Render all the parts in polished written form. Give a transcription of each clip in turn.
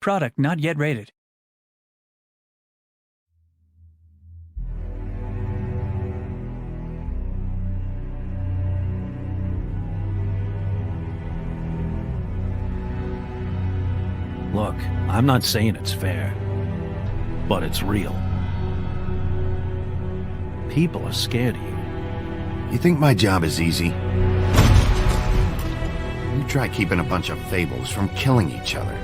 Product not yet rated. Look, I'm not saying it's fair, but it's real. People are scared of you. You think my job is easy? You try keeping a bunch of fables from killing each other.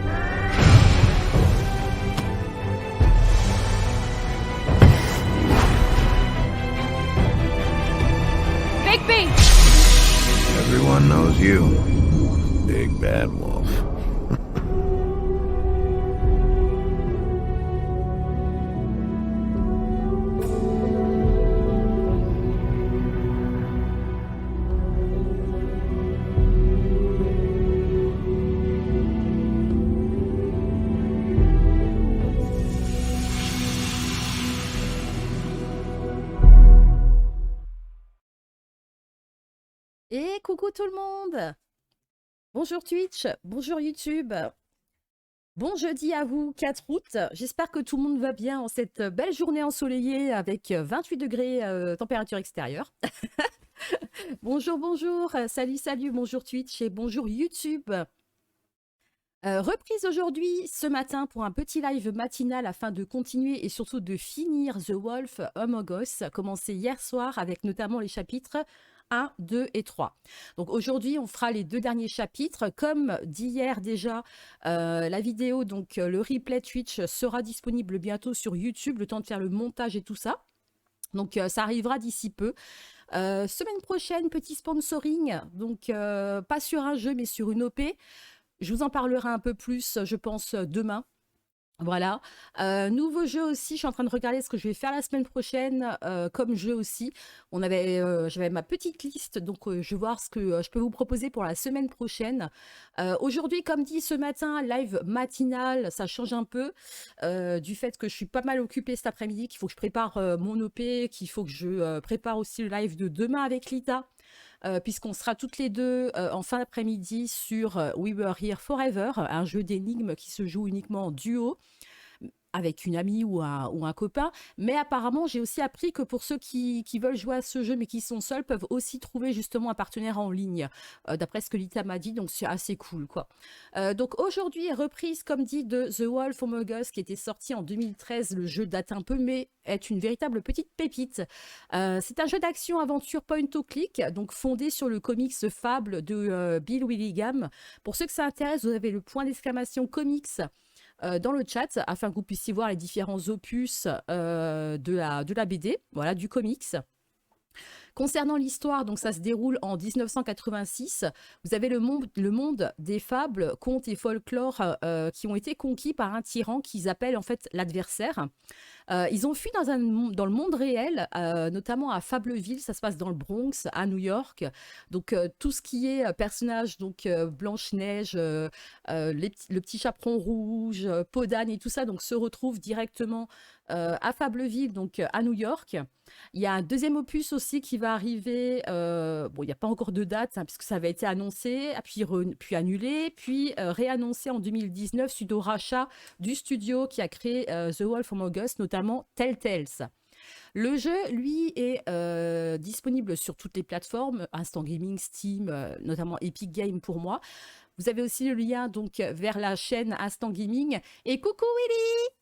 Big B! Everyone knows you. Big Bad Wolf. Et coucou tout le monde! Bonjour Twitch, bonjour YouTube. Bon jeudi à vous, 4 août. J'espère que tout le monde va bien en cette belle journée ensoleillée avec 28 degrés température extérieure. Bonjour, bonjour, salut, bonjour Twitch et bonjour YouTube. Reprise aujourd'hui, ce matin, pour un petit live matinal afin de continuer et surtout de finir The Wolf Among Us, commencé hier soir avec notamment les chapitres 1, 2 et 3. Donc aujourd'hui, on fera les 2 derniers chapitres. Comme d'hier déjà, la vidéo, donc le replay Twitch sera disponible bientôt sur YouTube, le temps de faire le montage et tout ça. Donc ça arrivera d'ici peu. Semaine prochaine, petit sponsoring, donc pas sur un jeu mais sur une OP. Je vous en parlerai un peu plus, je pense, demain. Voilà. Nouveau jeu aussi, je suis en train de regarder ce que je vais faire la semaine prochaine comme jeu aussi. J'avais ma petite liste, donc je vais voir ce que je peux vous proposer pour la semaine prochaine. Aujourd'hui, comme dit ce matin, live matinal, ça change un peu du fait que je suis pas mal occupée cet après-midi, qu'il faut que je prépare mon OP, qu'il faut que je prépare aussi le live de demain avec Lita. Puisqu'on sera toutes les deux en fin d'après-midi sur We Were Here Forever, un jeu d'énigmes qui se joue uniquement en duo, avec une amie ou un copain. Mais apparemment, j'ai aussi appris que pour ceux qui veulent jouer à ce jeu mais qui sont seuls, peuvent aussi trouver justement un partenaire en ligne, d'après ce que Lita m'a dit, donc c'est assez cool, quoi. Donc aujourd'hui, reprise, comme dit, de The Wolf Among Us, qui était sorti en 2013. Le jeu date un peu, mais est une véritable petite pépite. C'est un jeu d'action-aventure point-to-click, donc fondé sur le comics Fable de Bill Willingham. Pour ceux que ça intéresse, vous avez le point d'exclamation comics dans le chat, afin que vous puissiez voir les différents opus de la BD, voilà, du comics. Concernant l'histoire, donc ça se déroule en 1986. Vous avez le monde des fables, contes et folklore qui ont été conquis par un tyran qu'ils appellent en fait l'adversaire. Ils ont fui dans le monde réel, notamment à Fableville, ça se passe dans le Bronx, à New York. Donc tout ce qui est personnage, donc Blanche-Neige, le petit chaperon rouge, Peau d'âne et tout ça, donc se retrouve directement à Fableville, donc à New York. Il y a un deuxième opus aussi qui va arriver, bon, il n'y a pas encore de date, hein, puisque ça avait été annoncé, puis annulé, puis réannoncé en 2019 suite au rachat du studio qui a créé The Wolf Among Us, notamment Telltales. Le jeu, lui, est disponible sur toutes les plateformes, Instant Gaming, Steam, notamment Epic Games pour moi. Vous avez aussi le lien donc vers la chaîne Instant Gaming. Et coucou Willy!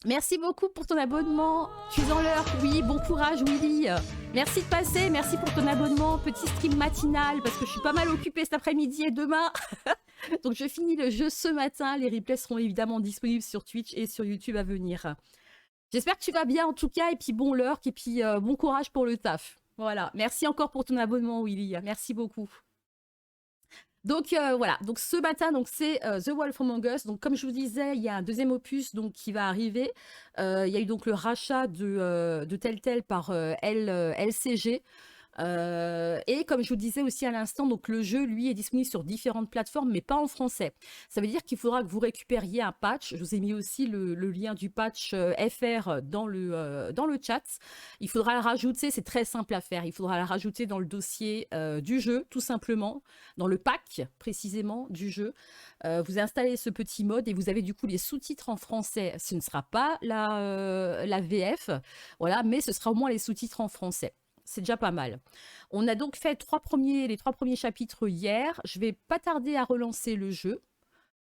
Merci beaucoup pour ton abonnement. Tu es dans l'heure. Oui, bon courage Willy. Merci de passer, merci pour ton abonnement. Petit stream matinal parce que je suis pas mal occupée cet après-midi et demain. Donc je finis le jeu ce matin. Les replays seront évidemment disponibles sur Twitch et sur YouTube à venir. J'espère que tu vas bien en tout cas, et puis bon lurk, et puis bon courage pour le taf. Voilà, merci encore pour ton abonnement Willy, merci beaucoup. Donc voilà, donc ce matin, donc c'est The Wolf Among Us. Donc comme je vous disais, il y a un deuxième opus donc qui va arriver. Il y a eu donc le rachat de Telltale par LCG. Et comme je vous disais aussi à l'instant, donc le jeu, lui, est disponible sur différentes plateformes, mais pas en français. Ça veut dire qu'il faudra que vous récupériez un patch. Je vous ai mis aussi le lien du patch FR dans le chat. Il faudra le rajouter, c'est très simple à faire. Il faudra le rajouter dans le dossier du jeu, tout simplement, dans le pack précisément du jeu. Vous installez ce petit mode et vous avez du coup les sous-titres en français. Ce ne sera pas la VF, voilà, mais ce sera au moins les sous-titres en français. C'est déjà pas mal. On a donc fait les 3 premiers chapitres hier. Je vais pas tarder à relancer le jeu.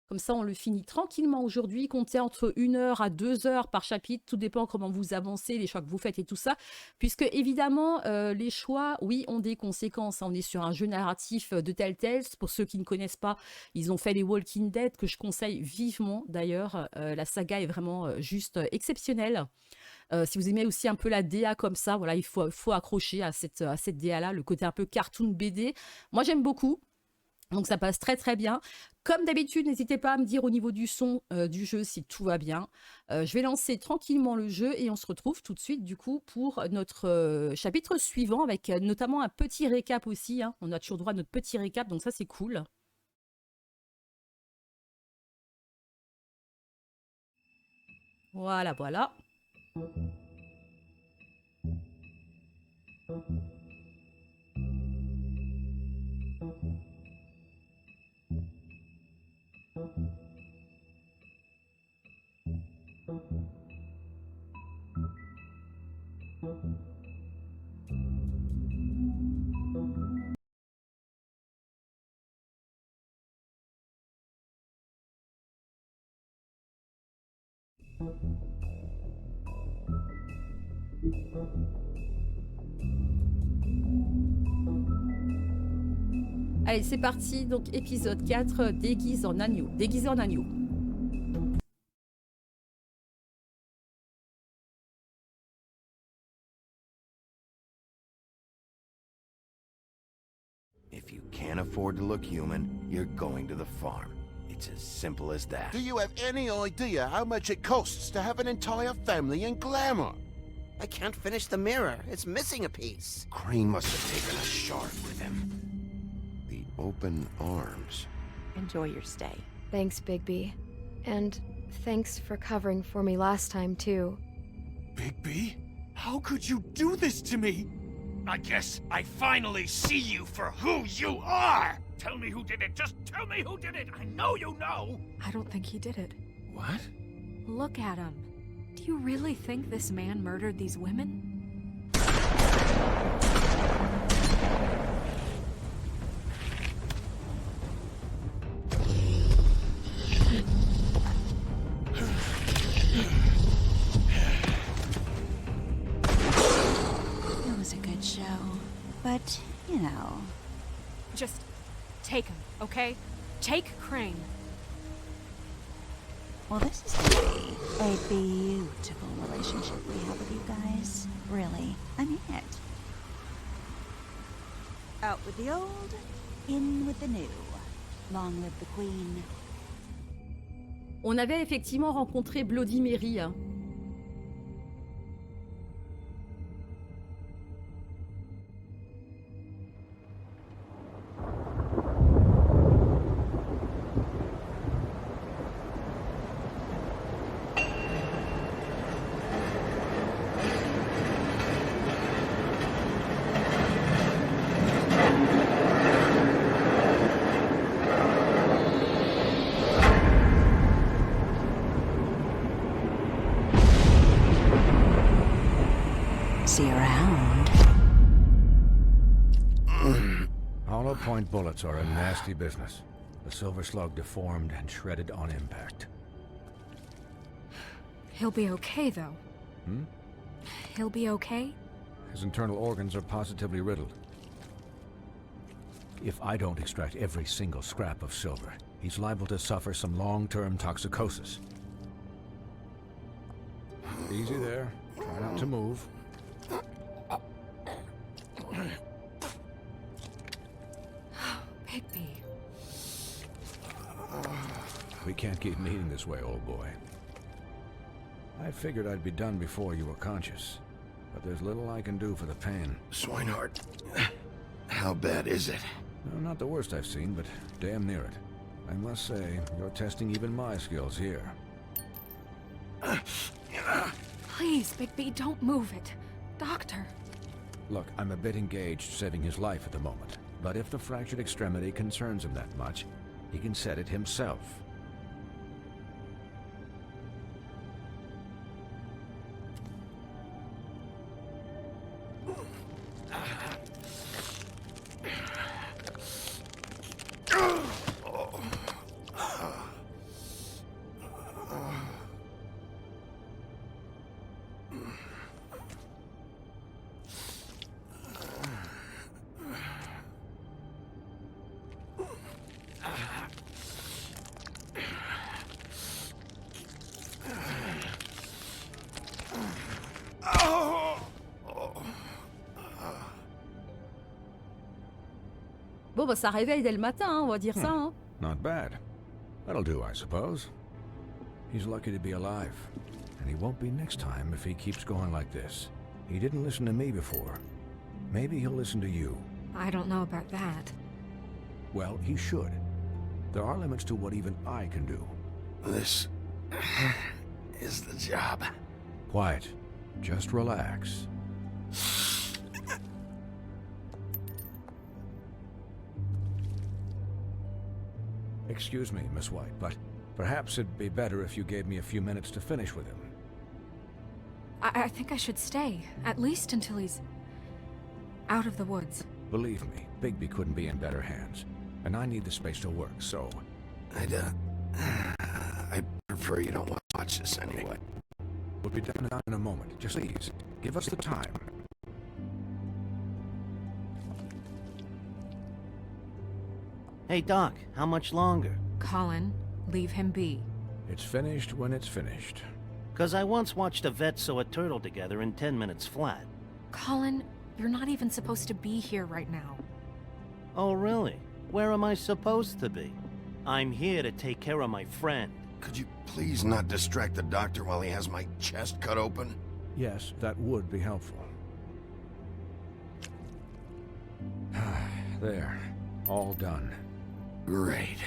Comme ça, on le finit tranquillement aujourd'hui. Comptez entre 1 heure à 2 heures par chapitre. Tout dépend comment vous avancez, les choix que vous faites et tout ça. Puisque, évidemment, les choix, oui, ont des conséquences. On est sur un jeu narratif de Telltale. Pour ceux qui ne connaissent pas, ils ont fait les Walking Dead, que je conseille vivement d'ailleurs. La saga est vraiment juste exceptionnelle. Si vous aimez aussi un peu la DA comme ça, voilà, il faut accrocher à cette DA-là, le côté un peu cartoon BD. Moi, j'aime beaucoup. Donc ça passe très très bien. Comme d'habitude, n'hésitez pas à me dire au niveau du son du jeu si tout va bien. Je vais lancer tranquillement le jeu et on se retrouve tout de suite du coup pour notre chapitre suivant avec notamment un petit récap aussi. Hein. On a toujours droit à notre petit récap, donc ça c'est cool. Voilà, voilà. Allez, c'est parti. Donc épisode 4, déguisé en agneau. Déguisé en agneau. If you can't afford to look human, you're going to the farm. It's as simple as that. Do you have any idea how much it costs to have an entire family in glamour? I can't finish the mirror. It's missing a piece. Crane must have taken a shard with him. The open arms. Enjoy your stay. Thanks, Bigby. And thanks for covering for me last time, too. Bigby? How could you do this to me? I guess I finally see you for who you are! Tell me who did it! Just tell me who did it! I know you know! I don't think he did it. What? Look at him. Do you really think this man murdered these women? It was a good show, but, you know. Just take him, okay? Take Crane. Well, this is gonna be a beautiful relationship we have with you guys. Really, I mean it. Out with the old, in with the new. Long live the Queen. On avait effectivement rencontré Bloody Mary. Hein. See you around. Hollow point bullets are a nasty business. The silver slug deformed and shredded on impact. He'll be okay, though. Hmm? He'll be okay? His internal organs are positively riddled. If I don't extract every single scrap of silver, he's liable to suffer some long-term toxicosis. Easy there. Try not to move. Bigby. We can't keep meeting this way, old boy. I figured I'd be done before you were conscious, but there's little I can do for the pain. Swinehart, how bad is it? No, not the worst I've seen, but damn near it. I must say, you're testing even my skills here. Please, Bigby, don't move it. Doctor. Look, I'm a bit engaged saving his life at the moment, but if the fractured extremity concerns him that much, he can set it himself. Bon, bah ça réveille dès le matin, hein, on va dire ça. Hein. Not bad. That'll do, I suppose. He's lucky to be alive, and he won't be next time if he keeps going like this. He didn't listen to me before. Maybe he'll listen to you. I don't know about that. Well, he should. There are limits to what even I can do. This is the job. Quiet. Just relax. Excuse me, Miss White, but perhaps it'd be better if you gave me a few minutes to finish with him. I think I should stay, at least until he's out of the woods. Believe me, Bigby couldn't be in better hands, and I need the space to work, so... I prefer you don't watch this anyway. We'll be done in a moment. Just please, give us the time. Hey, Doc, how much longer? Colin, leave him be. It's finished when it's finished. 'Cause I once watched a vet sew a turtle together in 10 minutes flat. Colin, you're not even supposed to be here right now. Oh, really? Where am I supposed to be? I'm here to take care of my friend. Could you please not distract the doctor while he has my chest cut open? Yes, that would be helpful. There. All done. Great.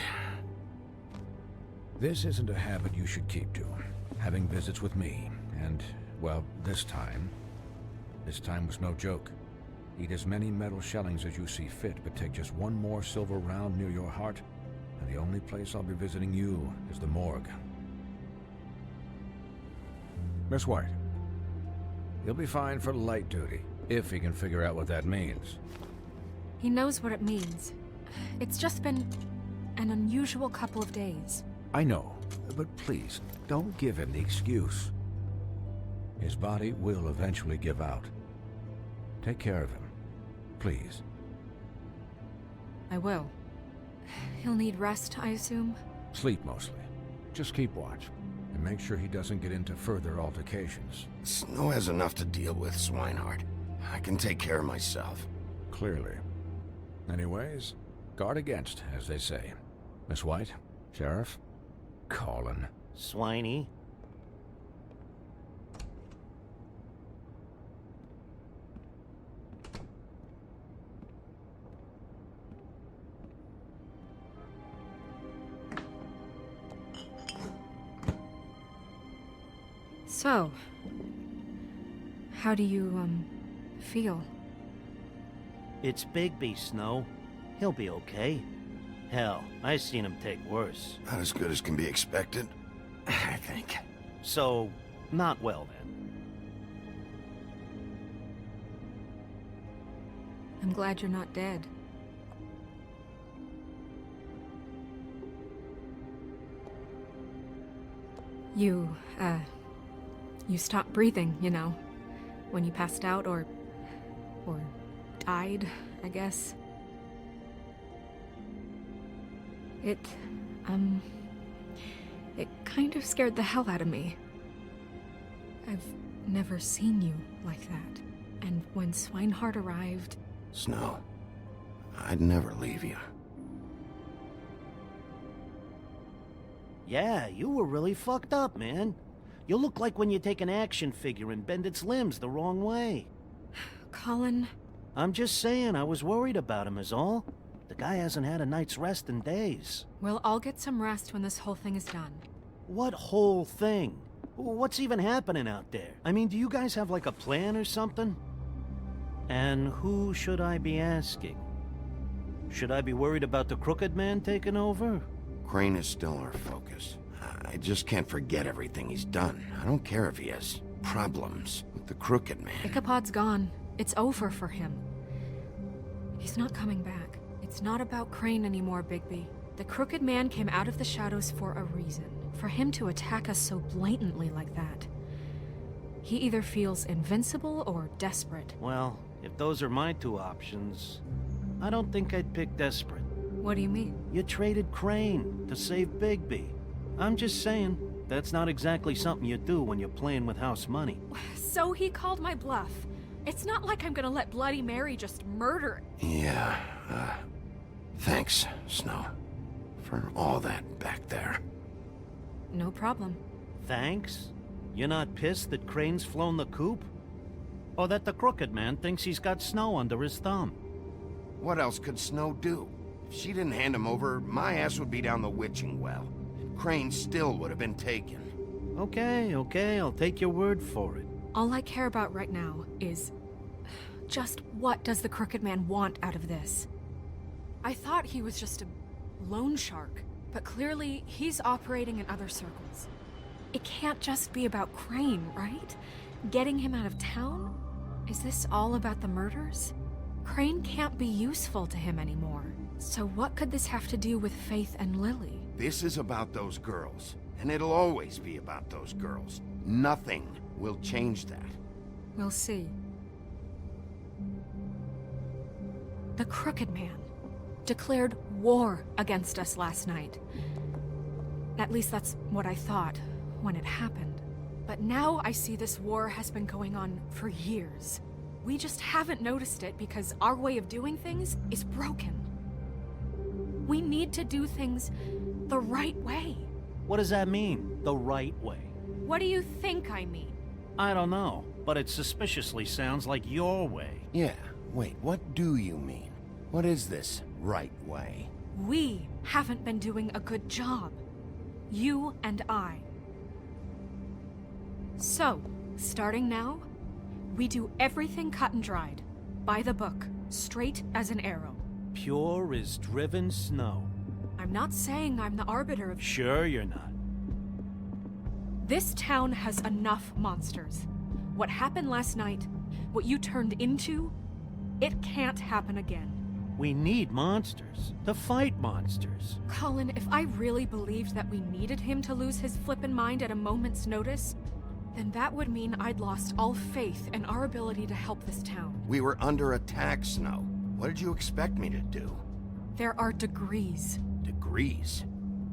This isn't a habit you should keep to. Having visits with me, and, well, this time was no joke. Eat as many metal shellings as you see fit, but take just one more silver round near your heart, and the only place I'll be visiting you is the morgue. Miss White, he'll be fine for light duty, if he can figure out what that means. He knows what it means. It's just been an unusual couple of days. I know, but please, don't give him the excuse. His body will eventually give out. Take care of him, please. I will. He'll need rest, I assume? Sleep mostly. Just keep watch, and make sure he doesn't get into further altercations. Snow has enough to deal with, Swinehart. I can take care of myself. Clearly. Anyways, guard against, as they say. Miss White, Sheriff, Colin. Swiney. So, how do you, feel? It's Bigby, Snow. He'll be okay. Hell, I seen him take worse. Not as good as can be expected, I think. So, not well then. I'm glad you're not dead. You stopped breathing, you know, when you passed out or died, I guess. It kind of scared the hell out of me. I've never seen you like that. And when Swinehart arrived... Snow, I'd never leave you. Yeah, you were really fucked up, man. You look like when you take an action figure and bend its limbs the wrong way. Colin... I'm just saying, I was worried about him is all. The guy hasn't had a night's rest in days. We'll all get some rest when this whole thing is done. What whole thing? What's even happening out there? I mean, do you guys have like a plan or something? And who should I be asking? Should I be worried about the Crooked Man taking over? Crane is still our focus. I just can't forget everything he's done. I don't care if he has problems with the Crooked Man. Ichabod's gone. It's over for him. He's not coming back. It's not about Crane anymore, Bigby. The Crooked Man came out of the shadows for a reason. For him to attack us so blatantly like that. He either feels invincible or desperate. Well, if those are my two options, I don't think I'd pick desperate. What do you mean? You traded Crane to save Bigby. I'm just saying, that's not exactly something you do when you're playing with house money. So he called my bluff. It's not like I'm gonna let Bloody Mary just murder... Yeah, thanks, Snow. For all that back there. No problem. Thanks? You're not pissed that Crane's flown the coop? Or that the Crooked Man thinks he's got Snow under his thumb? What else could Snow do? If she didn't hand him over, my ass would be down the witching well. And Crane still would have been taken. Okay, I'll take your word for it. All I care about right now is... just what does the Crooked Man want out of this? I thought he was just a loan shark, but clearly he's operating in other circles. It can't just be about Crane, right? Getting him out of town? Is this all about the murders? Crane can't be useful to him anymore. So what could this have to do with Faith and Lily? This is about those girls, and it'll always be about those girls. Nothing will change that. We'll see. The Crooked Man declared war against us last night. At least that's what I thought when it happened. But now I see this war has been going on for years. We just haven't noticed it because our way of doing things is broken. We need to do things the right way. What does that mean, the right way? What do you think I mean? I don't know, but it suspiciously sounds like your way. Yeah, wait, what do you mean? What is this right way? We haven't been doing a good job. You and I. So, starting now, we do everything cut and dried. By the book, straight as an arrow. Pure as driven snow. I'm not saying I'm the arbiter of... Sure you're not. This town has enough monsters. What happened last night, what you turned into, it can't happen again. We need monsters to fight monsters. Colin, if I really believed that we needed him to lose his flippin' mind at a moment's notice, then that would mean I'd lost all faith in our ability to help this town. We were under attack, Snow. What did you expect me to do? There are degrees. Degrees?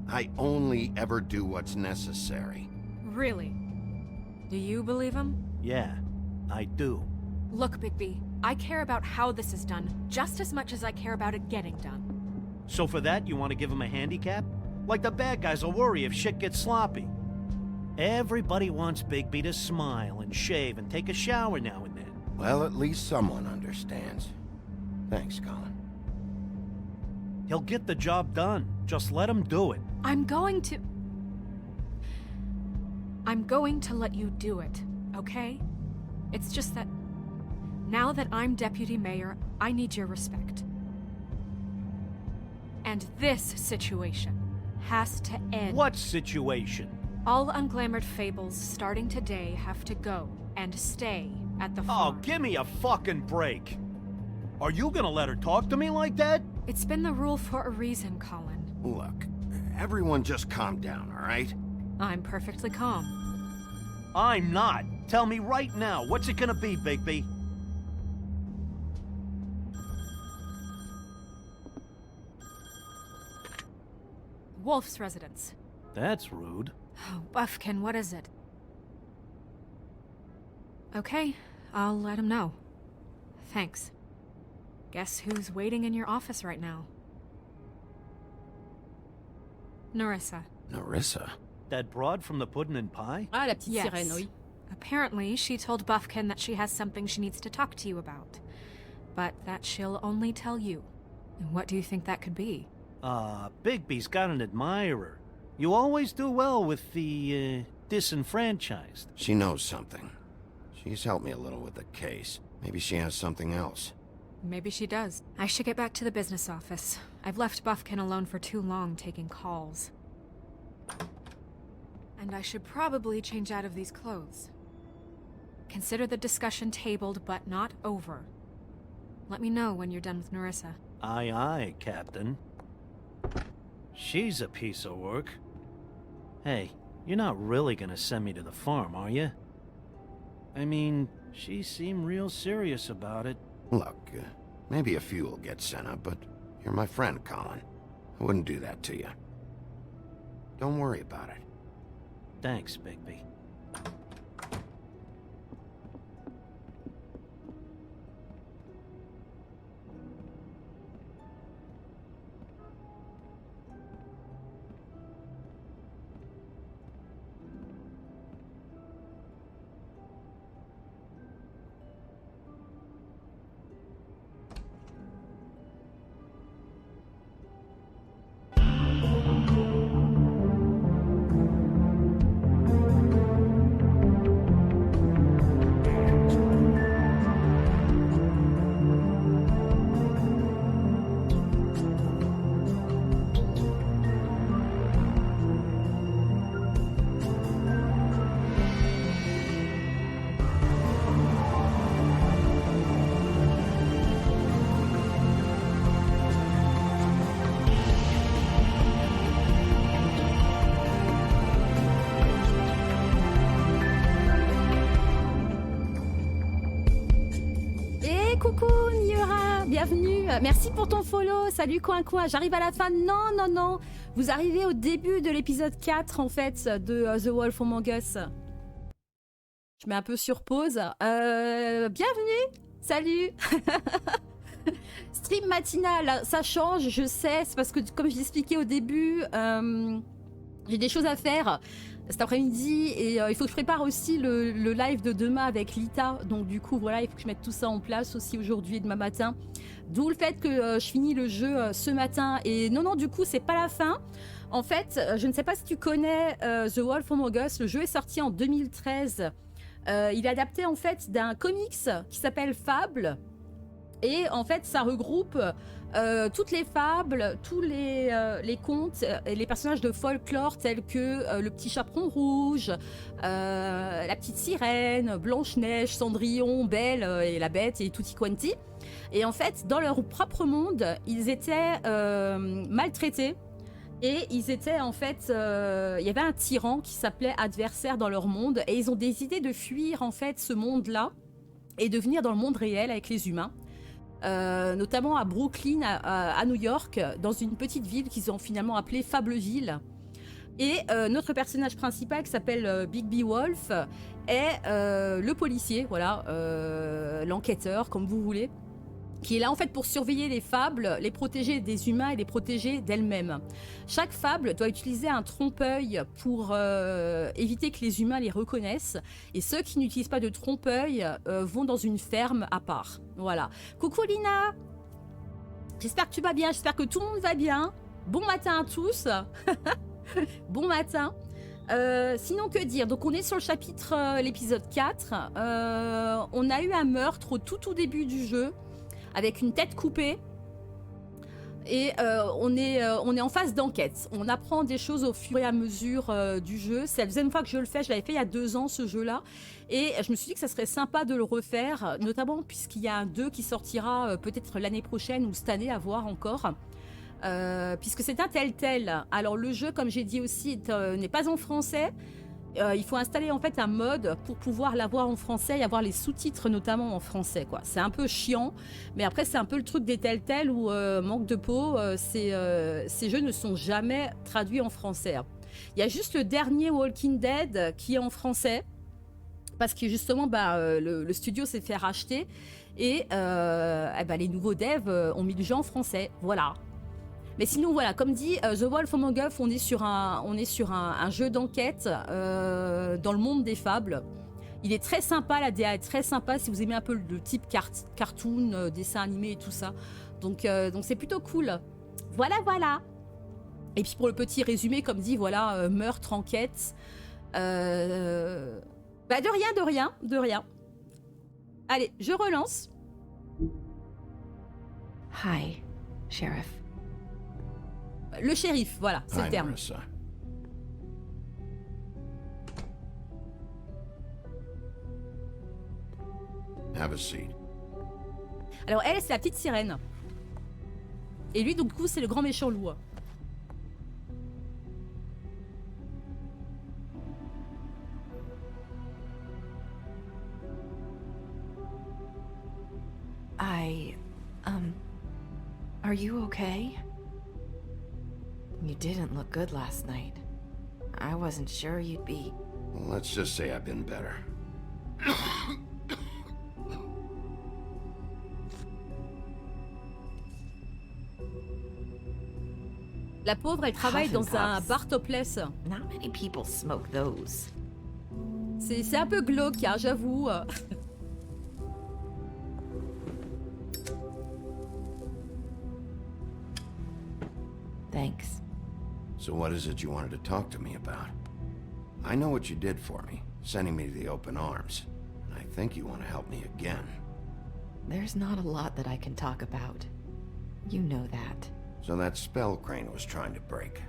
I only ever do what's necessary. Really? Do you believe him? Yeah, I do. Look, Bigby, I care about how this is done just as much as I care about it getting done. So for that, you want to give him a handicap? Like the bad guys will worry if shit gets sloppy. Everybody wants Bigby to smile and shave and take a shower now and then. Well, at least someone understands. Thanks, Colin. He'll get the job done. Just let him do it. I'm going to let you do it, okay? It's just that now that I'm deputy mayor, I need your respect. And this situation has to end. What situation? All unglamored fables starting today have to go and stay at the farm. Oh, give me a fucking break. Are you gonna let her talk to me like that? It's been the rule for a reason, Colin. Look, everyone just calm down, all right? I'm perfectly calm. I'm not. Tell me right now, what's it gonna be, Bigby? Wolf's residence. That's rude. Oh, Buffkin, what is it? Okay, I'll let him know. Thanks. Guess who's waiting in your office right now? Nerissa. Nerissa? That broad from the puddin' and pie? Ah, la petite Yes. sirène, oui. Apparently, she told Buffkin that she has something she needs to talk to you about. But that she'll only tell you. And what do you think that could be? Bigby's got an admirer. You always do well with the, disenfranchised. She knows something. She's helped me a little with the case. Maybe she has something else. Maybe she does. I should get back to the business office. I've left Buffkin alone for too long taking calls. And I should probably change out of these clothes. Consider the discussion tabled but not over. Let me know when you're done with Nerissa. Aye, aye, Captain. She's a piece of work. Hey, you're not really gonna send me to the farm, are you? I mean, she seemed real serious about it. Look, maybe a few will get sent up, but you're my friend, Colin. I wouldn't do that to you. Don't worry about it. Thanks, Bigby. Coucou Niura, bienvenue. Merci pour ton follow. Salut Coin Coin. J'arrive à la fin. Non, non, non. Vous arrivez au début de l'épisode 4 en fait de The Wolf Among Us. Je mets un peu sur pause. Bienvenue. Salut. Stream matinal, ça change, je sais. C'est parce que comme je l'expliquais au début, j'ai des choses à faire cet après-midi et il faut que je prépare aussi le live de demain avec Lita. Donc du coup, voilà, il faut que je mette tout ça en place aussi aujourd'hui et demain matin. D'où le fait que je finis le jeu ce matin. Et non, du coup, c'est pas la fin. En fait, je ne sais pas si tu connais The Wolf Among Us. Le jeu est sorti en 2013. Il est adapté en fait d'un comics qui s'appelle Fable. Et en fait, ça regroupe toutes les fables, tous les contes et les personnages de folklore tels que le petit chaperon rouge, la petite sirène, Blanche-Neige, Cendrillon, Belle et la Bête et Tutti Quanti. Et en fait, dans leur propre monde, ils étaient maltraités. Et ils étaient en fait, il y avait un tyran qui s'appelait Adversaire dans leur monde. Et ils ont décidé de fuir en fait ce monde-là et de venir dans le monde réel avec les humains. Notamment à Brooklyn, à New York, dans une petite ville qu'ils ont finalement appelée Fableville. Et notre personnage principal, qui s'appelle Bigby Wolf, est le policier, voilà, l'enquêteur, comme vous voulez, qui est là en fait pour surveiller les fables, les protéger des humains et les protéger d'elles-mêmes. Chaque fable doit utiliser un trompe-œil pour éviter que les humains les reconnaissent. Et ceux qui n'utilisent pas de trompe-œil vont dans une ferme à part. Voilà. Coucou Lina. J'espère que tu vas bien, j'espère que tout le monde va bien. Bon matin à tous. Bon matin. Sinon, que dire? Donc, on est sur le chapitre, l'épisode 4. On a eu un meurtre au tout début du jeu, avec une tête coupée. Et on est en phase d'enquête. On apprend des choses au fur et à mesure du jeu. C'est la deuxième fois que je le fais. Je l'avais fait il y a 2 ans, ce jeu-là. Et je me suis dit que ça serait sympa de le refaire, notamment puisqu'il y a un 2 qui sortira peut-être l'année prochaine ou cette année, à voir encore. Puisque c'est un tel. Alors le jeu, comme j'ai dit aussi, n'est pas en français. Il faut installer en fait un mode pour pouvoir l'avoir en français et avoir les sous-titres notamment en français, quoi. C'est un peu chiant, mais après c'est un peu le truc des tel où manque de peau, ces jeux ne sont jamais traduits en français. Il y a juste le dernier Walking Dead qui est en français parce que justement le studio s'est fait racheter et les nouveaux devs ont mis le jeu en français, voilà. Mais sinon, voilà, comme dit, The Wolf Among Us, on est sur un jeu d'enquête dans le monde des fables. Il est très sympa, la DA est très sympa si vous aimez un peu le type cartoon, dessin animé et tout ça. Donc c'est plutôt cool. Voilà. Et puis pour le petit résumé, comme dit, voilà, meurtre, enquête. Bah de rien. Allez, je relance. Hi, Sheriff. Le shérif, voilà, c'est le Hi, terme. Marissa. Have a seat. Alors elle, c'est la petite sirène. Et lui, donc, du coup, c'est le grand méchant loup. Are you okay? You didn't look good last night. I wasn't sure you'd be... Well, let's just say I've been better. La pauvre, elle travaille dans un bar topless. Not many people smoke those. C'est un peu glauque, hein, j'avoue. Thanks. So what is it you wanted to talk to me about? I know what you did for me, sending me to the open arms. And I think you want to help me again. There's not a lot that I can talk about. You know that. So that spell Crane was trying to break.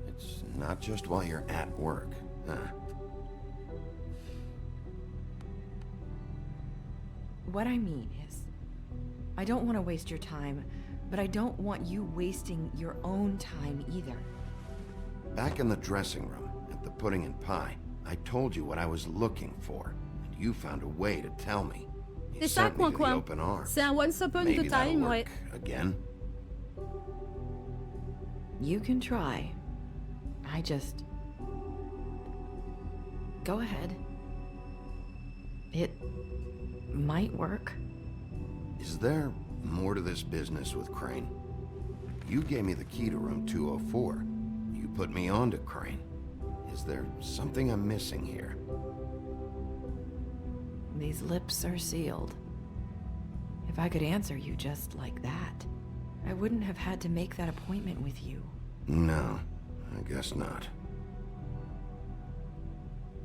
It's not just while you're at work, huh? What I mean is, I don't want to waste your time, but I don't want you wasting your own time either. Back in the dressing room, at the pudding and pie, I told you what I was looking for, and you found a way to tell me. You C'est ça, sent me coin to the coin. open arms. C'est un once upon Maybe a that'll time, work ouais. again? You can try. I just... Go ahead. It might work. Is there more to this business with Crane? You gave me the key to room 204. You put me on to Crane. Is there something I'm missing here? These lips are sealed. If I could answer you just like that, I wouldn't have had to make that appointment with you. No, I guess not.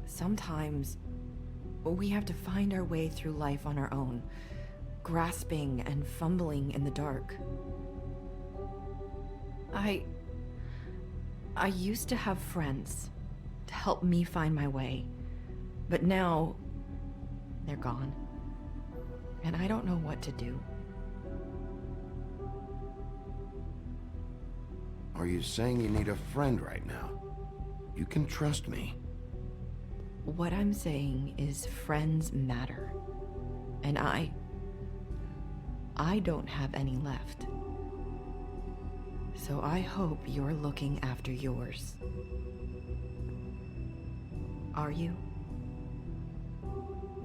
Sometimes, we have to find our way through life on our own, grasping and fumbling in the dark. I used to have friends to help me find my way, but now they're gone, and I don't know what to do. Are you saying you need a friend right now? You can trust me. What I'm saying is friends matter, and I don't have any left. So I hope you're looking after yours. Are you?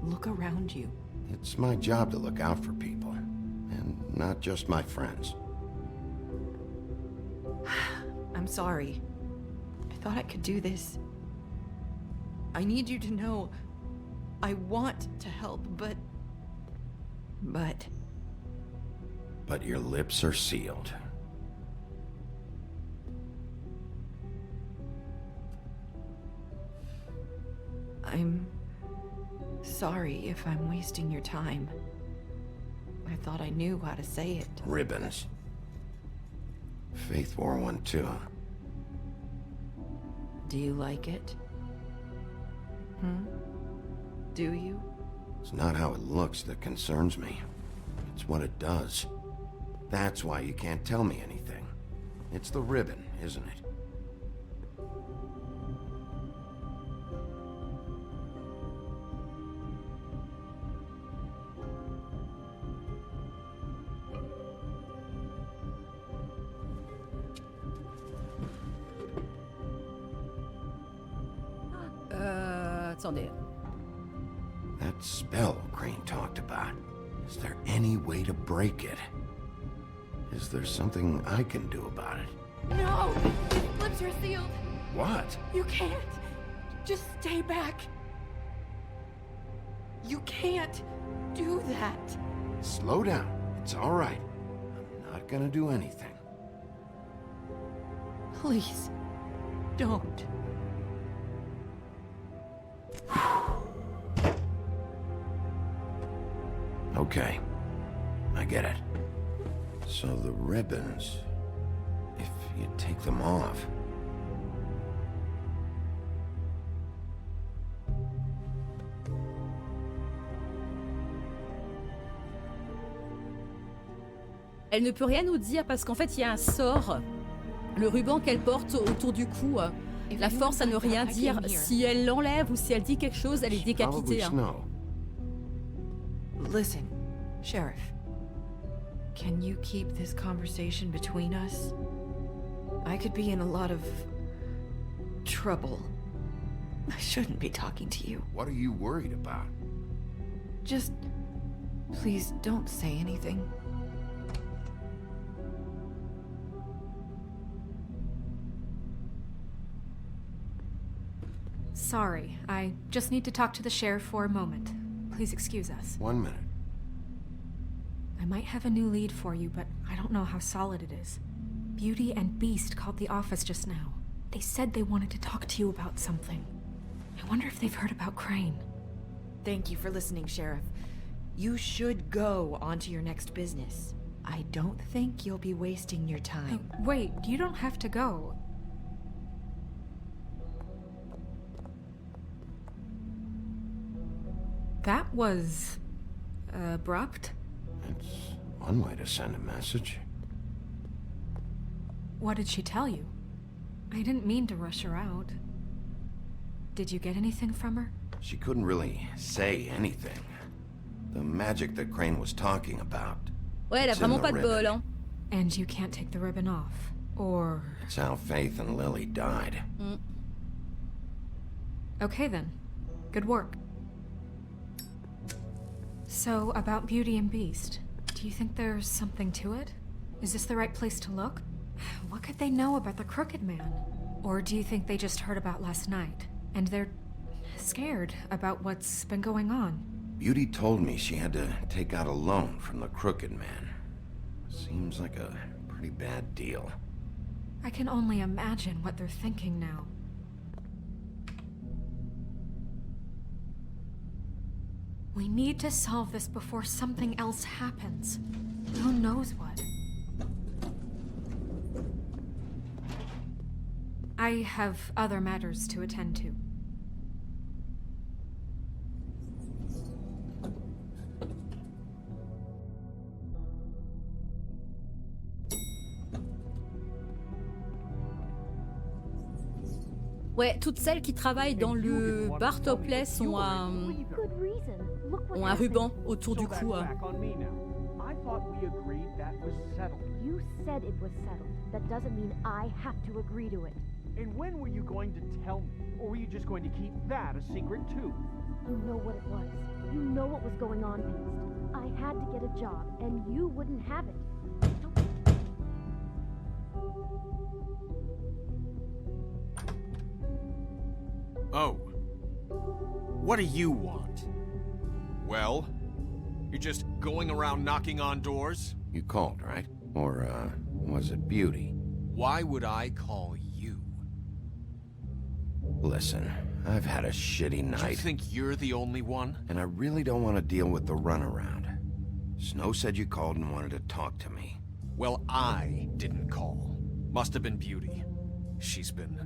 Look around you. It's my job to look out for people, and not just my friends. I'm sorry. I thought I could do this. I need you to know I want to help, but... But your lips are sealed. I'm sorry if I'm wasting your time. I thought I knew how to say it. Ribbons. Faith wore one too. Do you like it? Do you? It's not how it looks that concerns me. It's what it does. That's why you can't tell me anything. It's the ribbon, isn't it? Attendez. That spell Crane talked about. Is there any way to break it? Is there something I can do about it? No! His lips are sealed! What? You can't! Just stay back! You can't do that! Slow down. It's all right. I'm not gonna do anything. Please, don't. Okay. I get it. So the ribbons... if you take them off... Elle ne peut rien nous dire parce qu'en fait, il y a un sort. Le ruban qu'elle porte autour du cou. La force à ne rien dire. Si elle l'enlève ou si elle dit quelque chose, elle est décapitée. Hein. Listen, Sheriff. Can you keep this conversation between us? I could be in a lot of trouble. I shouldn't be talking to you. What are you worried about? Just please don't say anything. Sorry, I just need to talk to the sheriff for a moment. Please excuse us. 1 minute. I might have a new lead for you, but I don't know how solid it is. Beauty and Beast called the office just now. They said they wanted to talk to you about something. I wonder if they've heard about Crane. Thank you for listening, Sheriff. You should go on to your next business. I don't think you'll be wasting your time. Wait, you don't have to go. That was... abrupt? It's one way to send a message. What did she tell you? I didn't mean to rush her out. Did you get anything from her? She couldn't really say anything. The magic that Crane was talking about. Ouais, elle a vraiment pas de bol, hein. And you can't take the ribbon off, or... It's how Faith and Lily died. Okay then. Good work. So, about Beauty and Beast, do you think there's something to it? Is this the right place to look? What could they know about the Crooked Man? Or do you think they just heard about last night, and they're scared about what's been going on? Beauty told me she had to take out a loan from the Crooked Man. Seems like a pretty bad deal. I can only imagine what they're thinking now. We need to solve this before something else happens. Who knows what? I have other matters to attend to. Ouais, toutes celles qui travaillent dans le bar topless ont un ruban autour du cou. You said it was settled. That doesn't mean I have to agree to it. And when were you going to tell me? Or were you just going to keep that a secret too? You know what it was. You know what was going on, Beast. I had to get a job, and you wouldn't have it. Oh. What do you want? Well? You're just going around knocking on doors? You called, right? Or, was it Beauty? Why would I call you? Listen, I've had a shitty night. Do you think you're the only one? And I really don't want to deal with the runaround. Snow said you called and wanted to talk to me. Well, I didn't call. Must have been Beauty. She's been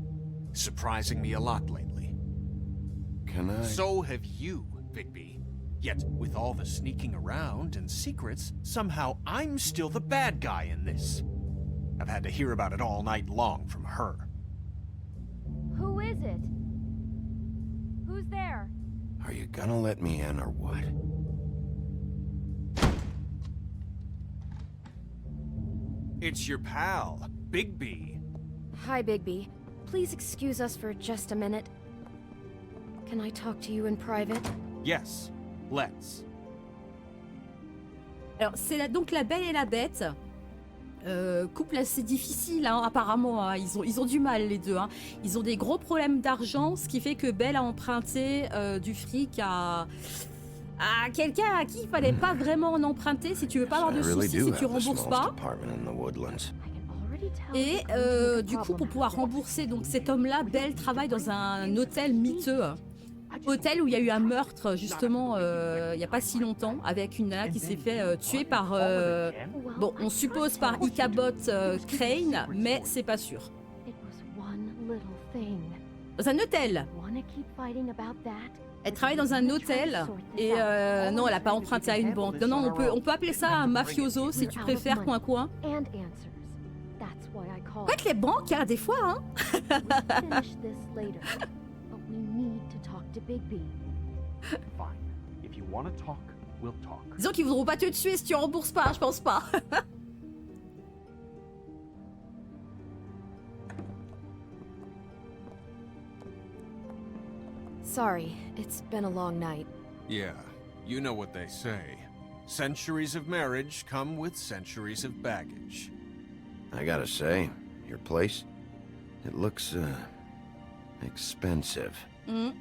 surprising me a lot lately. Can I? So have you, Bigby. Yet, with all the sneaking around and secrets, somehow I'm still the bad guy in this. I've had to hear about it all night long from her. Who is it? Who's there? Are you gonna let me in or what? It's your pal, Bigby. Hi, Bigby. Please excuse us for just a minute. Can I talk to you in private? Yes, let's. Alors, c'est donc la Belle et la Bête. Couple assez difficile, hein, apparemment. Hein. Ils ont du mal, les deux. Hein. Ils ont des gros problèmes d'argent, ce qui fait que Belle a emprunté du fric à quelqu'un à qui il fallait pas vraiment en emprunter. Si tu veux pas avoir de soucis, si tu rembourses pas. Et du coup, pour pouvoir rembourser donc cet homme-là, Belle travaille dans un hôtel miteux. Hôtel où il y a eu un meurtre justement il n'y a pas si longtemps avec une nana qui s'est fait tuer par bon on suppose par Ichabod Crane mais c'est pas sûr. Dans un hôtel. Elle travaille dans un hôtel et non elle a pas emprunté à une banque. Non on peut appeler ça un mafioso si tu préfères coin. Ouais que les banques hein, des fois hein. Disons qu'ils voudront pas te tuer si tu rembourses pas, je pense pas. Sorry, it's been a long night. Yeah, you know what they say. Centuries of marriage come with centuries of baggage. I gotta say, your place, it looks, expensive.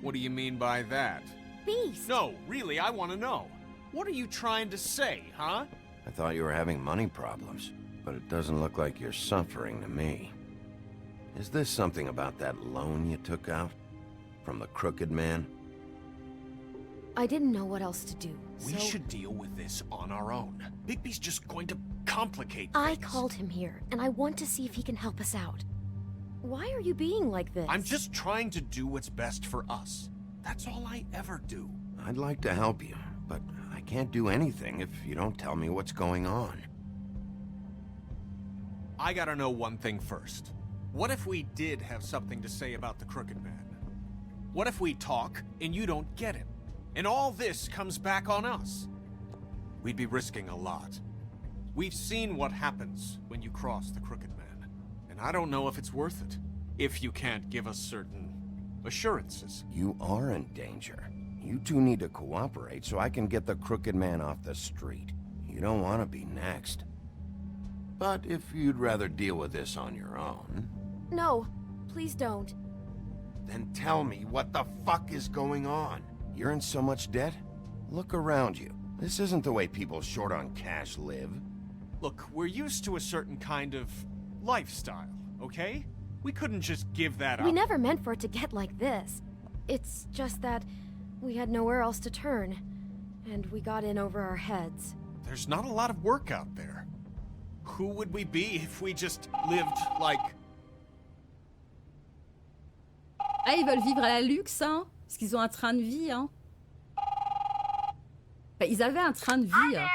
What do you mean by that? Beast! No, really, I want to know. What are you trying to say, huh? I thought you were having money problems, but it doesn't look like you're suffering to me. Is this something about that loan you took out? From the Crooked Man? I didn't know what else to do, We should deal with this on our own. Bigby's just going to complicate things. I called him here, and I want to see if he can help us out. Why are you being like this? I'm just trying to do what's best for us. That's all I ever do. I'd like to help you, but I can't do anything if you don't tell me what's going on. I gotta know one thing first. What if we did have something to say about the Crooked Man? What if we talk and you don't get him? And all this comes back on us? We'd be risking a lot. We've seen what happens when you cross the Crooked Man. And I don't know if it's worth it. If you can't give us certain assurances. You are in danger. You two need to cooperate so I can get the Crooked Man off the street. You don't want to be next. But if you'd rather deal with this on your own... No, please don't. Then tell me what the fuck is going on. You're in so much debt? Look around you. This isn't the way people short on cash live. Look, we're used to a certain kind of lifestyle, okay? We couldn't just give that up. We never meant for it to get like this. It's just that we had nowhere else to turn, and we got in over our heads. There's not a lot of work out there. Who would we be if we just lived like... Ah, ils veulent vivre à la luxe, hein, parce qu'ils ont un train de vie, hein. Enfin, ils avaient un train de vie. Hein.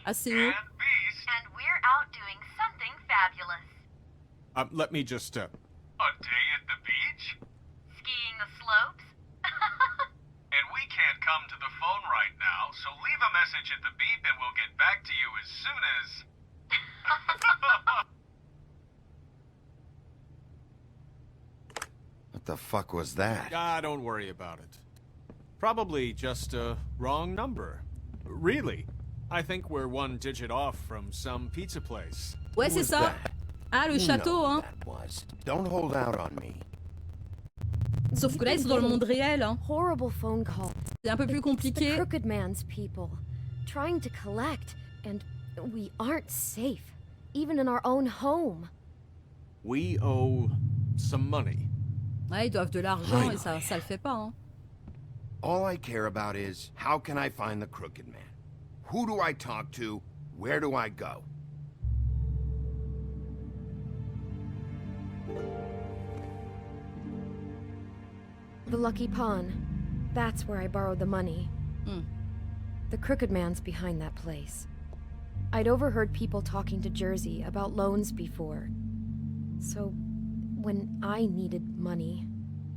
Assez haut. And we're out doing something fabulous. Let me just, A day at the beach? Skiing the slopes? And we can't come to the phone right now, so leave a message at the beep and we'll get back to you as soon as... What the fuck was that? Don't worry about it. Probably just a wrong number. Really, I think we're one digit off from some pizza place. Ouais, c'est ça. Ah, le château, hein. Don't hold out on me. Sauf que là, ils sont dans le monde réel, hein. Horrible phone calls. C'est un peu plus compliqué. The Crooked Man's people, trying to collect, and we aren't safe, even in our own home. We owe some money. Ouais, ils doivent de l'argent et ça le fait pas, hein. All I care about is, how can I find the Crooked Man? Who do I talk to? Where do I go? The Lucky Pawn. That's where I borrowed the money. The Crooked Man's behind that place. I'd overheard people talking to Jersey about loans before. So, when I needed money,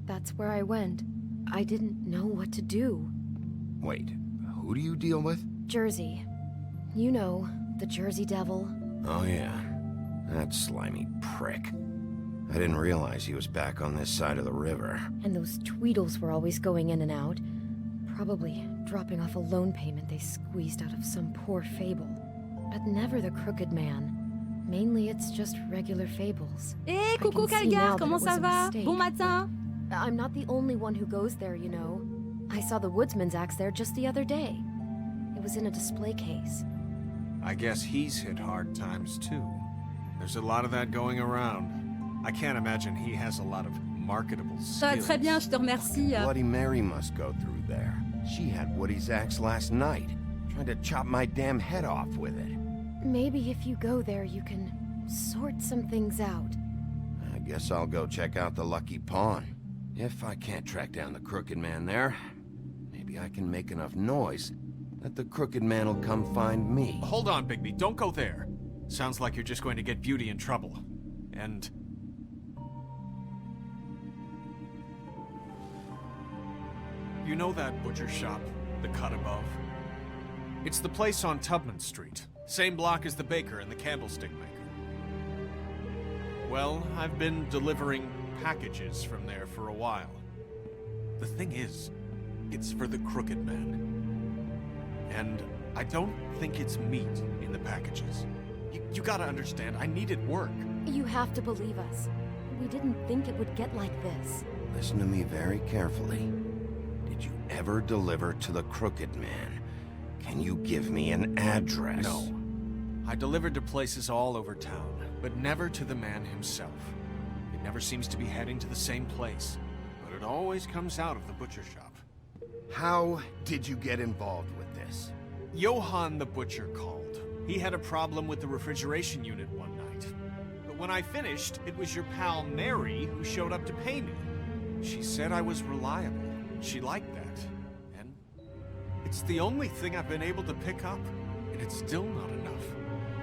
that's where I went. I didn't know what to do. Wait, who do you deal with? Jersey. You know, the Jersey Devil. Oh yeah, that slimy prick. I didn't realize he was back on this side of the river. And those Tweedles were always going in and out. Probably dropping off a loan payment they squeezed out of some poor fable. But never the Crooked Man. Mainly it's just regular fables. Eh, I coucou can see now Calgar, that comment it ça was a va? mistake. Bon matin. I'm not the only one who goes there, you know. I saw the woodsman's axe there just the other day. It was in a display case. I guess he's hit hard times too. There's a lot of that going around. I can't imagine he has a lot of marketable Ça va skills. très bien, je te remercie. Bloody Mary must go through there. She had Woody's axe last night, trying to chop my damn head off with it. Maybe if you go there, you can sort some things out. I guess I'll go check out the Lucky Pawn. If I can't track down the Crooked Man there, maybe I can make enough noise that the Crooked Man will come find me. Hold on, Bigby, don't go there. Sounds like you're just going to get Beauty in trouble. And... You know that butcher shop, the cut above? It's the place on Tubman Street. Same block as the baker and the candlestick maker. Well, I've been delivering packages from there for a while. The thing is, it's for the Crooked Man. And I don't think it's meat in the packages. You gotta understand, I needed work. You have to believe us. We didn't think it would get like this. Listen to me very carefully. Did you ever deliver to the Crooked Man? Can you give me an address? No. I delivered to places all over town, but never to the man himself. It never seems to be heading to the same place, but it always comes out of the butcher shop. How did you get involved with this? Johann the butcher called. He had a problem with the refrigeration unit one night. But when I finished, it was your pal Mary who showed up to pay me. She said I was reliable. She liked that. And it's the only thing I've been able to pick up, and it's still not enough.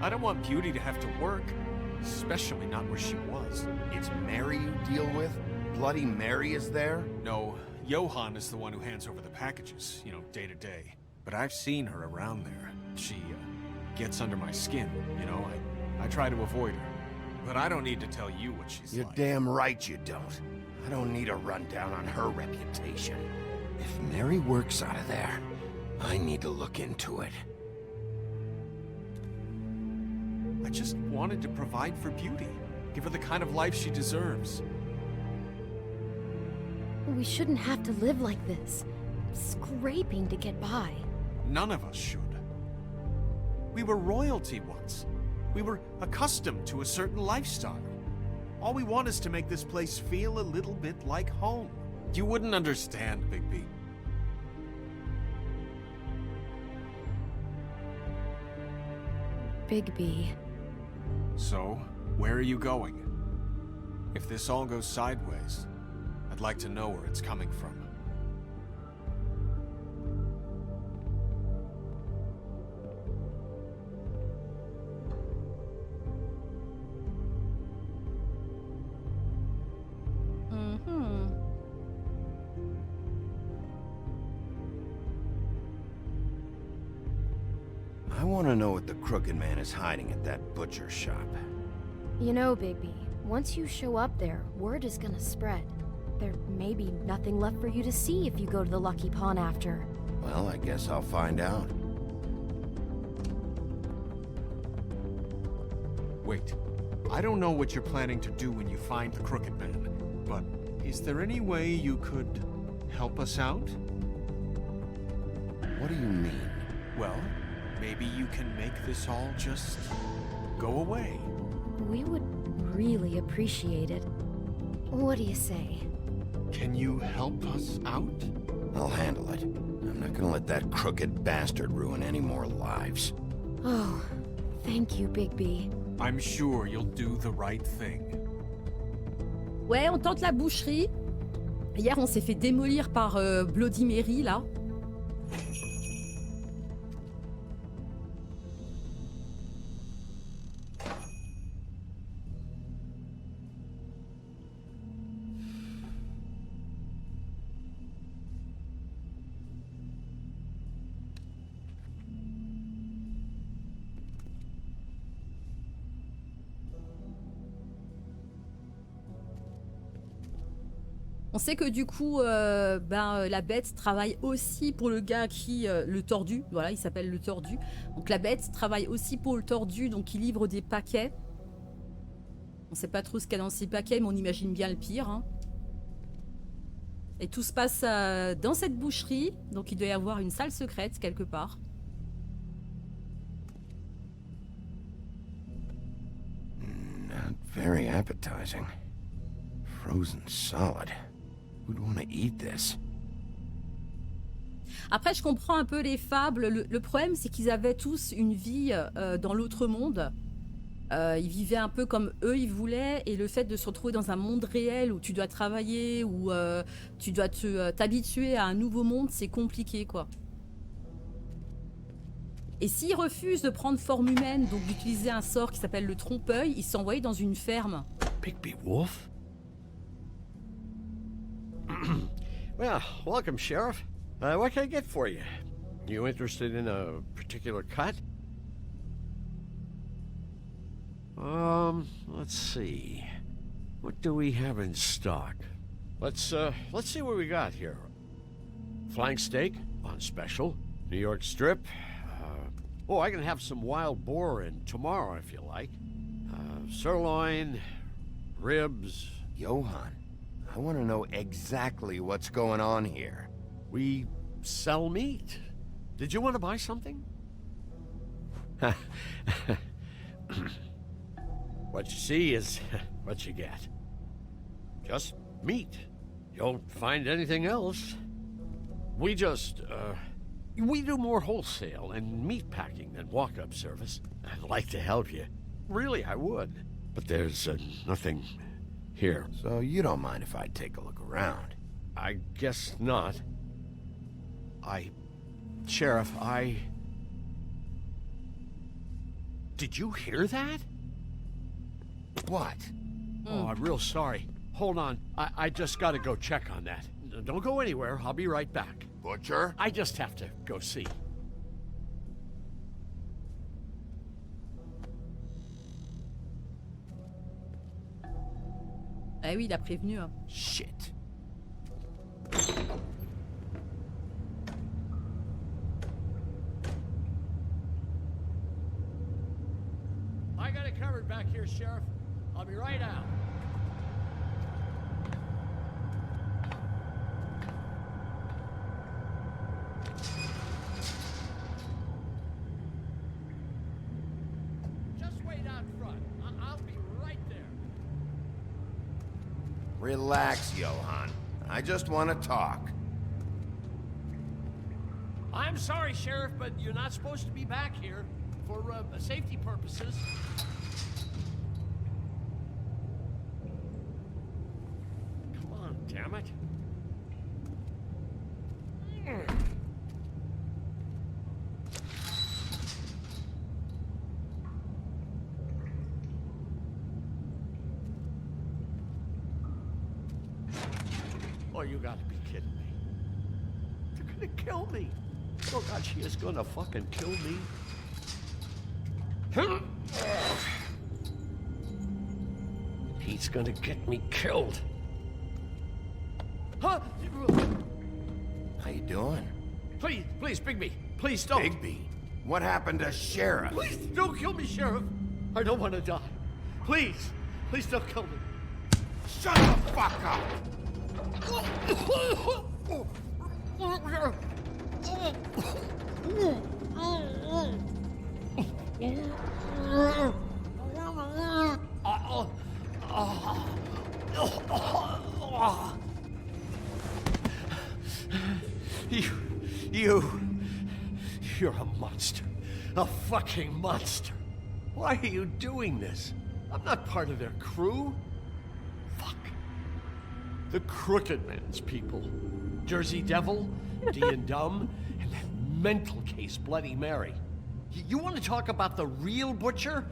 I don't want Beauty to have to work, especially not where she was. It's Mary you deal with? Bloody Mary is there? No, Johann is the one who hands over the packages, you know, day to day. But I've seen her around there. She, gets under my skin, you know. I try to avoid her. But I don't need to tell you what she's You're like. damn right you don't. I don't need a rundown on her reputation. If Mary works out of there, I need to look into it. I just wanted to provide for Beauty. Give her the kind of life she deserves. We shouldn't have to live like this, scraping to get by. None of us should. We were royalty once. We were accustomed to a certain lifestyle. All we want is to make this place feel a little bit like home. You wouldn't understand, Bigby. Bigby. So, where are you going? If this all goes sideways, I'd like to know where it's coming from. I want to know what the Crooked Man is hiding at that butcher shop. You know, Bigby, once you show up there, word is gonna spread. There may be nothing left for you to see if you go to the Lucky Pawn after. Well, I guess I'll find out. Wait, I don't know what you're planning to do when you find the Crooked Man, but is there any way you could help us out? What do you mean? Well, maybe you can make this all just go away. We would really appreciate it. What do you say? Can you help us out? I'll handle it. I'm not gonna let that crooked bastard ruin any more lives. Oh, thank you, Bigby. I'm sure you'll do the right thing. Ouais, on tente la boucherie. Hier, on s'est fait démolir par Bloody Mary, là. On sait que du coup, la bête travaille aussi pour le gars qui... le tordu, voilà, il s'appelle le tordu. Donc la bête travaille aussi pour le tordu, donc il livre des paquets. On sait pas trop ce qu'il y a dans ces paquets, mais on imagine bien le pire. Hein. Et tout se passe dans cette boucherie. Donc il doit y avoir une salle secrète quelque part. Not very appetizing. Frozen solid. Who'd want to eat this? Après, je comprends un peu les fables. Le problème, c'est qu'ils avaient tous une vie dans l'autre monde. Ils vivaient un peu comme eux, ils voulaient. Et le fait de se retrouver dans un monde réel où tu dois travailler, où tu dois t'habituer à un nouveau monde, c'est compliqué, quoi. Et s'ils refusent de prendre forme humaine, donc d'utiliser un sort qui s'appelle le trompe-œil, ils sont envoyés dans une ferme. Bigby Wolf? Well, welcome, Sheriff. What can I get for you? You interested in a particular cut? Let's see. What do we have in stock? Let's see what we got here. Flank steak on special. New York strip. I can have some wild boar in tomorrow if you like. Sirloin, ribs. Johan, I want to know exactly what's going on here. We sell meat. Did you want to buy something? What you see is what you get. Just meat. You don't find anything else. We just, we do more wholesale and meat packing than walk-up service. I'd like to help you. Really, I would. But there's nothing here. So you don't mind if I take a look around? I guess not. Sheriff, Did you hear that? What? Oh, I'm real sorry. Hold on. I just gotta go check on that. Don't go anywhere. I'll be right back. Butcher? I just have to go see. Ah oui, il a prévenu. Hein. Shit. I got it covered back here, Sheriff. I'll be right out. Just wait out front. I'll be right there. Relax, Johan. I just want to talk. I'm sorry, Sheriff, but you're not supposed to be back here for safety purposes. Come on, damn it. Oh, you gotta be kidding me. They're gonna kill me. Oh God, she is gonna fucking kill me. He's gonna get me killed. Huh? How you doing? Please, Bigby. Please don't. Bigby? What happened to Sheriff? Please don't kill me, Sheriff. I don't want to die. Please don't kill me. Shut the fuck up! You're a monster. A fucking monster. Why are you doing this? I'm not part of their crew. Fuck. The Crooked Man's people. Jersey Devil, D and Dumb, and that mental case Bloody Mary. You want to talk about the real butcher?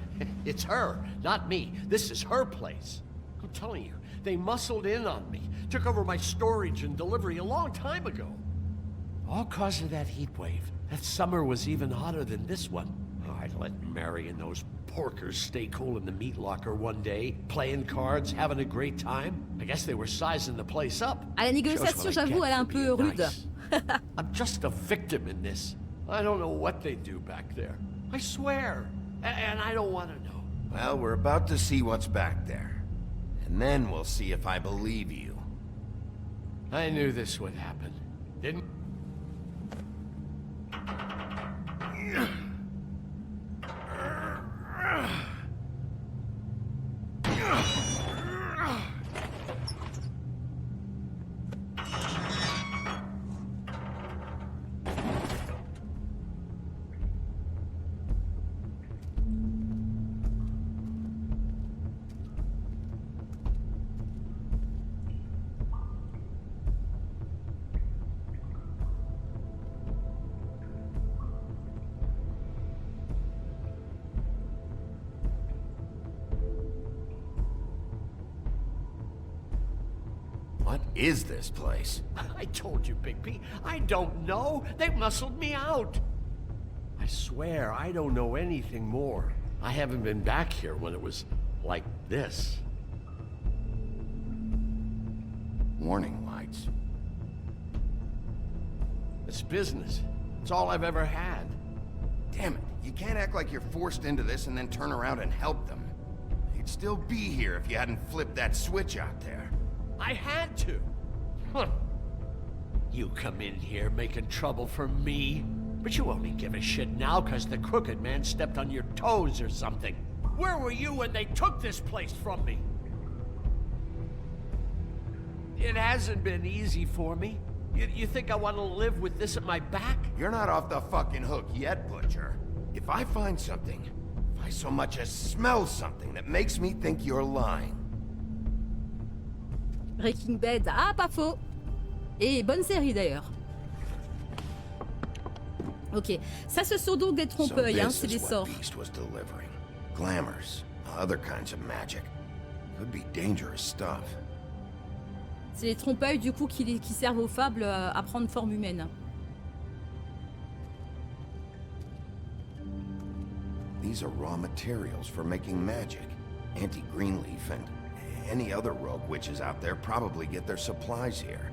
It's her, not me. This is her place. I'm telling you, they muscled in on me, took over my storage and delivery a long time ago. All cause of that heat wave. That summer was even hotter than this one. Oh, I'd let Mary and those porkers stay cool in the meat locker one day, playing cards, having a great time. I guess they were sizing the place up. À la négociation, j'avoue, elle est un peu rude. I'm just a victim in this. I don't know what they do back there. I swear. And I don't want to know. Well, we're about to see what's back there. And then we'll see if I believe you. I knew this would happen. Didn't... What is this place? I told you, Bigby. I don't know. They muscled me out. I swear, I don't know anything more. I haven't been back here when it was like this. Warning lights. It's business. It's all I've ever had. Damn it. You can't act like you're forced into this and then turn around and help them. You'd still be here if you hadn't flipped that switch out there. I had to. Huh. You come in here making trouble for me, but you only give a shit now because the Crooked Man stepped on your toes or something. Where were you when they took this place from me? It hasn't been easy for me. You think I want to live with this at my back? You're not off the fucking hook yet, Butcher. If I find something, if I so much as smell something that makes me think you're lying. Breaking Bad, ah pas faux. Et bonne série d'ailleurs. Ok, ça ce sont donc des trompe-œil, hein, c'est des sorts. Glamours, other kinds of magic. Could be dangerous stuff. C'est les trompe-œil du coup qui servent aux fables à prendre forme humaine. These are raw materials for making magic. Auntie Greenleaf and any other rogue witches out there probably get their supplies here.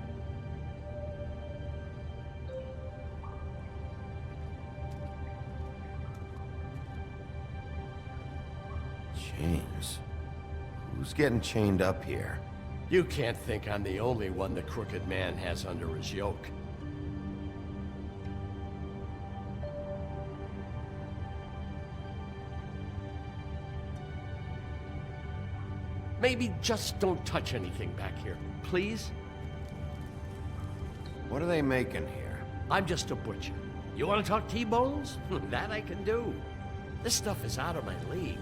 Chains. Who's getting chained up here? You can't think I'm the only one the Crooked Man has under his yoke. Maybe just don't touch anything back here, please? What are they making here? I'm just a butcher. You want to talk T-bones? That I can do. This stuff is out of my league.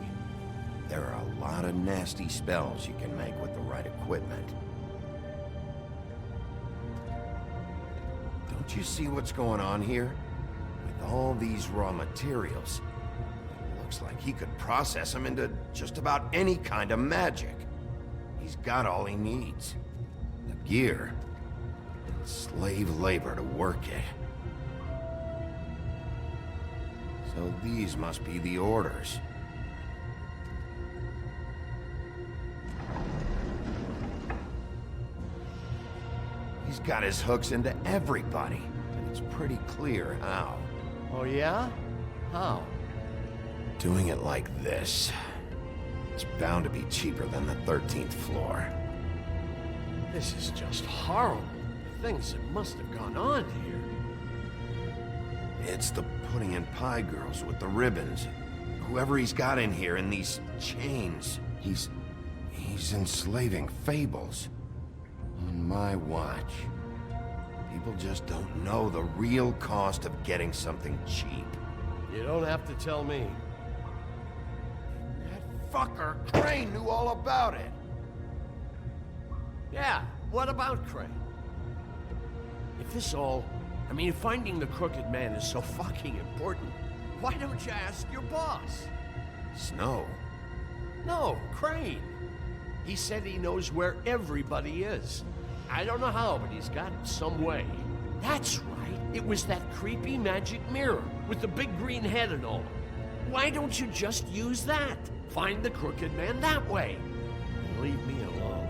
There are a lot of nasty spells you can make with the right equipment. Don't you see what's going on here? With all these raw materials, it looks like he could process them into just about any kind of magic. He's got all he needs. The gear, and slave labor to work it. So these must be the orders. He's got his hooks into everybody, and it's pretty clear how. Oh yeah? How? Doing it like this. It's bound to be cheaper than the 13th floor. This is just horrible. Things that must have gone on here. It's the pudding and pie girls with the ribbons. Whoever he's got in here in these chains. He's enslaving fables. On my watch. People just don't know the real cost of getting something cheap. You don't have to tell me. That fucker Crane knew all about it. Yeah, what about Crane? If this all... if finding the Crooked Man is so fucking important, why don't you ask your boss? Snow? No, Crane. He said he knows where everybody is. I don't know how, but he's got some way. That's right. It was that creepy magic mirror with the big green head and all. Why don't you just use that? Find the Crooked Man that way. And leave me alone.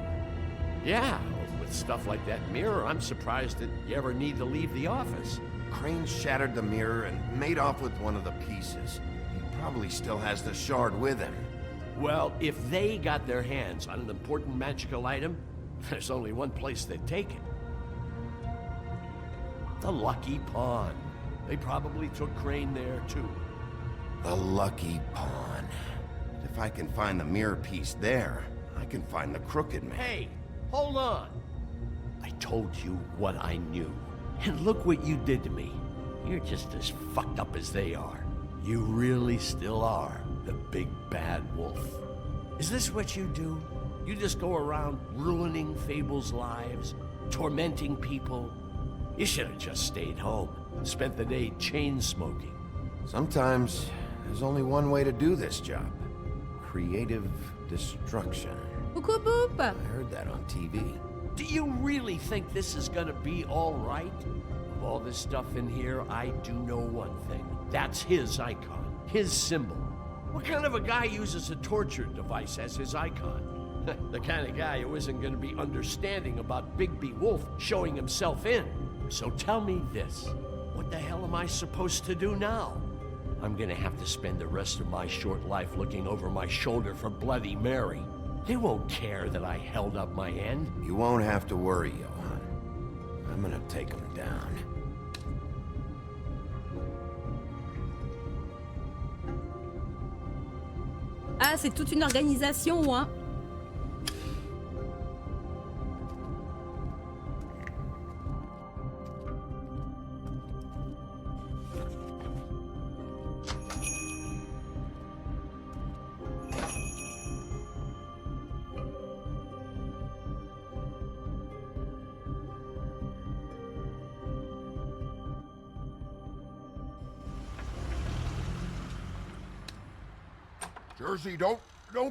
Yeah, with stuff like that mirror, I'm surprised that you ever need to leave the office. Crane shattered the mirror and made off with one of the pieces. He probably still has the shard with him. Well, if they got their hands on an important magical item, there's only one place they'd take it. The Lucky Pawn. They probably took Crane there, too. The Lucky Pawn. If I can find the mirror piece there, I can find the Crooked Man. Hey, hold on. I told you what I knew. And look what you did to me. You're just as fucked up as they are. You really still are the big bad wolf. Is this what you do? You just go around ruining Fable's lives, tormenting people? You should have just stayed home and spent the day chain smoking. Sometimes there's only one way to do this job. Creative destruction. Coucou Boop! I heard that on TV. Do you really think this is gonna be all right? Of all this stuff in here, I do know one thing. That's his icon, his symbol. What kind of a guy uses a torture device as his icon? The kind of guy who isn't gonna be understanding about Bigby Wolf showing himself in. So tell me this, what the hell am I supposed to do now? I'm gonna have to spend the rest of my short life looking over my shoulder for Bloody Mary. They won't care that I held up my end. You won't have to worry, Johan. I'm gonna take him down. Ah, c'est toute une organisation, hein. Jersey, don't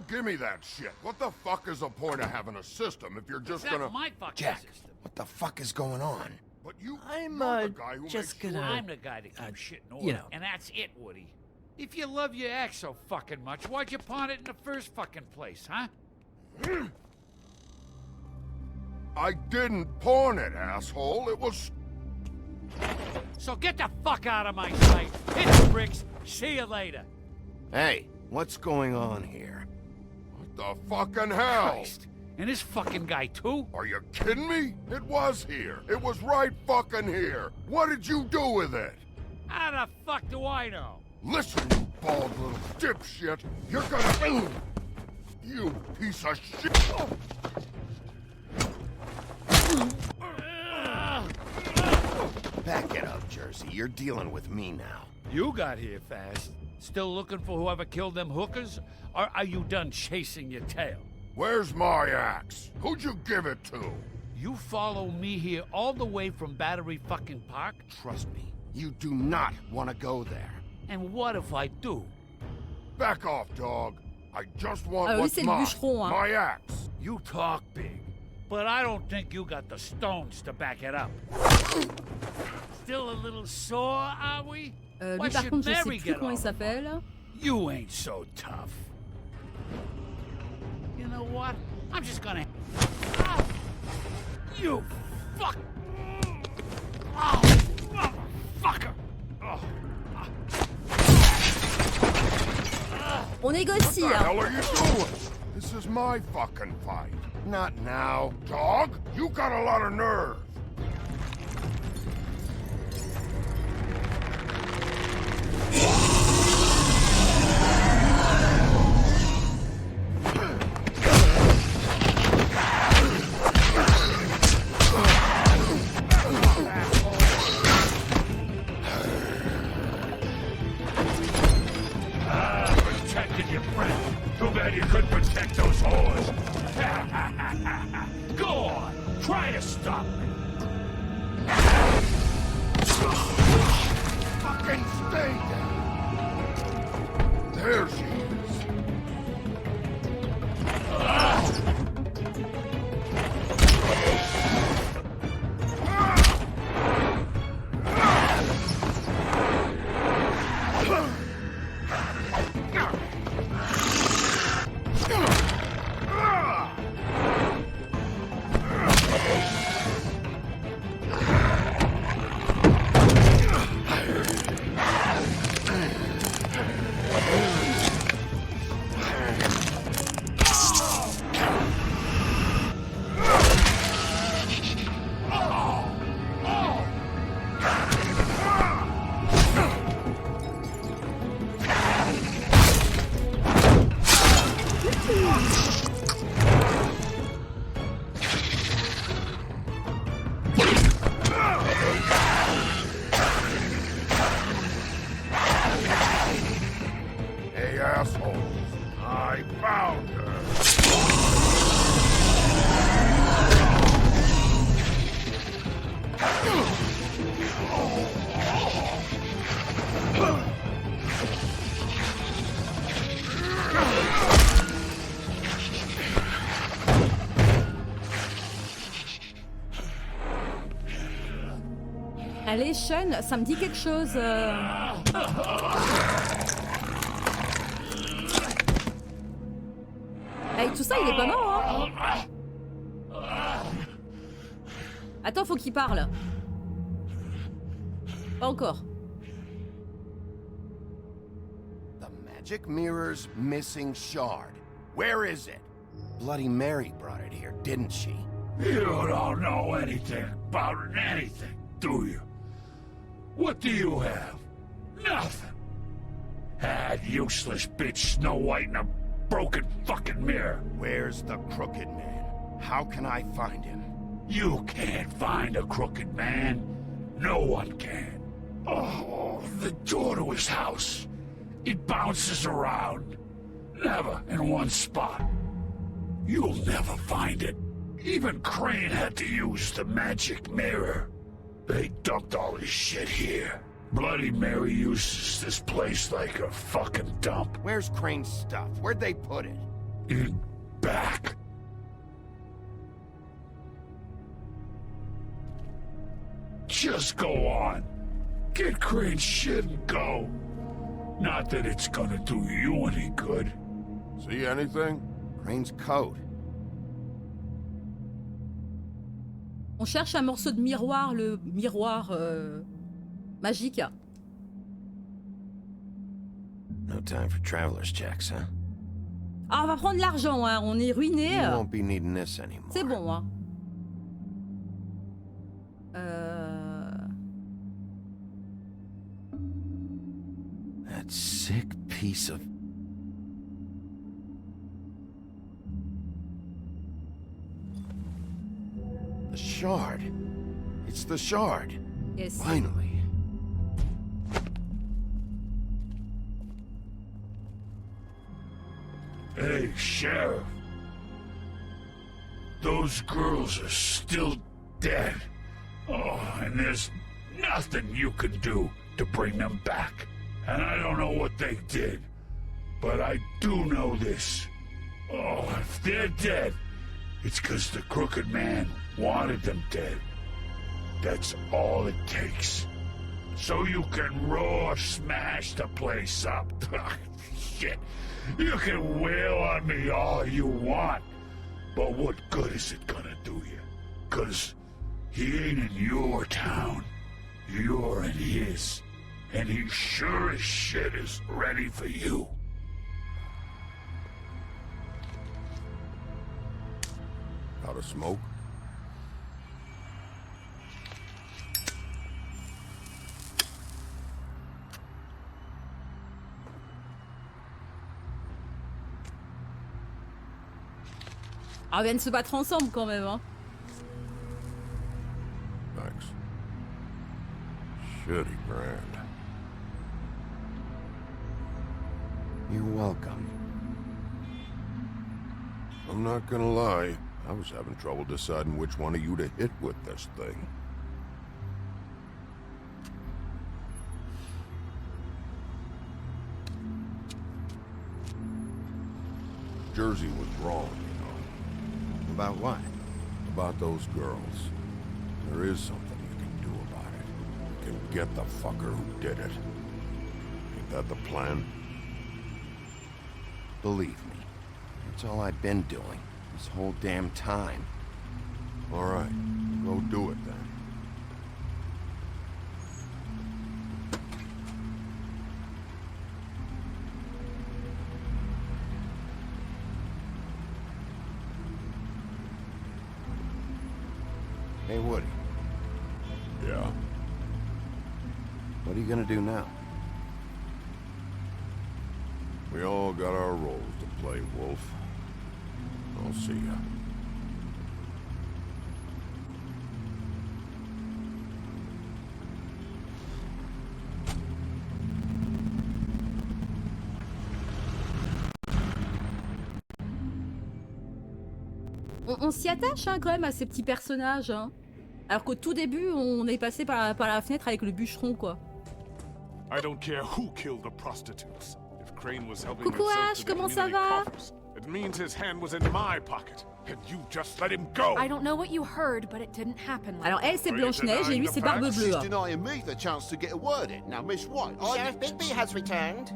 give me that shit. What the fuck is the point of having a system if you're just gonna... my fucking Jack, system. what the fuck is going on? But you're the guy who just makes gonna... I'm the guy that keeps shit in order. you know. And that's it, Woody. If you love your ex so fucking much, why'd you pawn it in the first fucking place, huh? I didn't pawn it, asshole. It was... So get the fuck out of my sight. Hit the bricks. See you later. Hey, what's going on here? What the fucking hell? Christ. And this fucking guy, too? Are you kidding me? It was here. It was right fucking here. What did you do with it? How the fuck do I know? Listen, you bald little dipshit. You're gonna... You piece of shit. Back it up, Jersey. You're dealing with me now. You got here fast. Still looking for whoever killed them hookers? Or are you done chasing your tail? Where's my axe? Who'd you give it to? You follow me here all the way from Battery fucking Park? Trust me, you do not want to go there. And what if I do? Back off, dog. I just want lui, what's c'est le mine. bûcheron, hein. My axe. You talk big, but I don't think you got the stones to back it up. Still a little sore, are we? Lui, Why par should contre, je sais Mary plus get comment il on? s'appelle. You ain't so tough. You know what? I'm just gonna... Oh, you fuck... Oh, motherfucker! Oh. On négocie, What the hein. hell are you doing? This is my fucking fight. Not now. Dog, you got a lot of nerve. Protected your friend. Too bad you couldn't protect those whores. Go on, try to stop me. Fucking stay there. There she is. Annihilation, ça me dit quelque chose. Avec tout ça, il est pas mort, hein. Attends, faut qu'il parle. Pas encore. The magic mirror's missing shard. Where is it? Bloody Mary brought it here, didn't she? You don't know anything about anything, do you? What do you have? Nothing. That useless bitch Snow White in a broken fucking mirror. Where's the Crooked Man? How can I find him? You can't find a crooked man. No one can. Oh, the door to his house. It bounces around. Never in one spot. You'll never find it. Even Crane had to use the magic mirror. They dumped all his shit here. Bloody Mary uses this place like a fucking dump. Where's Crane's stuff? Where'd they put it? In back. Just go on. Get Crane's shit and go. Not that it's gonna do you any good. See anything? Crane's coat. On cherche un morceau de miroir, le miroir magique. No time for traveler's checks, huh? Ah, on va prendre l'argent, hein. On est ruiné. You won't be needing this anymore. C'est bon, hein. That sick piece of... The shard. It's the shard. Yes. Finally. Hey, Sheriff. Those girls are still dead. Oh, and there's nothing you can do to bring them back. And I don't know what they did, but I do know this. Oh, if they're dead, it's 'cause the Crooked Man wanted them dead. That's all it takes. So you can raw smash the place up. Shit. You can wail on me all you want, but what good is it gonna do you? 'Cause he ain't in your town. You're in his. And he sure as shit is ready for you. Out of smoke? Ah, on vient de se battre ensemble quand même, hein. Thanks. Shitty brand. You're welcome. I'm not gonna lie. I was having trouble deciding which one of you to hit with this thing. Jersey was wrong, you know. About what? About those girls. There is something you can do about it. You can get the fucker who did it. Ain't that the plan? Believe me, that's all I've been doing this whole damn time. All right, go do it then. Hey, Woody. Yeah? What are you gonna do now? We all got our roles to play, Wolf. I'll see ya. On s'y attache hein, quand même à ces petits personnages. Hein. Alors qu'au tout début, on est passé par la fenêtre avec le bûcheron, quoi. I don't care who killed the prostitutes. If Crane was helping Coucou himself Ash, to the comment ça community va? coffers, It means his hand was in my pocket, and you just let him go. I don't know what you heard, but it didn't happen like Alors elle c'est Blanche-Neige et lui c'est Barbe She's Bleue. denying me the chance to get a word in. Now, Miss White, Sheriff Bigby has returned.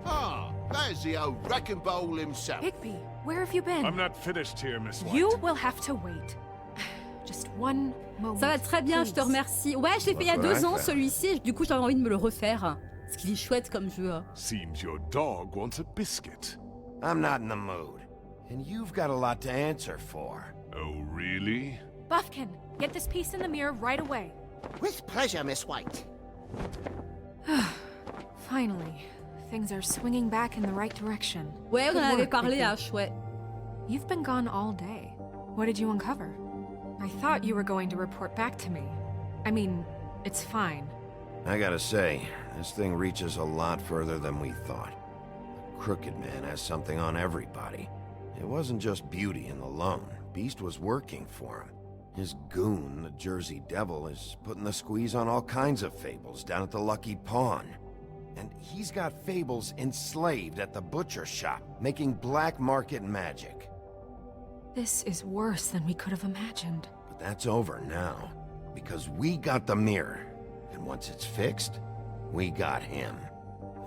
Ah, there's the old wrecking bowl himself. Bigby, where have you been? I'm not finished here, Miss White. You will have to wait. Just one moment. Ça va très bien, je te remercie. Ouais, je l'ai fait il y a 2 ans celui-ci, du coup j'avais envie de me le refaire. Parce qu'il est chouette comme jeu. Seems your dog wants a biscuit. I'm not in the mood. And you've got a lot to answer for. Oh, really? Buffkin, get this piece in the mirror right away. With pleasure, Miss White. Finally, things are swinging back in the right direction. Ouais, on Good en avait work, parlé, Bigby. H, ouais. You've been gone all day. What did you uncover? I thought you were going to report back to me. I mean, it's fine. I gotta say, this thing reaches a lot further than we thought. The Crooked Man has something on everybody. It wasn't just Beauty and the Lone. Beast was working for him. His goon, the Jersey Devil, is putting the squeeze on all kinds of fables down at the Lucky Pawn. And he's got fables enslaved at the butcher shop, making black market magic. This is worse than we could have imagined. But that's over now, because we got the mirror. And once it's fixed, we got him.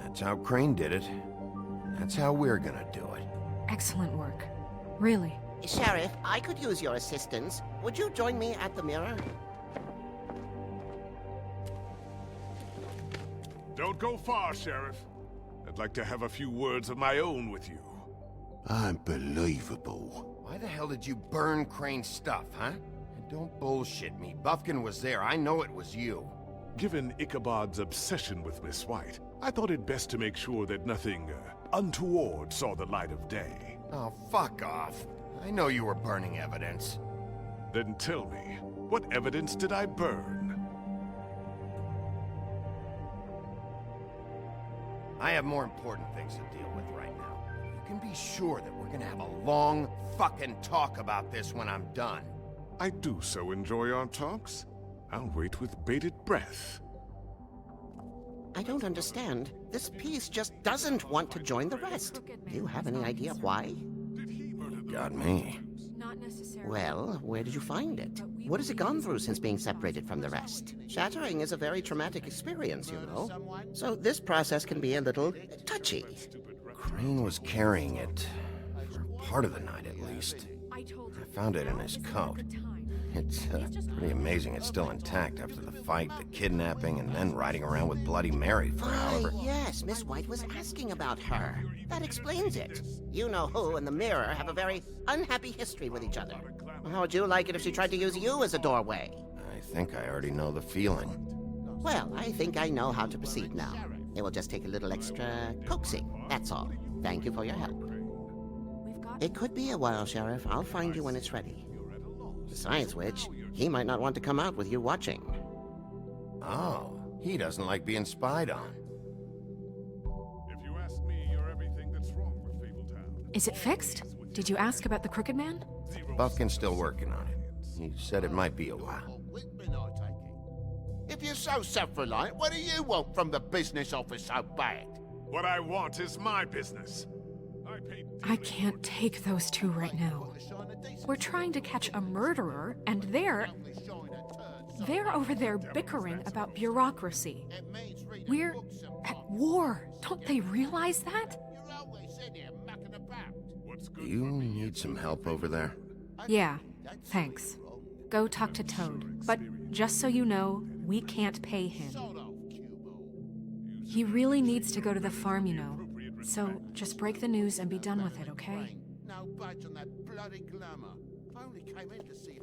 That's how Crane did it. That's how we're gonna do it. Excellent work. Really. Sheriff, I could use your assistance. Would you join me at the mirror? Don't go far, Sheriff. I'd like to have a few words of my own with you. Unbelievable. Why the hell did you burn Crane's stuff, huh? And don't bullshit me. Buffkin was there. I know it was you. Given Ichabod's obsession with Miss White, I thought it best to make sure that nothing untoward saw the light of day. Oh, fuck off. I know you were burning evidence. Then tell me, what evidence did I burn? I have more important things to deal with right now. You can be sure that we're gonna have a long fucking talk about this when I'm done. I do so enjoy our talks. I'll wait with bated breath. I don't understand. This piece just doesn't want to join the rest. Do you have any idea why? Got me. Not necessarily. Well, where did you find it? What has it gone through since being separated from the rest? Shattering is a very traumatic experience, you know. So this process can be a little touchy. Crane was carrying it for part of the night, at least. I found it in his coat. It's pretty amazing it's still intact after the fight, the kidnapping, and then riding around with Bloody Mary for however... Yes, Miss White was asking about her. That explains it. You know who and the mirror have a very unhappy history with each other. How would you like it if she tried to use you as a doorway? I think I already know the feeling. Well, I think I know how to proceed now. It will just take a little extra coaxing, that's all. Thank you for your help. It could be a while, Sheriff. I'll find you when it's ready. Besides which, he might not want to come out with you watching. Oh, he doesn't like being spied on. If you ask me, you're everything that's wrong with Fabletown. Is it fixed? Did you ask about the Crooked Man? Buffkin's still working on it. He said it might be a while. If you're so self-reliant, what do you want from the business office so bad? What I want is my business. I can't take those two right now. We're trying to catch a murderer, and they're over there bickering about bureaucracy. We're at war. Don't they realize that? Do you need some help over there? Yeah, thanks. Go talk to Toad. But just so you know, we can't pay him. He really needs to go to the farm, you know. So just break the news and be done with it, okay? No budge on that bloody glamour. I only came in to see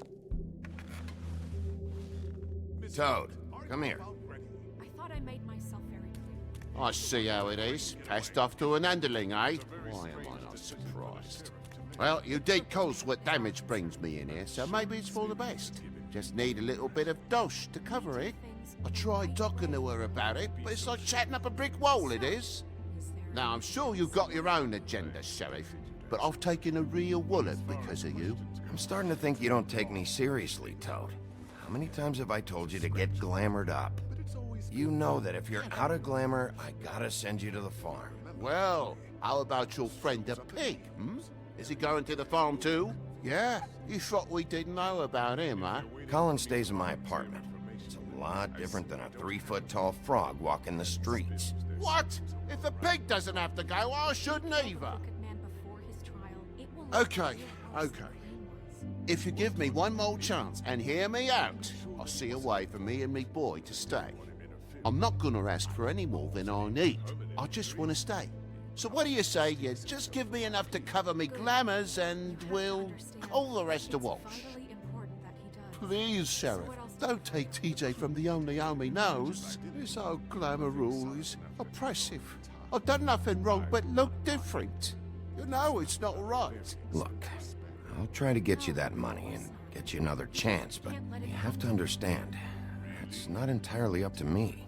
Toad, come here. I thought I made myself very clear. I see how it is. Passed off to an underling, eh? Why am I not surprised? Well, you did cause what damage brings me in here, so maybe it's for the best. Just need a little bit of dosh to cover it. I tried talking to her about it, but it's like chatting up a brick wall, it is. Now, I'm sure you've got your own agenda, Sheriff, but I've taken a real wallet because of you. I'm starting to think you don't take me seriously, Toad. How many times have I told you to get glamoured up? You know that if you're out of glamour, I gotta send you to the farm. Well, how about your friend the pig, hmm? Is he going to the farm too? Yeah? You thought we didn't know about him, huh? Colin stays in my apartment. It's a lot different than a 3-foot-tall frog walking the streets. What? If the pig doesn't have to go, I shouldn't either. Okay. If you give me one more chance and hear me out, I'll see a way for me and me boy to stay. I'm not gonna ask for any more than I need. I just want to stay. So what do you say you just give me enough to cover me glamours and we'll call the rest a wash? Please, Sheriff, don't take TJ from the only home he knows. This old glamour rule is oppressive. I've done nothing wrong but look different. You know it's not right. Look, I'll try to get you that money and get you another chance, but you have to understand, it's not entirely up to me.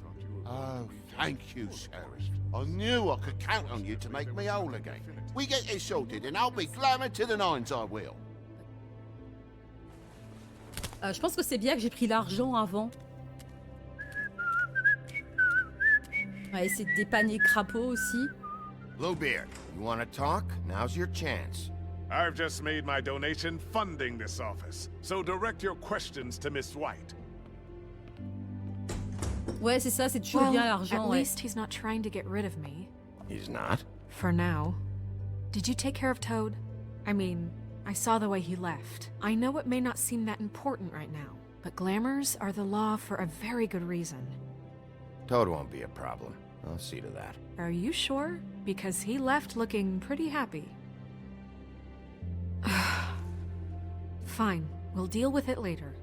Oh, thank you, Sheriff. I knew I could count on you to make me whole again. We get this sorted and I'll be glamour to the nines, I will. Je pense que c'est bien que j'ai pris l'argent avant. On va essayer de dépanner Crapaud aussi. Bluebeard, you want to talk? Now's your chance. I've just made my donation funding this office, so direct your questions to Miss White. Ouais, c'est ça, c'est toujours bien l'argent. At least he's not trying to get rid of me. He's not? For now. Did you take care of Toad? I mean, I saw the way he left. I know it may not seem that important right now, but glamours are the law for a very good reason. Toad won't be a problem. I'll see to that. Are you sure? Because he left looking pretty happy. Fine, we'll deal with it later.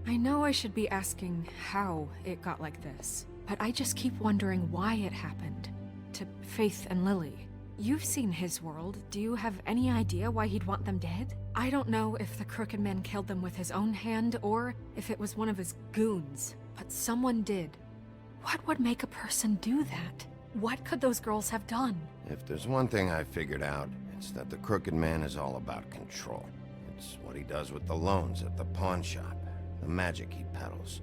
I know I should be asking how it got like this, but I just keep wondering why it happened. To Faith and Lily. You've seen his world. Do you have any idea why he'd want them dead? I don't know if the Crooked Man killed them with his own hand or if it was one of his goons, but someone did. What would make a person do that? What could those girls have done? If there's one thing I figured out, it's that the Crooked Man is all about control. It's what he does with the loans at the pawn shop. The magic he peddles.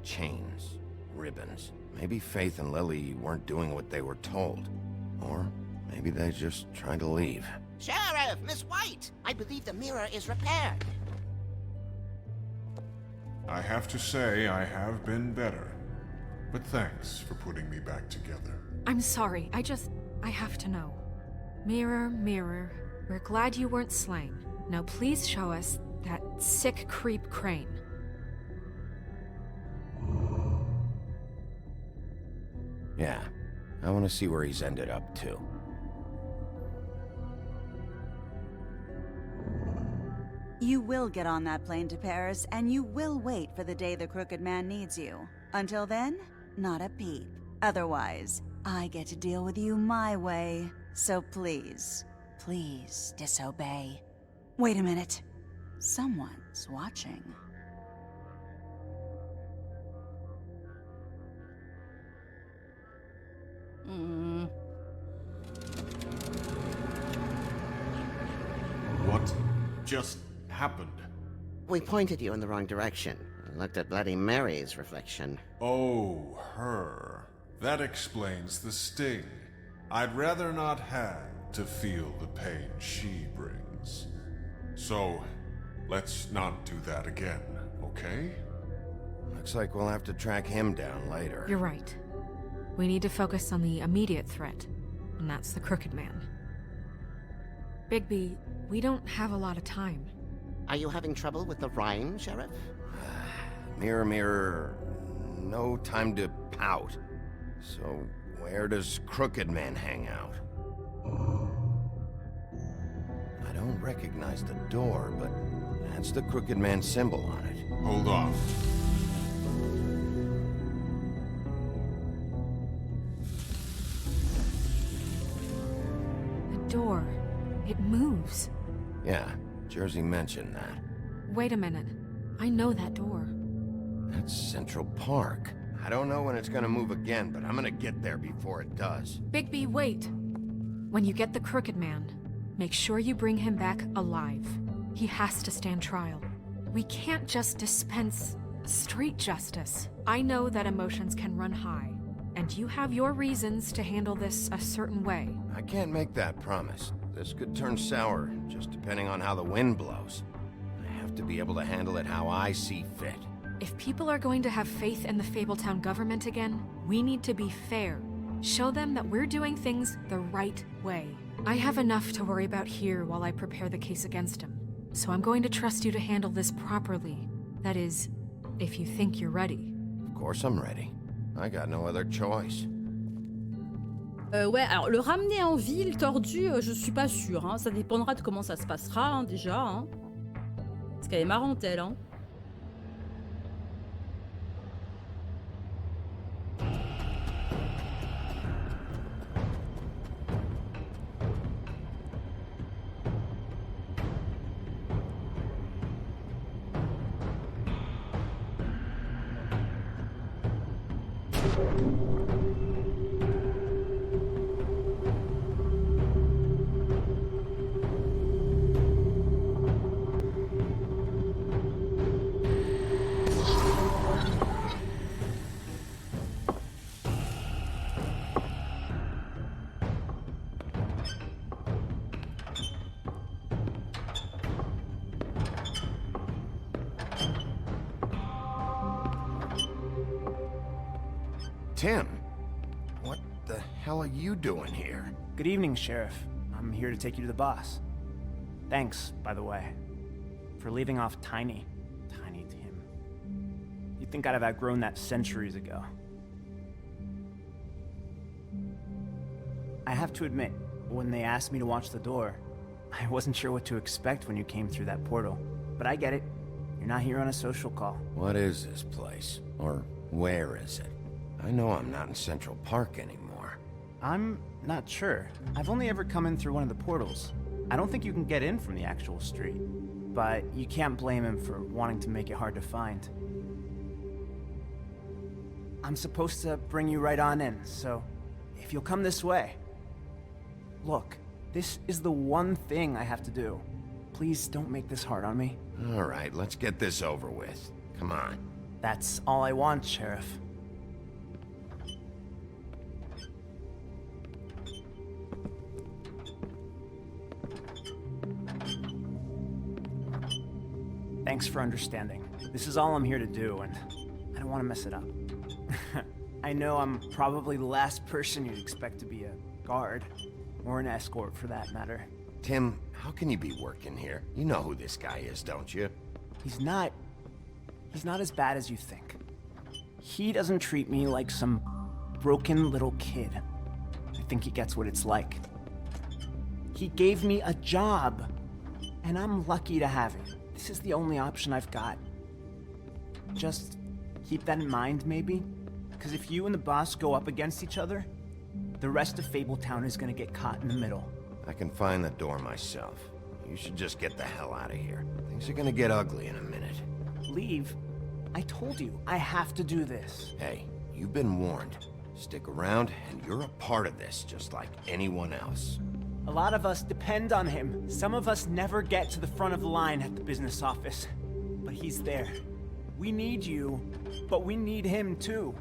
Chains. Ribbons. Maybe Faith and Lily weren't doing what they were told. Or maybe they just tried to leave. Sheriff, Miss White! I believe the mirror is repaired. I have to say I have been better. But thanks for putting me back together. I'm sorry, I have to know. Mirror, mirror, we're glad you weren't slain. Now please show us that sick creep Crane. Yeah, I want to see where he's ended up, too. You will get on that plane to Paris, and you will wait for the day the Crooked Man needs you. Until then, not a peep. Otherwise, I get to deal with you my way. So please, please disobey. Wait a minute. Someone's watching. What just happened? We pointed you in the wrong direction. And looked at Bloody Mary's reflection. Oh, her. That explains the sting. I'd rather not have to feel the pain she brings. So, let's not do that again, okay? Looks like we'll have to track him down later. You're right. We need to focus on the immediate threat, and that's the Crooked Man. Bigby, we don't have a lot of time. Are you having trouble with the rhyme, Sheriff? Mirror, mirror, no time to pout. So, where does Crooked Man hang out? I don't recognize the door, but that's the Crooked Man symbol on it. Hold on. The door. It moves. Yeah, Jersey mentioned that. Wait a minute. I know that door. That's Central Park. I don't know when it's gonna move again, but I'm gonna get there before it does. Bigby, wait. When you get the Crooked Man, make sure you bring him back alive. He has to stand trial. We can't just dispense street justice. I know that emotions can run high, and you have your reasons to handle this a certain way. I can't make that promise. This could turn sour, just depending on how the wind blows. I have to be able to handle it how I see fit. If people are going to have faith in the Fabletown government again, we need to be fair. Show them that we're doing things the right way. I have enough to worry about here while I prepare the case against him. So I'm going to trust you to handle this properly. That is, if you think you're ready. Of course I'm ready. I got no other choice. Ouais, alors le ramener en ville tordue, je suis pas sûre. Hein. Ça dépendra de comment ça se passera hein, déjà. Hein. Parce qu'elle est marrante, elle. Hein. Tim, what the hell are you doing here? Good evening, Sheriff. I'm here to take you to the boss. Thanks, by the way, for leaving off Tiny. Tiny Tim. You'd think I'd have outgrown that centuries ago. I have to admit, when they asked me to watch the door, I wasn't sure what to expect when you came through that portal. But I get it. You're not here on a social call. What is this place? Or where is it? I know I'm not in Central Park anymore. I'm not sure. I've only ever come in through one of the portals. I don't think you can get in from the actual street. But you can't blame him for wanting to make it hard to find. I'm supposed to bring you right on in, so if you'll come this way. Look, this is the one thing I have to do. Please don't make this hard on me. All right, let's get this over with. Come on. That's all I want, Sheriff. Thanks for understanding. This is all I'm here to do, and I don't want to mess it up. I know I'm probably the last person you'd expect to be a guard, or an escort for that matter. Tim, how can you be working here? You know who this guy is, don't you? He's not as bad as you think. He doesn't treat me like some broken little kid. I think he gets what it's like. He gave me a job, and I'm lucky to have it. This is the only option I've got. Just keep that in mind, maybe? Because if you and the boss go up against each other, the rest of Fabletown is gonna get caught in the middle. I can find the door myself. You should just get the hell out of here. Things are gonna get ugly in a minute. Leave? I told you, I have to do this. Hey, you've been warned. Stick around, and you're a part of this, just like anyone else. A lot of us depend on him. Some of us never get to the front of the line at the business office. But he's there. We need you, but we need him too.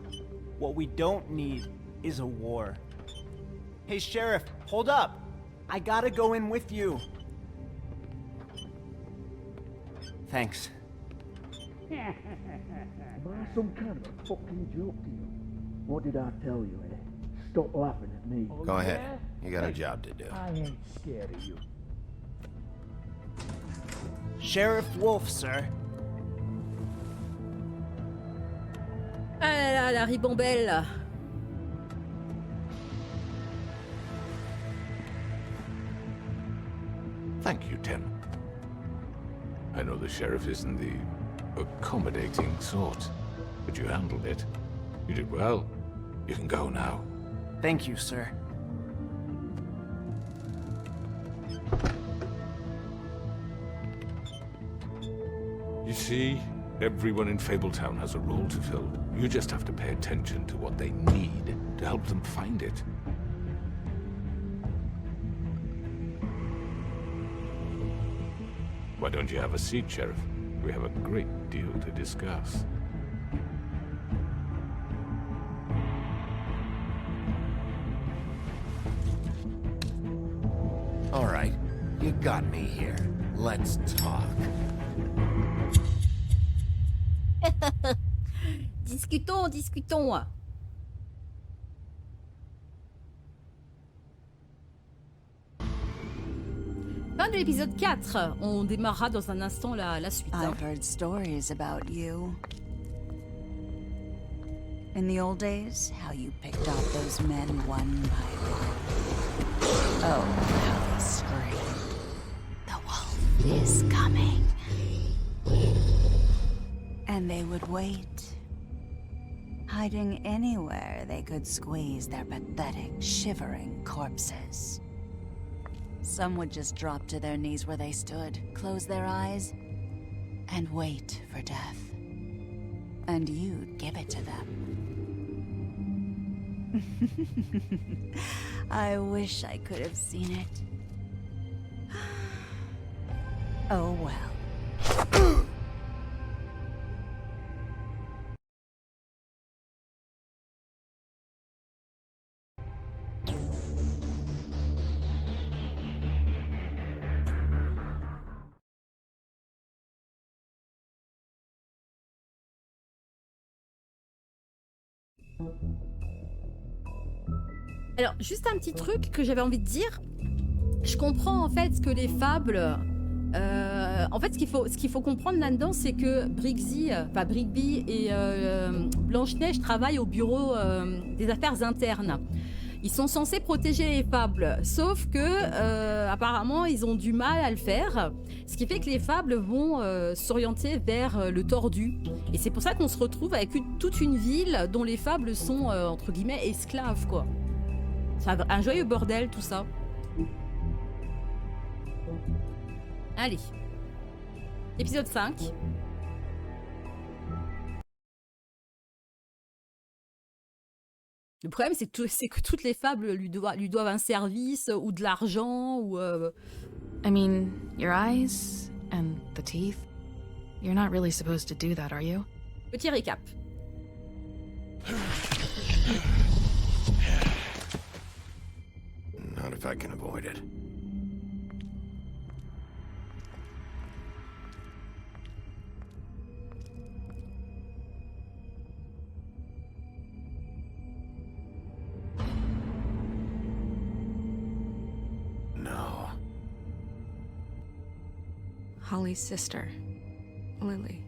What we don't need is a war. Hey, Sheriff, hold up. I gotta go in with you. Thanks. Am I some kind of a fucking joke to you? What did I tell you, eh? Stop laughing at me. Go ahead. You got a job to do. I ain't scared of you. Sheriff Wolf, sir. Ah là là, la ribambelle. Thank you, Tim. I know the sheriff isn't the accommodating sort, but you handled it. You did well. You can go now. Thank you, sir. You see, everyone in Fabletown has a role to fill. You just have to pay attention to what they need to help them find it. Why don't you have a seat, Sheriff? We have a great deal to discuss. All right, you got me here. Let's talk. Discutons. Fin de l'épisode 4. On démarrera dans un instant la suite. I've heard stories about you. In the old days, how you picked off those men one by one. Oh, how they scream. The wolf is coming. And they would wait, hiding anywhere they could squeeze their pathetic, shivering corpses. Some would just drop to their knees where they stood, close their eyes, and wait for death. And you'd give it to them. I wish I could have seen it. Oh well. Alors, juste un petit truc que j'avais envie de dire. Je comprends en fait ce que les fables... en fait, ce qu'il faut comprendre là-dedans, c'est que Brigby et Blanche-Neige travaillent au bureau des affaires internes. Ils sont censés protéger les fables, sauf que apparemment, ils ont du mal à le faire. Ce qui fait que les fables vont s'orienter vers le tordu. Et c'est pour ça qu'on se retrouve avec toute une ville dont les fables sont, entre guillemets, esclaves, quoi. C'est un joyeux bordel, tout ça. Allez. Épisode 5. Le problème, c'est que toutes les fables lui doivent un service ou de l'argent ou... I mean, your eyes and the teeth. You're not really supposed to do that, are you? Petit récap. Not if I can avoid it. No. Holly's sister, Lily.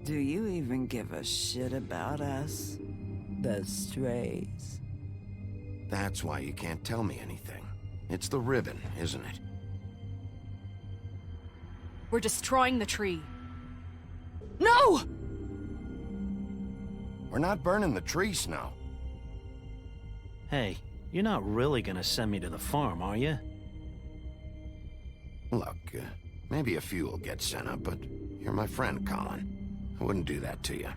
Do you even give a shit about us? The strays. That's why you can't tell me anything. It's the ribbon, isn't it? We're destroying the tree. No! We're not burning the tree, Snow. Hey, you're not really gonna send me to the farm, are you? Look, maybe a few will get sent up, but you're my friend, Colin. I wouldn't do that to you.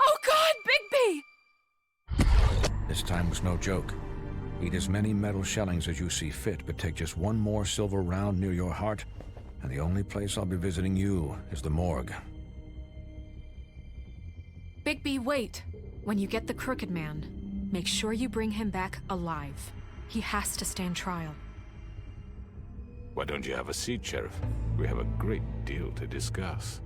Oh God, Bigby! This time was no joke. Eat as many metal shellings as you see fit, but take just one more silver round near your heart, and the only place I'll be visiting you is the morgue. Bigby, wait. When you get the Crooked Man, make sure you bring him back alive. He has to stand trial. Why don't you have a seat, Sheriff? We have a great deal to discuss.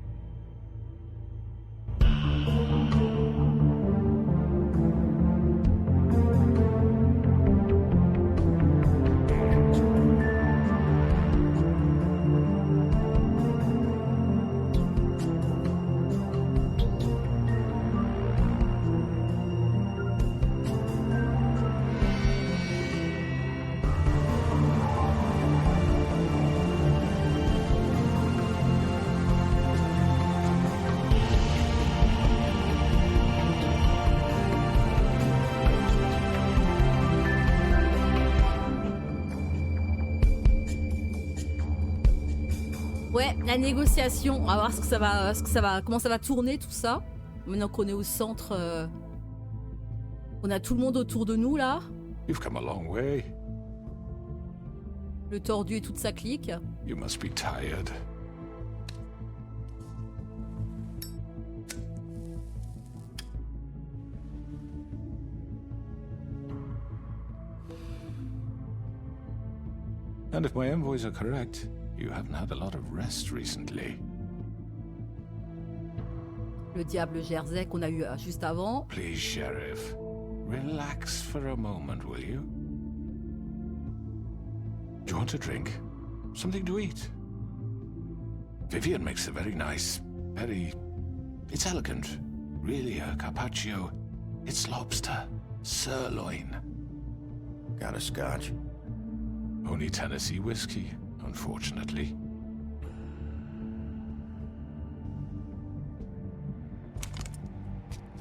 Ouais, la négociation. On va voir comment ça va tourner tout ça. Maintenant qu'on est au centre, on a tout le monde autour de nous là. You've come a long way. Le tordu et toute sa clique. You must be tired. And if my envoys are correct, you haven't had a lot of rest recently. Le diable Jersey qu'on a eu juste avant. Please, Sheriff, relax for a moment, will you? Do you want a drink? Something to eat? Vivian makes a very nice, it's elegant. Really a carpaccio. It's lobster, sirloin. Got a scotch? Only Tennessee whiskey, unfortunately.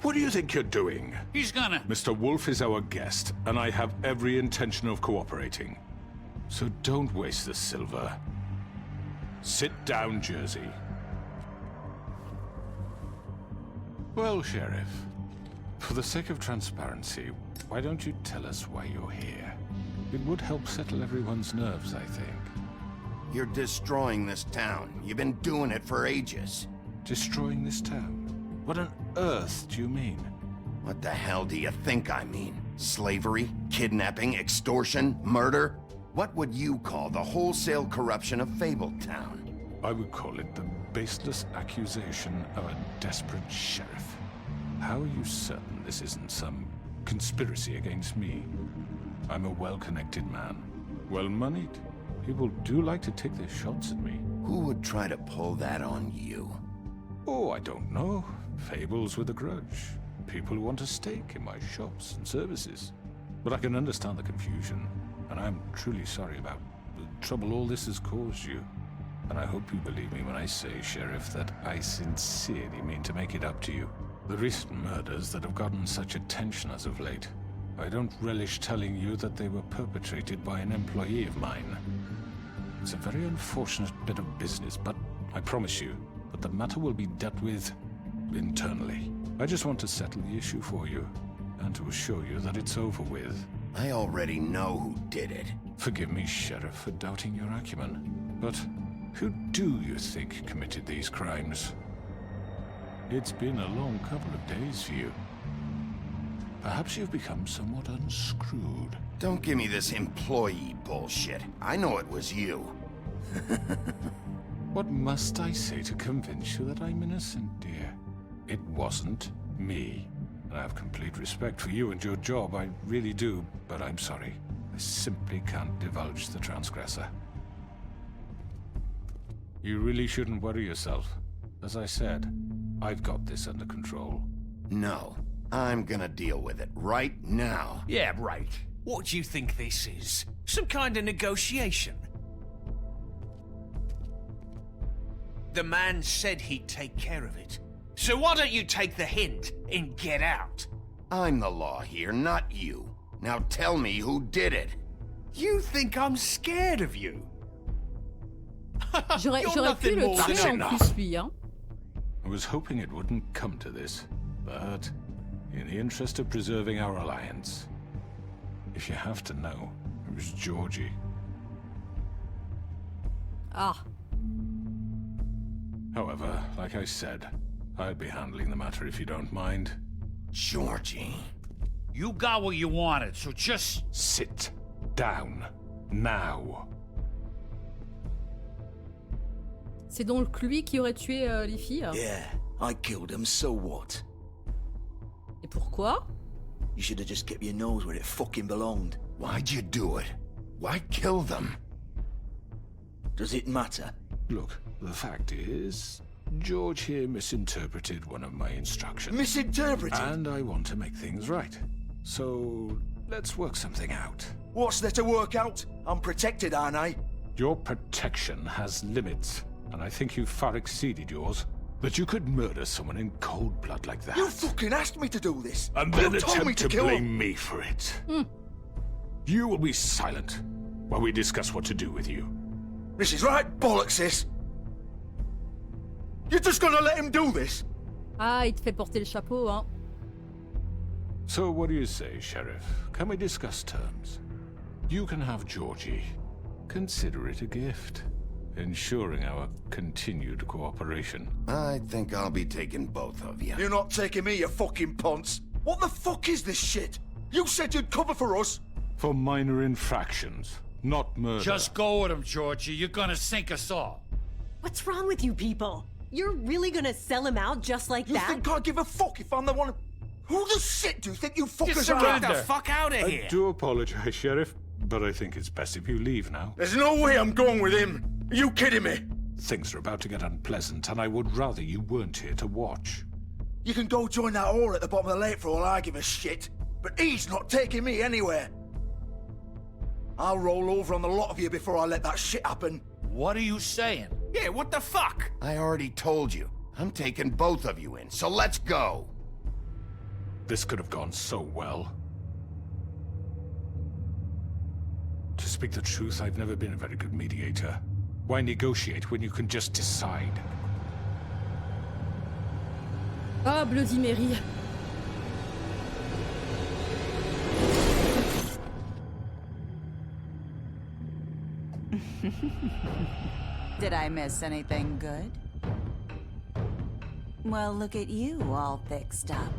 What do you think you're doing? He's gonna... Mr. Wolf is our guest, and I have every intention of cooperating. So don't waste the silver. Sit down, Jersey. Well, Sheriff, for the sake of transparency, why don't you tell us why you're here? It would help settle everyone's nerves, I think. You're destroying this town. You've been doing it for ages. Destroying this town? What on earth do you mean? What the hell do you think I mean? Slavery? Kidnapping? Extortion? Murder? What would you call the wholesale corruption of Fabletown? I would call it the baseless accusation of a desperate sheriff. How are you certain this isn't some conspiracy against me? I'm a well-connected man, well-moneyed. People do like to take their shots at me. Who would try to pull that on you? Oh, I don't know. Fables with a grudge. People who want a stake in my shops and services. But I can understand the confusion, and I'm truly sorry about the trouble all this has caused you. And I hope you believe me when I say, Sheriff, that I sincerely mean to make it up to you. The recent murders that have gotten such attention as of late, I don't relish telling you that they were perpetrated by an employee of mine. It's a very unfortunate bit of business, but I promise you that the matter will be dealt with internally. I just want to settle the issue for you, and to assure you that it's over with. I already know who did it. Forgive me, Sheriff, for doubting your acumen, but who do you think committed these crimes? It's been a long couple of days for you. Perhaps you've become somewhat unscrewed. Don't give me this employee bullshit. I know it was you. What must I say to convince you that I'm innocent, dear? It wasn't me. And I have complete respect for you and your job, I really do, but I'm sorry. I simply can't divulge the transgressor. You really shouldn't worry yourself. As I said, I've got this under control. No, I'm gonna deal with it right now. Yeah, right. What do you think this is? Some kind of negotiation? The man said he'd take care of it. So why don't you take the hint and get out? I'm the law here, not you. Now tell me who did it. You think I'm scared of you? J'aurais pu le tuer en plus, lui, hein. I was hoping it wouldn't come to this, but in the interest of preserving our alliance, if you have to know, it was Georgie. Ah. However, like I said, I'll be handling the matter if you don't mind. Georgie. You got what you wanted, so just... Sit down. Now. C'est donc lui qui aurait tué les filles. Yeah, I killed them, so what? Et pourquoi? You should have just kept your nose where it fucking belonged. Why'd you do it? Why kill them? Does it matter? Look, the fact is, George here misinterpreted one of my instructions. Misinterpreted? And I want to make things right. So, let's work something out. What's there to work out? I'm protected, aren't I? Your protection has limits, and I think you've far exceeded yours. That you could murder someone in cold blood like that. You fucking asked me to do this! And then you told me attempt to kill blame him. me for it. You will be silent while we discuss what to do with you. This is right bollocks, sis! You're just gonna let him do this? Ah, il te fait porter le chapeau, hein. So what do you say, Sheriff? Can we discuss terms? You can have Georgie. Consider it a gift, ensuring our continued cooperation. I think I'll be taking both of you. You're not taking me, you fucking ponce! What the fuck is this shit? You said you'd cover for us! For minor infractions. not murder. Just go with him, Georgie. You're gonna sink us all. What's wrong with you people? You're really gonna sell him out just like You that? think I give a fuck if I'm the one? Who the shit do you think you fuckers surrender. are? Get the fuck out of I here! do apologize, Sheriff, but I think it's best if you leave now. There's no way I'm going with him. Are you kidding me? Things are about to get unpleasant, and I would rather you weren't here to watch. You can go join that whore at the bottom of the lake for all I give a shit. But he's not taking me anywhere. I'll roll over on the lot of you before I let that shit happen. What are you saying? Yeah, what the fuck? I already told you. I'm taking both of you in, so let's go. This could have gone so well. To speak the truth, I've never been a very good mediator. Why negotiate when you can just decide? Oh, Bloody Mary. Did I miss anything good? Well, look at you, all fixed up.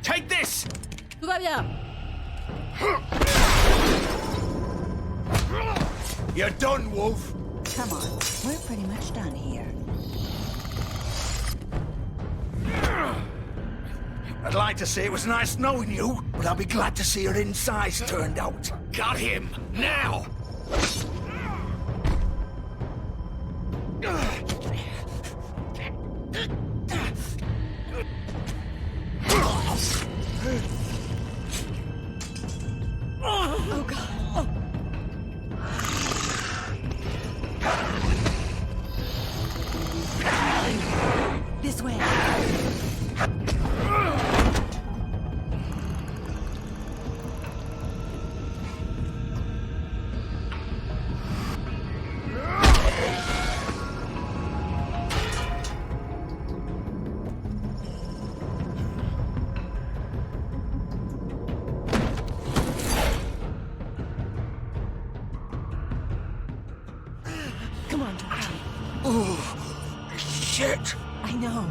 Take this! Tout va bien. You're done, Wolf. Come on, we're pretty much done here. I'd like to say it was nice knowing you, but I'll be glad to see your insides turned out. Got him! Now! Oh, God. This way. Come on, Georgie. Oh, shit. I know.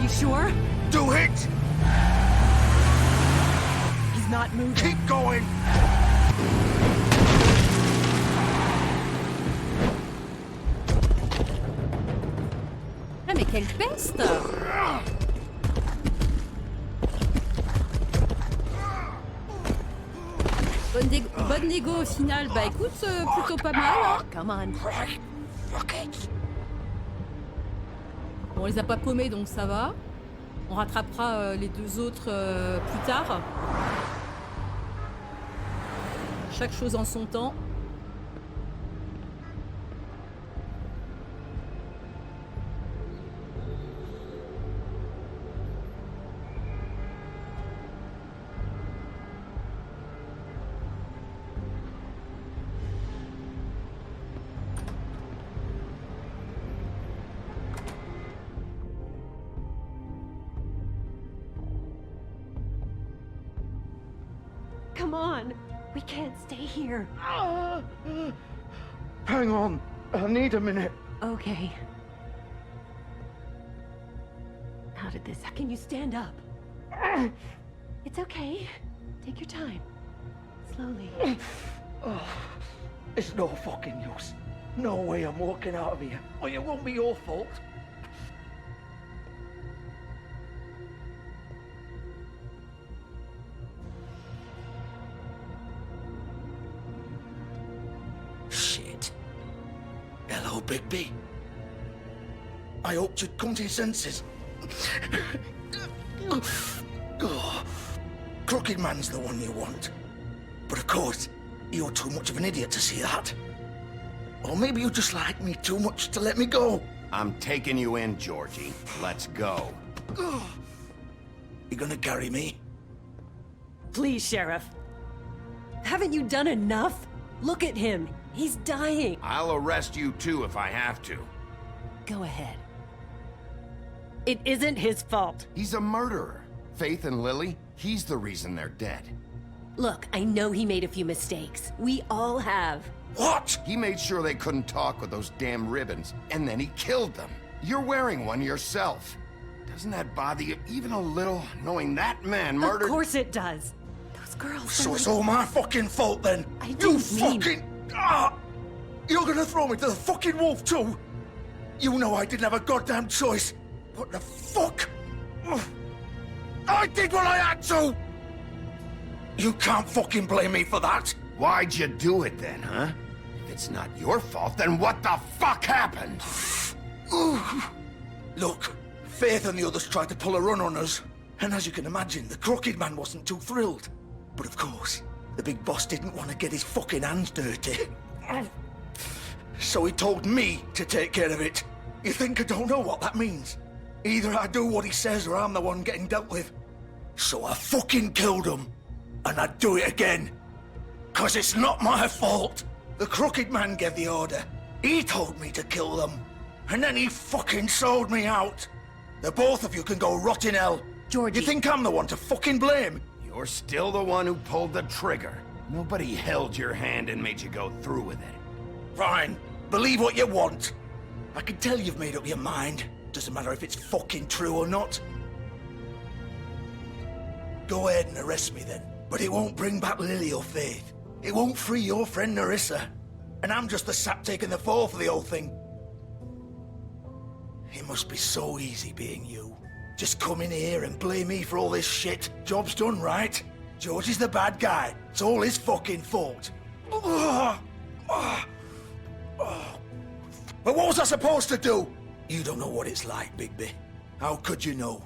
You sure? Do it! He's not moving. Keep going! Ah, mais quelle peste! Bonne négo au final. Bah écoute, plutôt pas mal. Hein. Come on. Bon, on les a pas paumés, donc ça va. On rattrapera les deux autres plus tard. Chaque chose en son temps. Come on. We can't stay here. Hang on. I need a minute. Okay. How did this... Can you stand up? It's okay. Take your time. Slowly. It's no fucking use. No way I'm walking out of here. Well, it won't be your fault. Shit. Hello, Bigby. I hoped you'd come to your senses. Oh, Crooked Man's the one you want. But of course, you're too much of an idiot to see that. Or maybe you just like me too much to let me go. I'm taking you in, Georgie. Let's go. You gonna carry me? Please, Sheriff. Haven't you done enough? Look at him. He's dying. I'll arrest you too if I have to. Go ahead. It isn't his fault. He's a murderer. Faith and Lily, he's the reason they're dead. Look, I know he made a few mistakes. We all have. What? He made sure they couldn't talk with those damn ribbons, and then he killed them. You're wearing one yourself. Doesn't that bother you even a little, knowing that man murdered... Of course it does. Those girls... So it's all my fucking fault then? I didn't mean... fucking... You're gonna throw me to the fucking wolf too? You know I didn't have a goddamn choice. What the fuck? I did what I had to! You can't fucking blame me for that. Why'd you do it then, huh? If it's not your fault, then what the fuck happened? Look, Faith and the others tried to pull a run on us. And as you can imagine, the Crooked Man wasn't too thrilled. But of course, the big boss didn't want to get his fucking hands dirty. So he told me to take care of it. You think I don't know what that means? Either I do what he says or I'm the one getting dealt with. So I fucking killed him. And I'd do it again. 'Cause it's not my fault. The Crooked Man gave the order. He told me to kill them. And then he fucking sold me out. The both of you can go rot in hell. Georgie. You think I'm the one to fucking blame? You're still the one who pulled the trigger. Nobody held your hand and made you go through with it. Fine. Believe what you want. I can tell you've made up your mind. Doesn't matter if it's fucking true or not. Go ahead and arrest me then. But it won't bring back Lily or Faith. It won't free your friend Nerissa. And I'm just the sap taking the fall for the whole thing. It must be so easy being you. Just come in here and blame me for all this shit. Job's done, right? George is the bad guy. It's all his fucking fault. But what was I supposed to do? You don't know what it's like, Bigby. How could you know?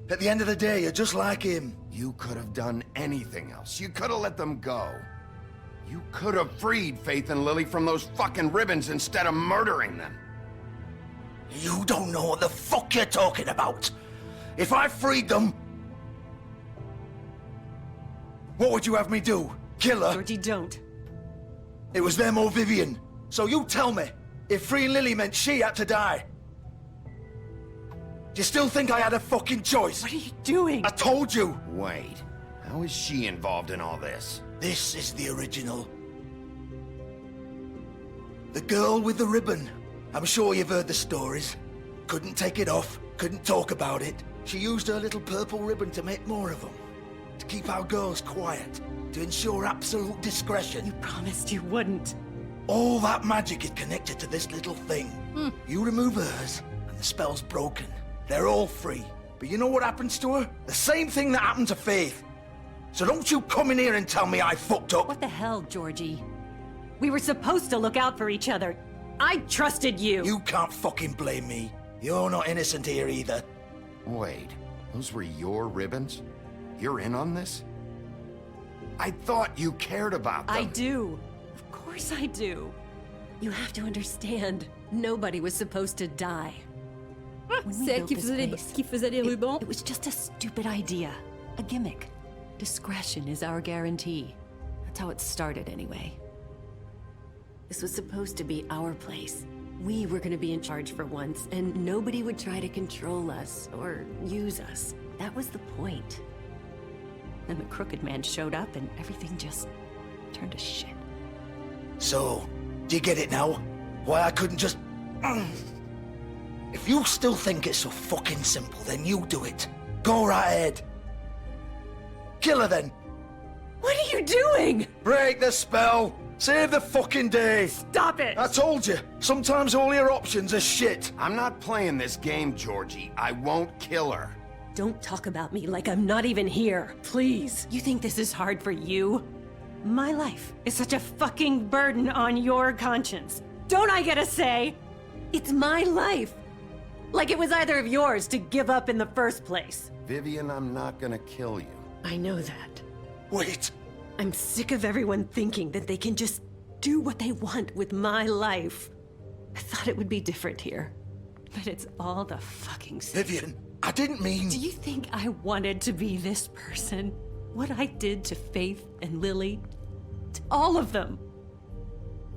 At the end of the day, you're just like him. You could have done anything else. You could have let them go. You could have freed Faith and Lily from those fucking ribbons instead of murdering them. You don't know what the fuck you're talking about. If I freed them... What would you have me do? Kill her? Georgie, don't. It was them or Vivian. So you tell me, if freeing Lily meant she had to die. Do you still think I had a fucking choice? What are you doing? I told you. Wait, how is she involved in all this? This is the original. The girl with the ribbon. I'm sure you've heard the stories. Couldn't take it off, couldn't talk about it. She used her little purple ribbon to make more of them. To keep our girls quiet. To ensure absolute discretion. You promised you wouldn't. All that magic is connected to this little thing. You remove hers, and the spell's broken. They're all free. But you know what happens to her? The same thing that happened to Faith. So don't you come in here and tell me I fucked up. What the hell, Georgie? We were supposed to look out for each other. I trusted you. You can't fucking blame me. You're not innocent here either. Wait, those were your ribbons? You're in on this? I thought you cared about them. I do. Of course I do. You have to understand, nobody was supposed to die. C'est elle qui faisait les rubans. It was just a stupid idea. A gimmick. Discretion is our guarantee. That's how it started anyway. This was supposed to be our place. We were gonna be in charge for once, and nobody would try to control us or use us. That was the point. Then the Crooked Man showed up and everything just turned to shit. So, do you get it now? Why I couldn't just... If you still think it's so fucking simple, then you do it. Go right ahead. Kill her then. What are you doing? Break the spell. Save the fucking day. Stop it. I told you. Sometimes all your options are shit. I'm not playing this game, Georgie. I won't kill her. Don't talk about me like I'm not even here, please. You think this is hard for you? My life is such a fucking burden on your conscience. Don't I get a say? It's my life. Like it was either of yours to give up in the first place. Vivian, I'm not gonna kill you. I know that. Wait. I'm sick of everyone thinking that they can just do what they want with my life. I thought it would be different here. But it's all the fucking same. Vivian, I didn't mean... Do you think I wanted to be this person? What I did to Faith and Lily? To all of them?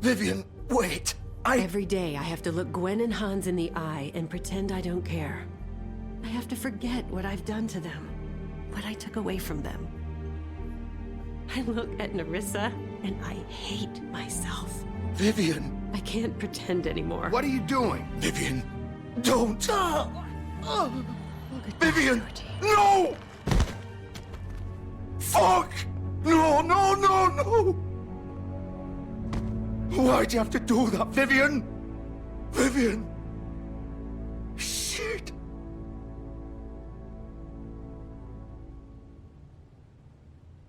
Vivian, wait. Every day I have to look Gwen and Hans in the eye and pretend I don't care. I have to forget what I've done to them. What I took away from them. I look at Nerissa and I hate myself. Vivian. I can't pretend anymore. What are you doing? Vivian, don't. Vivian, no! Fuck! No, no, no, no! Why'd you have to do that, Vivian? Vivian! Shit!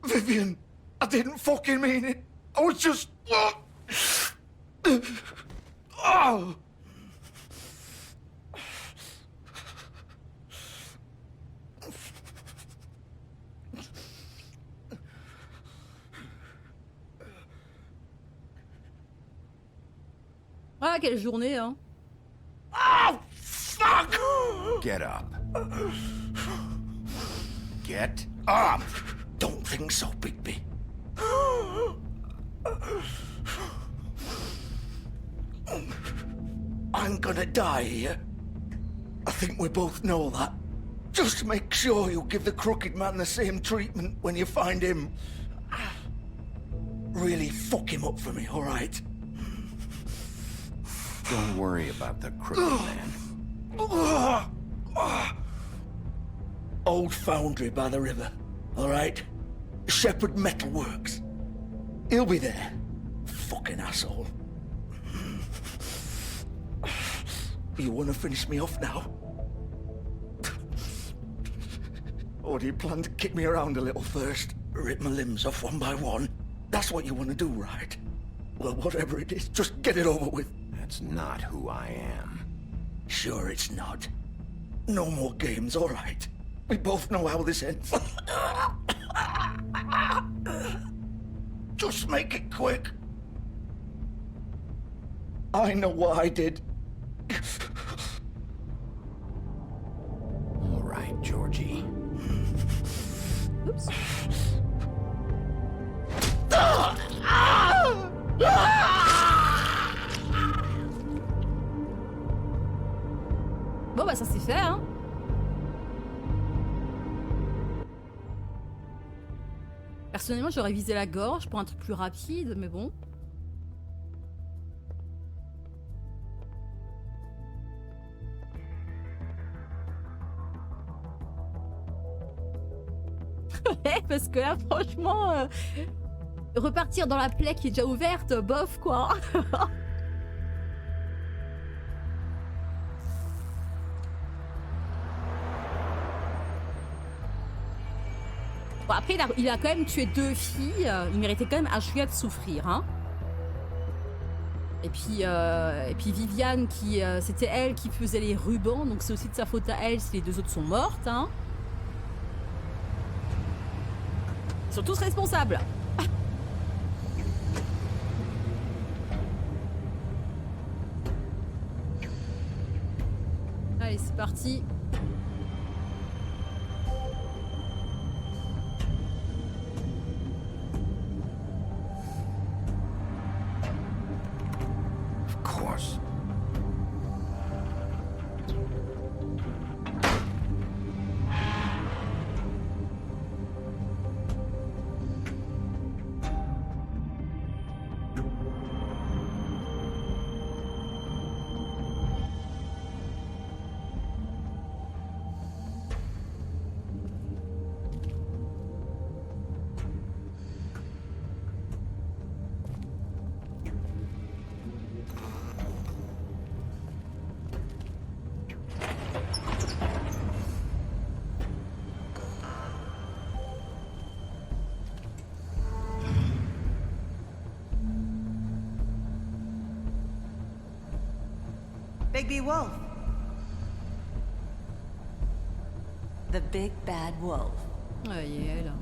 Vivian, I didn't fucking mean it. I was just... Oh! Ah, quelle journée, hein. Oh, fuck! Get up. Get up! Don't think so, Bigby. I'm gonna die here. I think we both know that. Just make sure you give the Crooked Man the same treatment when you find him. Really fuck him up for me, all right? Don't worry about the Crooked Man. Old foundry by the river, all right? Shepherd Metalworks. He'll be there. Fucking asshole. You want to finish me off now? Or do you plan to kick me around a little first? Rip my limbs off one by one? That's what you want to do, right? Well, whatever it is, just get it over with. That's not who I am. Sure it's not. No more games, all right? We both know how this ends. Just make it quick. I know what I did. All right, Georgie. Oops. Bon bah ça c'est fait hein. Personnellement j'aurais visé la gorge pour un truc plus rapide mais bon. Ouais, parce que là, franchement, repartir dans la plaie qui est déjà ouverte, bof, quoi. Bon, après, il a quand même tué 2 filles. Il méritait quand même un chouïa de souffrir, hein. Et puis Viviane, c'était elle qui faisait les rubans, donc c'est aussi de sa faute à elle si les 2 autres sont mortes, hein. Ils sont tous responsables. Allez, c'est parti. Of course. Bigby Wolf. The big bad wolf. Ah, il est elle.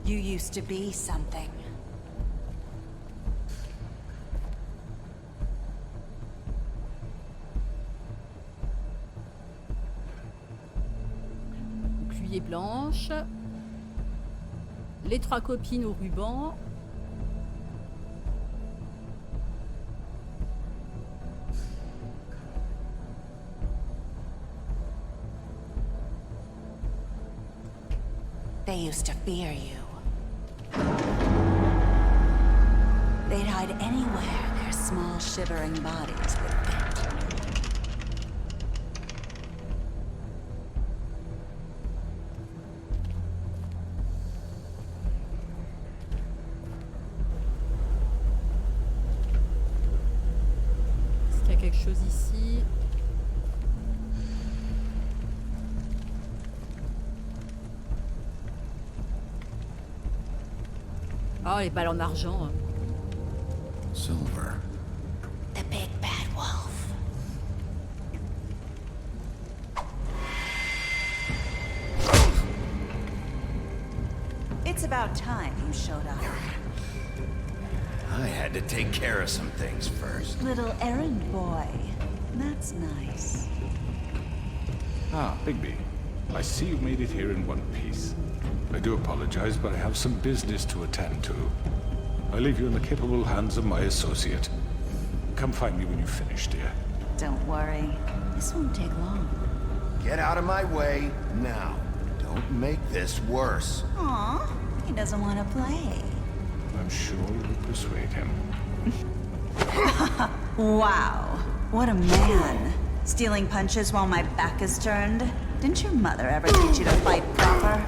You used to be something. Bouclier blanche. Les 3 copines au ruban. They used to fear you. They'd hide anywhere their small shivering bodies would fit. Est-ce qu'il y a quelque chose ici? Oh, les balles en argent. Silver. The big bad wolf. It's about time you showed up. I had to take care of some things first. Little errand boy. That's nice. Ah, Bigby. I see you made it here in one piece. I do apologize, but I have some business to attend to. I leave you in the capable hands of my associate. Come find me when you finish, dear. Don't worry. This won't take long. Get out of my way now. Don't make this worse. Aw, he doesn't want to play. I'm sure you'll persuade him. Wow, what a man. Stealing punches while my back is turned? Didn't your mother ever teach you to fight proper?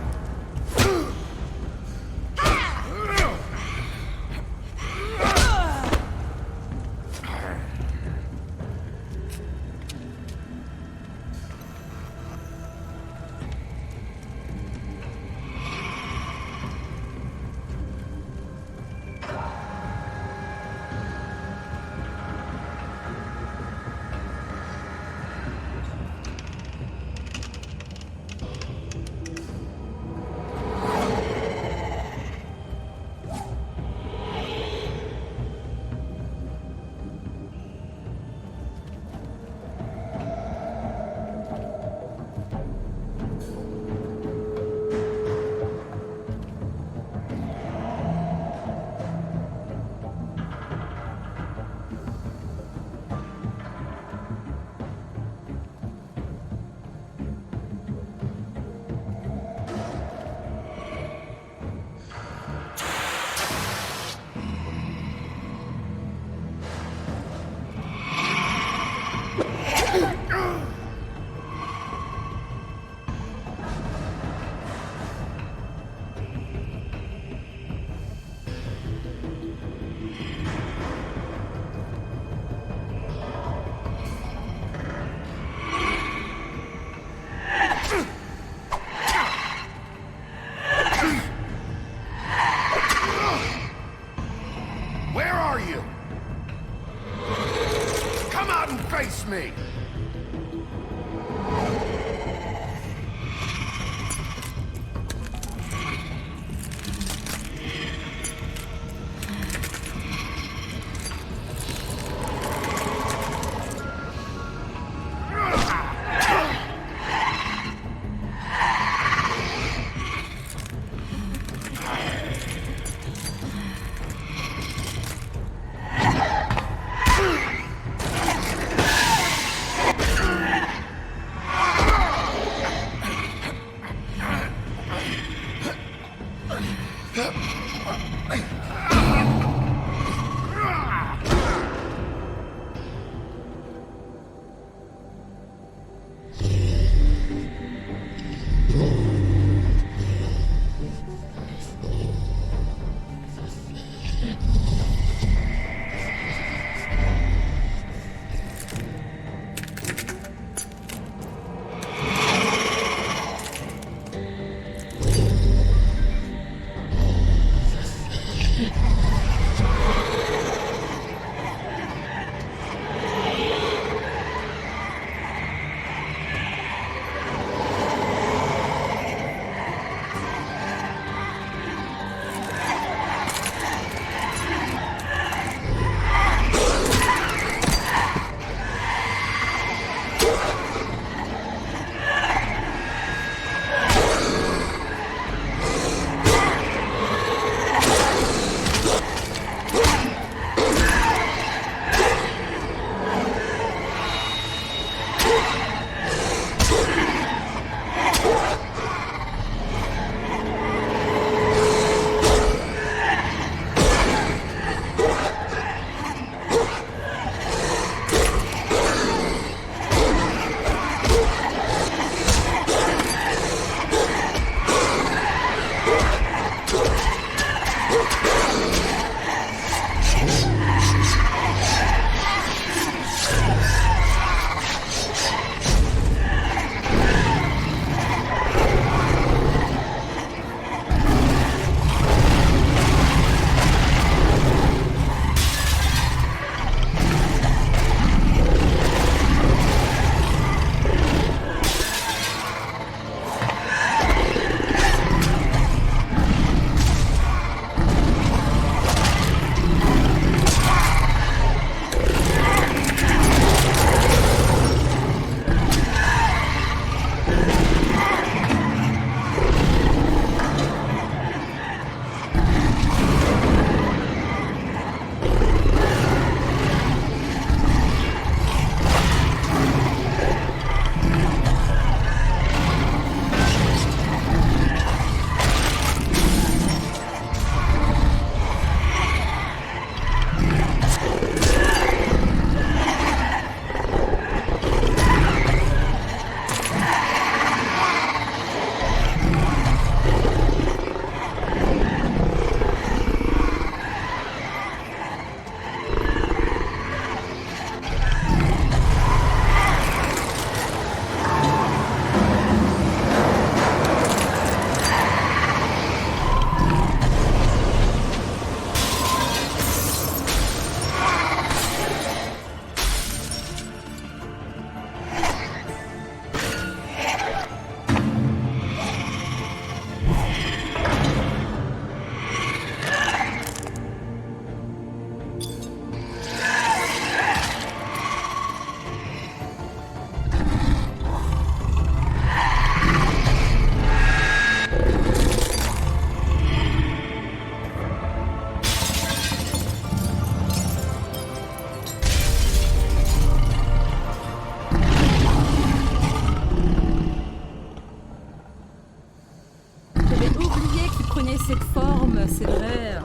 cette forme, c'est vrai.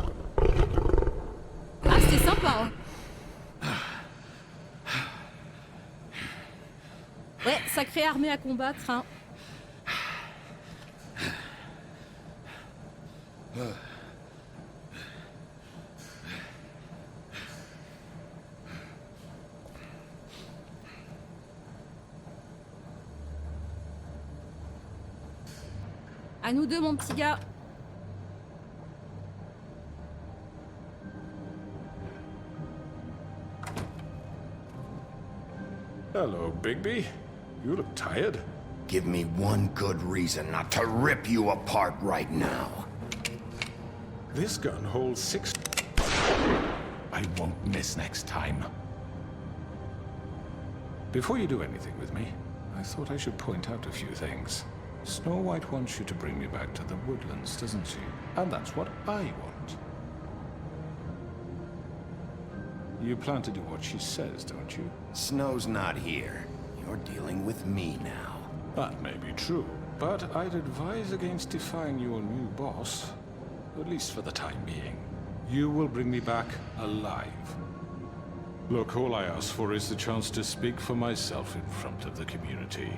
Ah, c'était sympa, hein. Ouais, sacrée armée à combattre, hein. À nous deux, mon petit gars. Hello, Bigby. You look tired. Give me one good reason not to rip you apart right now. This gun holds 6... I won't miss next time. Before you do anything with me, I thought I should point out a few things. Snow White wants you to bring me back to the woodlands, doesn't she? And that's what I want. You plan to do what she says, don't you? Snow's not here. You're dealing with me now. That may be true, but I'd advise against defying your new boss, at least for the time being. You will bring me back alive. Look, all I ask for is the chance to speak for myself in front of the community.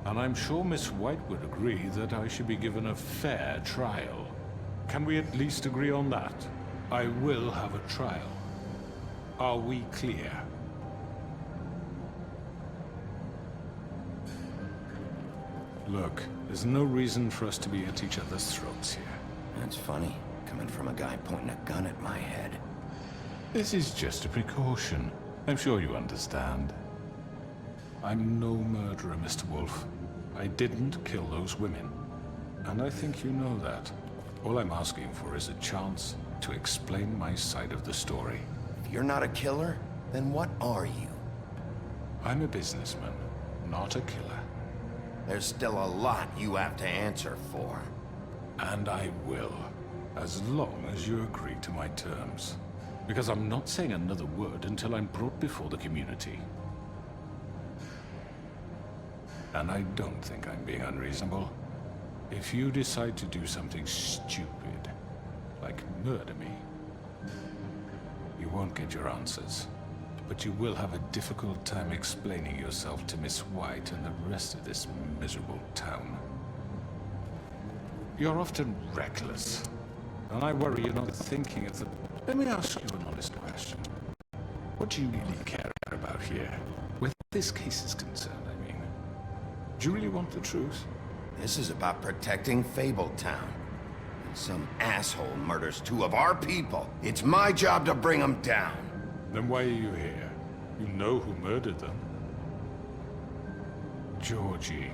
And I'm sure Miss White would agree that I should be given a fair trial. Can we at least agree on that? I will have a trial. Are we clear? Look, there's no reason for us to be at each other's throats here. That's funny, coming from a guy pointing a gun at my head. This is just a precaution. I'm sure you understand. I'm no murderer, Mr. Wolf. I didn't kill those women. And I think you know that. All I'm asking for is a chance to explain my side of the story. If you're not a killer, then what are you? I'm a businessman, not a killer. There's still a lot you have to answer for. And I will, as long as you agree to my terms. Because I'm not saying another word until I'm brought before the community. And I don't think I'm being unreasonable. If you decide to do something stupid, like murder me, you won't get your answers. But you will have a difficult time explaining yourself to Miss White and the rest of this miserable town. You're often reckless, and I worry you're not thinking of the... Let me ask you an honest question. What do you really care about here? Where this case is concerned, I mean. Do you really want the truth? This is about protecting Fabletown. And some asshole murders two of our people. It's my job to bring them down. Then why are you here? You know who murdered them. Georgie.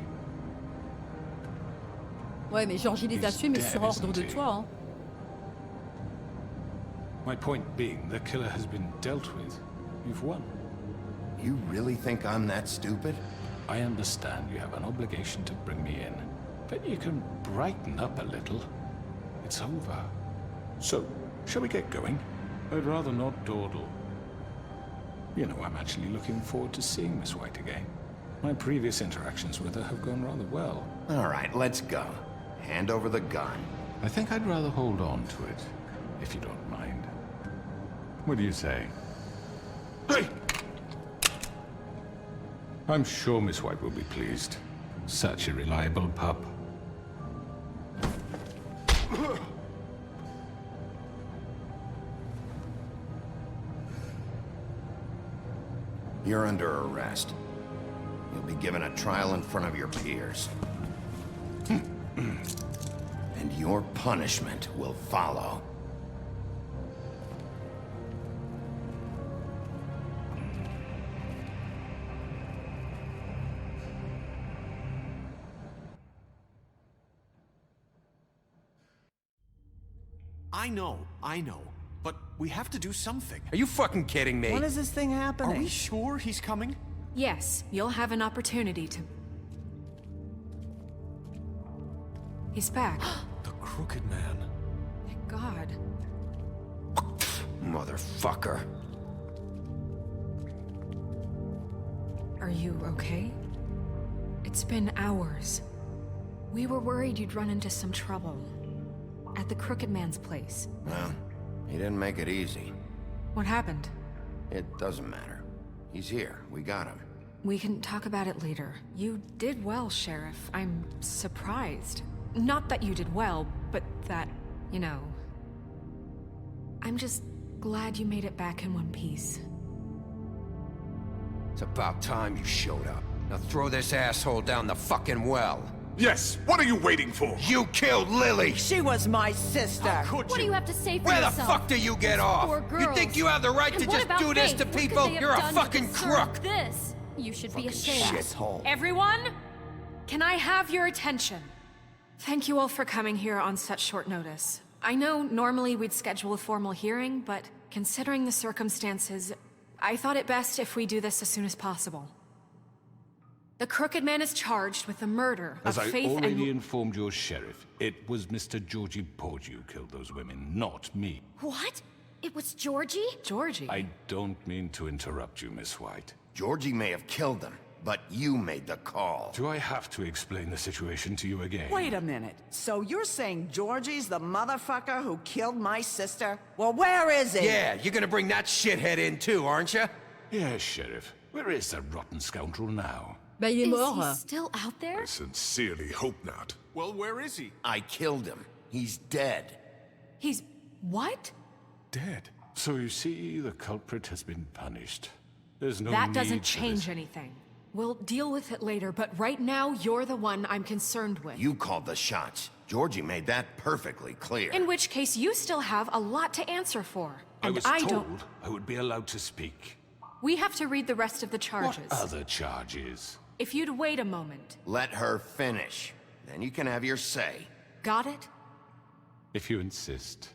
Ouais, mais Georgie les a tués, mais sur ordre de toi, hein. My point being, the killer has been dealt with. You've won. You really think I'm that stupid? I understand you have an obligation to bring me in, but you can brighten up a little. It's over. So, shall we get going? I'd rather not dawdle. You know, I'm actually looking forward to seeing Miss White again. My previous interactions with her have gone rather well. All right, let's go. Hand over the gun. I think I'd rather hold on to it, if you don't mind. What do you say? Hey! I'm sure Miss White will be pleased. Such a reliable pup. You're under arrest. You'll be given a trial in front of your peers. And your punishment will follow. I know. But we have to do something. Are you fucking kidding me? When is this thing happening? Are we sure he's coming? Yes, you'll have an opportunity to... He's back. The Crooked Man. Thank God. Motherfucker. Are you okay? It's been hours. We were worried you'd run into some trouble. at the Crooked Man's place. Well, he didn't make it easy. What happened? It doesn't matter. He's here. We got him. We can talk about it later. You did well, Sheriff. I'm surprised. Not that you did well, but that, you know... I'm just glad you made it back in one piece. It's about time you showed up. Now throw this asshole down the fucking well. Yes, what are you waiting for? You killed Lily! She was my sister. What do you have to say for Where yourself? the fuck do you get off? Poor You girls. think you have the right And to what just about do this Faith? to What could people? they have You're a done to fucking deserve crook! This? You should be ashamed. Shithole. Everyone, can I have your attention? Thank you all for coming here on such short notice. I know normally we'd schedule a formal hearing, but considering the circumstances, I thought it best if we do this as soon as possible. The Crooked Man is charged with the murder As of I Faith already and... informed your sheriff, it was Mr. Georgie Porgy who killed those women, not me. What? It was Georgie? Georgie? I don't mean to interrupt you, Miss White. Georgie may have killed them, but you made the call. Do I have to explain the situation to you again? Wait a minute. So you're saying Georgie's the motherfucker who killed my sister? Well, where is he? Yeah, you're gonna bring that shithead in too, aren't you? Yes, Sheriff. Where is that rotten scoundrel now? Bah, il est mort. Is he still out there? I sincerely hope not. Well, where is he? I killed him. He's dead. He's... what? Dead. So you see, the culprit has been punished. There's no That need doesn't for this. change anything. We'll deal with it later, but right now, you're the one I'm concerned with. You called the shots. Georgie made that perfectly clear. In which case, you still have a lot to answer for. I And was I told don't... I would be allowed to speak. We have to read the rest of the charges. What other charges? If you'd wait a moment. Let her finish. Then you can have your say. Got it? If you insist.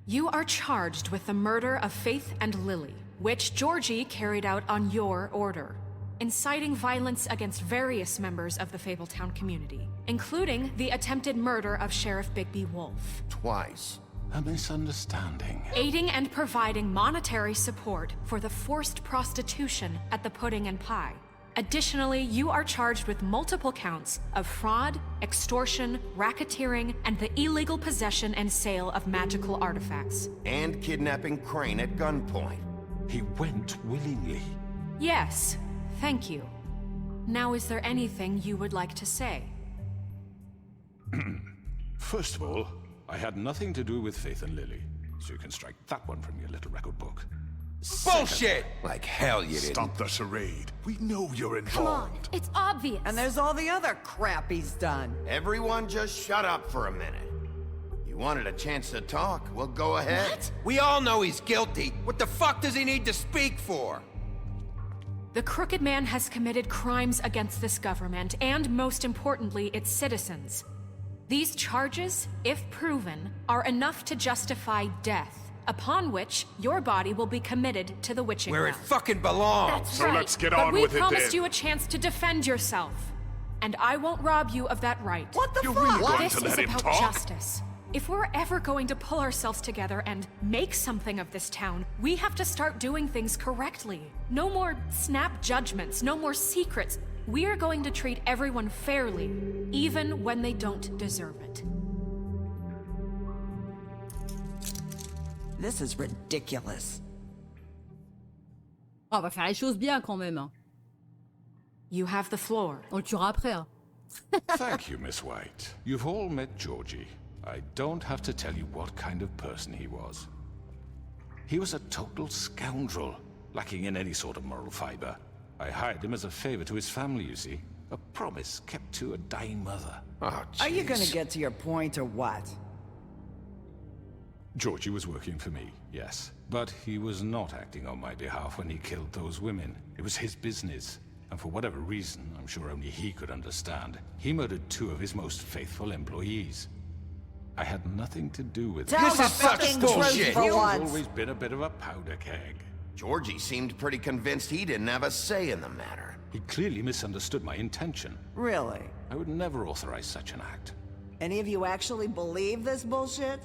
You are charged with the murder of Faith and Lily, which Georgie carried out on your order, inciting violence against various members of the Fabletown community, including the attempted murder of Sheriff Bigby Wolf. Twice. A misunderstanding. Aiding and providing monetary support for the forced prostitution at the Pudding and Pie. Additionally, you are charged with multiple counts of fraud, extortion, racketeering, and the illegal possession and sale of magical artifacts. And kidnapping Crane at gunpoint. He went willingly. Yes, thank you. Now, is there anything you would like to say? First of all, I had nothing to do with Faith and Lily, so you can strike that one from your little record book. Bullshit! Like hell you didn't. Stop the charade. We know you're Come on, involved. it's obvious. And there's all the other crap he's done. Everyone just shut up for a minute. You wanted a chance to talk? Well, go ahead. What? We all know he's guilty. What the fuck does he need to speak for? The Crooked Man has committed crimes against this government and, most importantly, its citizens. These charges, if proven, are enough to justify death, upon which your body will be committed to the witching Where it ground. fucking belongs. That's So right. let's get but on we with it promised then. you a chance to defend yourself, and I won't rob you of that right. What the You're fuck? really going This to is let him about talk? justice. If we're ever going to pull ourselves together and make something of this town, we have to start doing things correctly. No more snap judgments, no more secrets. We are going to treat everyone fairly, even when they don't deserve it. This is ridiculous. Oh, on va faire les choses bien quand même. Hein. You have the floor. On le tuera après. Hein. Thank you, Miss White. You've all met Georgie. I don't have to tell you what kind of person he was. He was a total scoundrel, lacking in any sort of moral fiber. I hired him as a favor to his family, you see. A promise kept to a dying mother. Oh, Are you gonna jeez. get to your point or what? Georgie was working for me, yes. But he was not acting on my behalf when he killed those women. It was his business. And for whatever reason, I'm sure only he could understand, he murdered 2 of his most faithful employees. I had nothing to do with Tell it. the fucking truth for He's once. always been a bit of a powder keg. Georgie seemed pretty convinced he didn't have a say in the matter. He clearly misunderstood my intention. Really? I would never authorize such an act. Any of you actually believe this bullshit?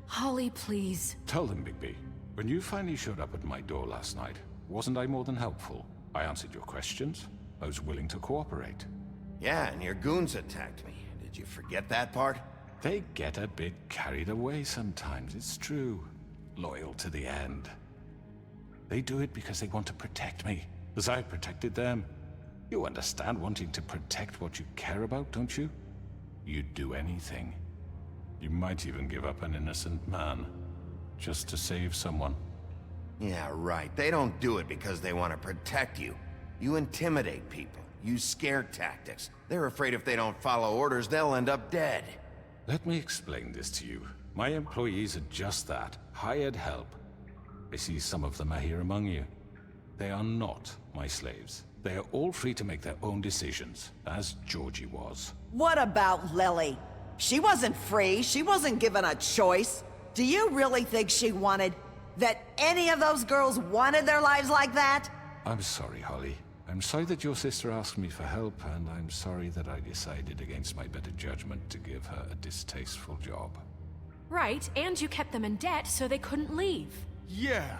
Holly, please. Tell them, Bigby. When you finally showed up at my door last night, wasn't I more than helpful? I answered your questions. I was willing to cooperate. Yeah, and your goons attacked me. Did you forget that part? They get a bit carried away sometimes, it's true. Loyal to the end. They do it because they want to protect me, as I've protected them. You understand wanting to protect what you care about, don't you? You'd do anything. You might even give up an innocent man, just to save someone. Yeah, right. They don't do it because they want to protect you. You intimidate people, use scare tactics. They're afraid if they don't follow orders, they'll end up dead. Let me explain this to you. My employees are just that, hired help. I see some of them are here among you. They are not my slaves. They are all free to make their own decisions, as Georgie was. What about Lily? She wasn't free. She wasn't given a choice. Do you really think she wanted... that any of those girls wanted their lives like that? I'm sorry, Holly. I'm sorry that your sister asked me for help, and I'm sorry that I decided against my better judgment to give her a distasteful job. Right, and you kept them in debt so they couldn't leave. Yeah,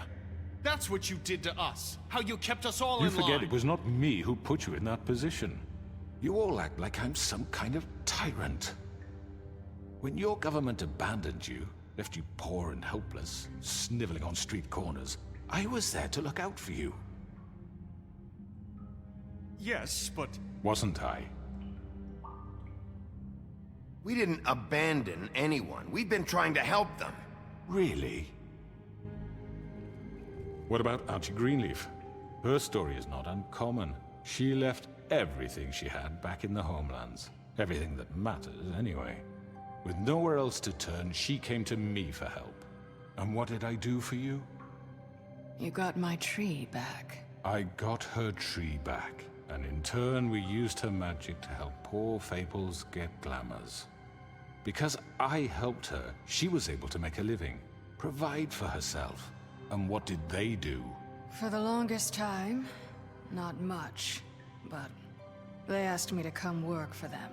that's what you did to us. How you kept us all in line. You forget it was not me who put you in that position. You all act like I'm some kind of tyrant. When your government abandoned you, left you poor and helpless, sniveling on street corners, I was there to look out for you. Yes, but... Wasn't I? We didn't abandon anyone. We've been trying to help them. Really? What about Auntie Greenleaf? Her story is not uncommon. She left everything she had back in the homelands. Everything that matters, anyway. With nowhere else to turn, she came to me for help. And what did I do for you? You got my tree back. I got her tree back, and in turn we used her magic to help poor Fables get glamours. Because I helped her, she was able to make a living, provide for herself. And what did they do? For the longest time, not much, but they asked me to come work for them.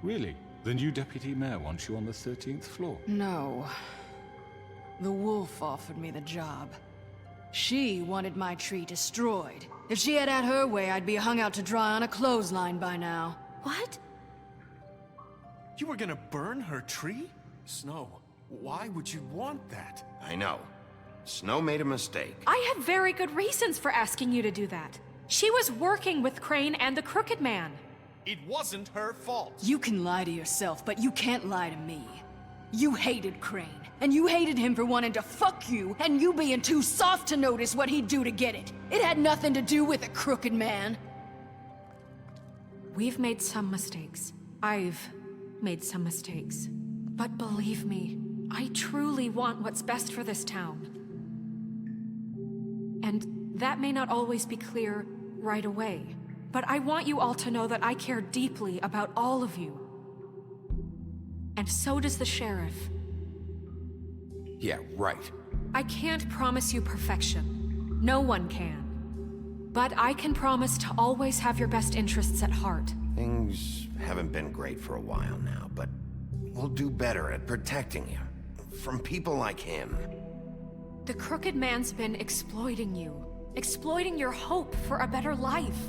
Really? The new deputy mayor wants you on the 13th floor? No. The wolf offered me the job. She wanted my tree destroyed. If she had her way, I'd be hung out to dry on a clothesline by now. What? You were gonna burn her tree? Snow, why would you want that? I know. Snow made a mistake. I had very good reasons for asking you to do that. She was working with Crane and the Crooked Man. It wasn't her fault. You can lie to yourself, but you can't lie to me. You hated Crane, and you hated him for wanting to fuck you, and you being too soft to notice what he'd do to get it. It had nothing to do with the Crooked Man. We've made some mistakes. I've made some mistakes. But believe me, I truly want what's best for this town. And that may not always be clear right away. But I want you all to know that I care deeply about all of you. And so does the sheriff. Yeah, right. I can't promise you perfection. No one can. But I can promise to always have your best interests at heart. Things haven't been great for a while now, but we'll do better at protecting you. From people like him. The Crooked Man's been exploiting you. Exploiting your hope for a better life.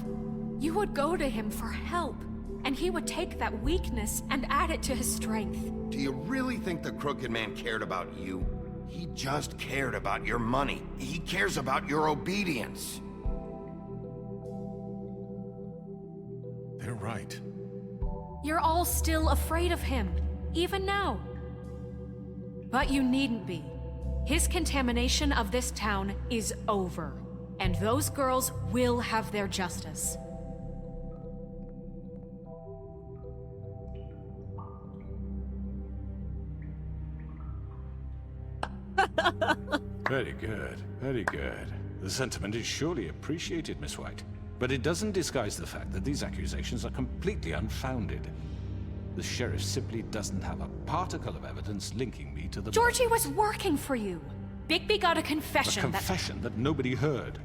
You would go to him for help, and he would take that weakness and add it to his strength. Do you really think the Crooked Man cared about you? He just cared about your money. He cares about your obedience. They're right. You're all still afraid of him, even now. But you needn't be. His contamination of this town is over, and those girls will have their justice. Very good, very good. The sentiment is surely appreciated, Miss White. But it doesn't disguise the fact that these accusations are completely unfounded. The sheriff simply doesn't have a particle of evidence linking me to the... Georgie was working for you. Bigby got a confession A confession that nobody heard.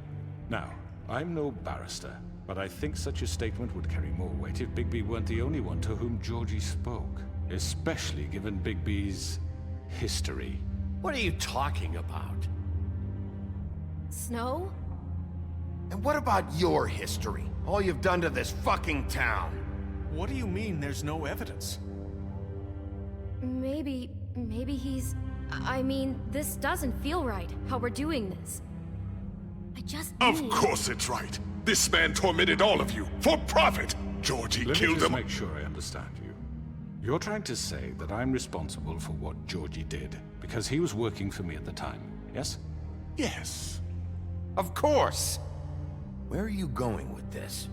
Now, I'm no barrister, but I think such a statement would carry more weight if Bigby weren't the only one to whom Georgie spoke. Especially given Bigby's history. What are you talking about? Snow? And what about your history? All you've done to this fucking town? What do you mean there's no evidence? Maybe he's... I mean, this doesn't feel right, how we're doing this. I just Of need... course it's right. This man tormented all of you, for profit! Georgie Let me killed just him. make sure I understand you. You're trying to say that I'm responsible for what Georgie did, because he was working for me at the time, yes? Yes. Of course! Where are you going with this?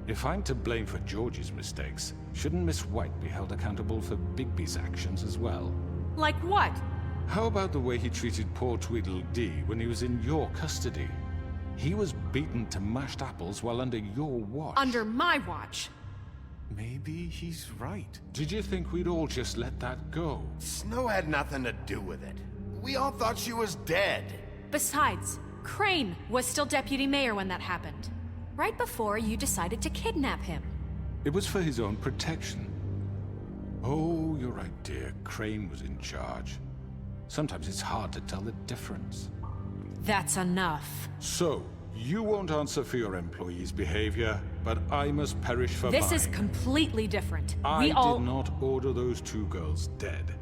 If I'm to blame for Georgie's mistakes, shouldn't Miss White be held accountable for Bigby's actions as well? Like what? How about the way he treated poor Tweedledee when he was in your custody? He was beaten to mashed apples while under your watch. Under my watch. Maybe he's right. Did you think we'd all just let that go? Snow had nothing to do with it. We all thought she was dead. Besides, Crane was still deputy mayor when that happened. Right before you decided to kidnap him. It was for his own protection. Oh, you're right, dear. Crane was in charge. Sometimes it's hard to tell the difference. That's enough. So, you won't answer for your employees' behavior, but I must perish for mine. This is completely different. I did not order those two girls dead.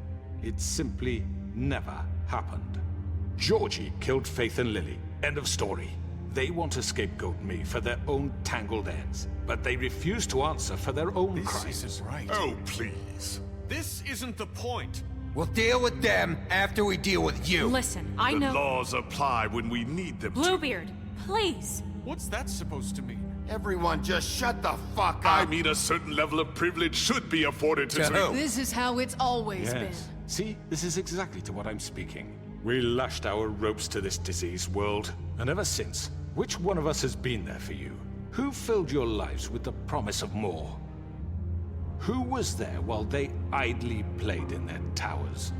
It simply never happened. Georgie killed Faith and Lily. End of story. They want to scapegoat me for their own tangled ends, but they refuse to answer for their own crimes. This isn't right. Oh, please. This isn't the point. We'll deal with them after we deal with you. Listen, I know... The laws apply when we need them Bluebeard, please. What's that supposed to mean? Everyone just shut the fuck up. I mean, a certain level of privilege should be afforded to... This is how it's always been. Yes. See, this is exactly to what I'm speaking. We lashed our ropes to this diseased world, and ever since, which one of us has been there for you? Who filled your lives with the promise of more? Who was there while they idly played in their towers,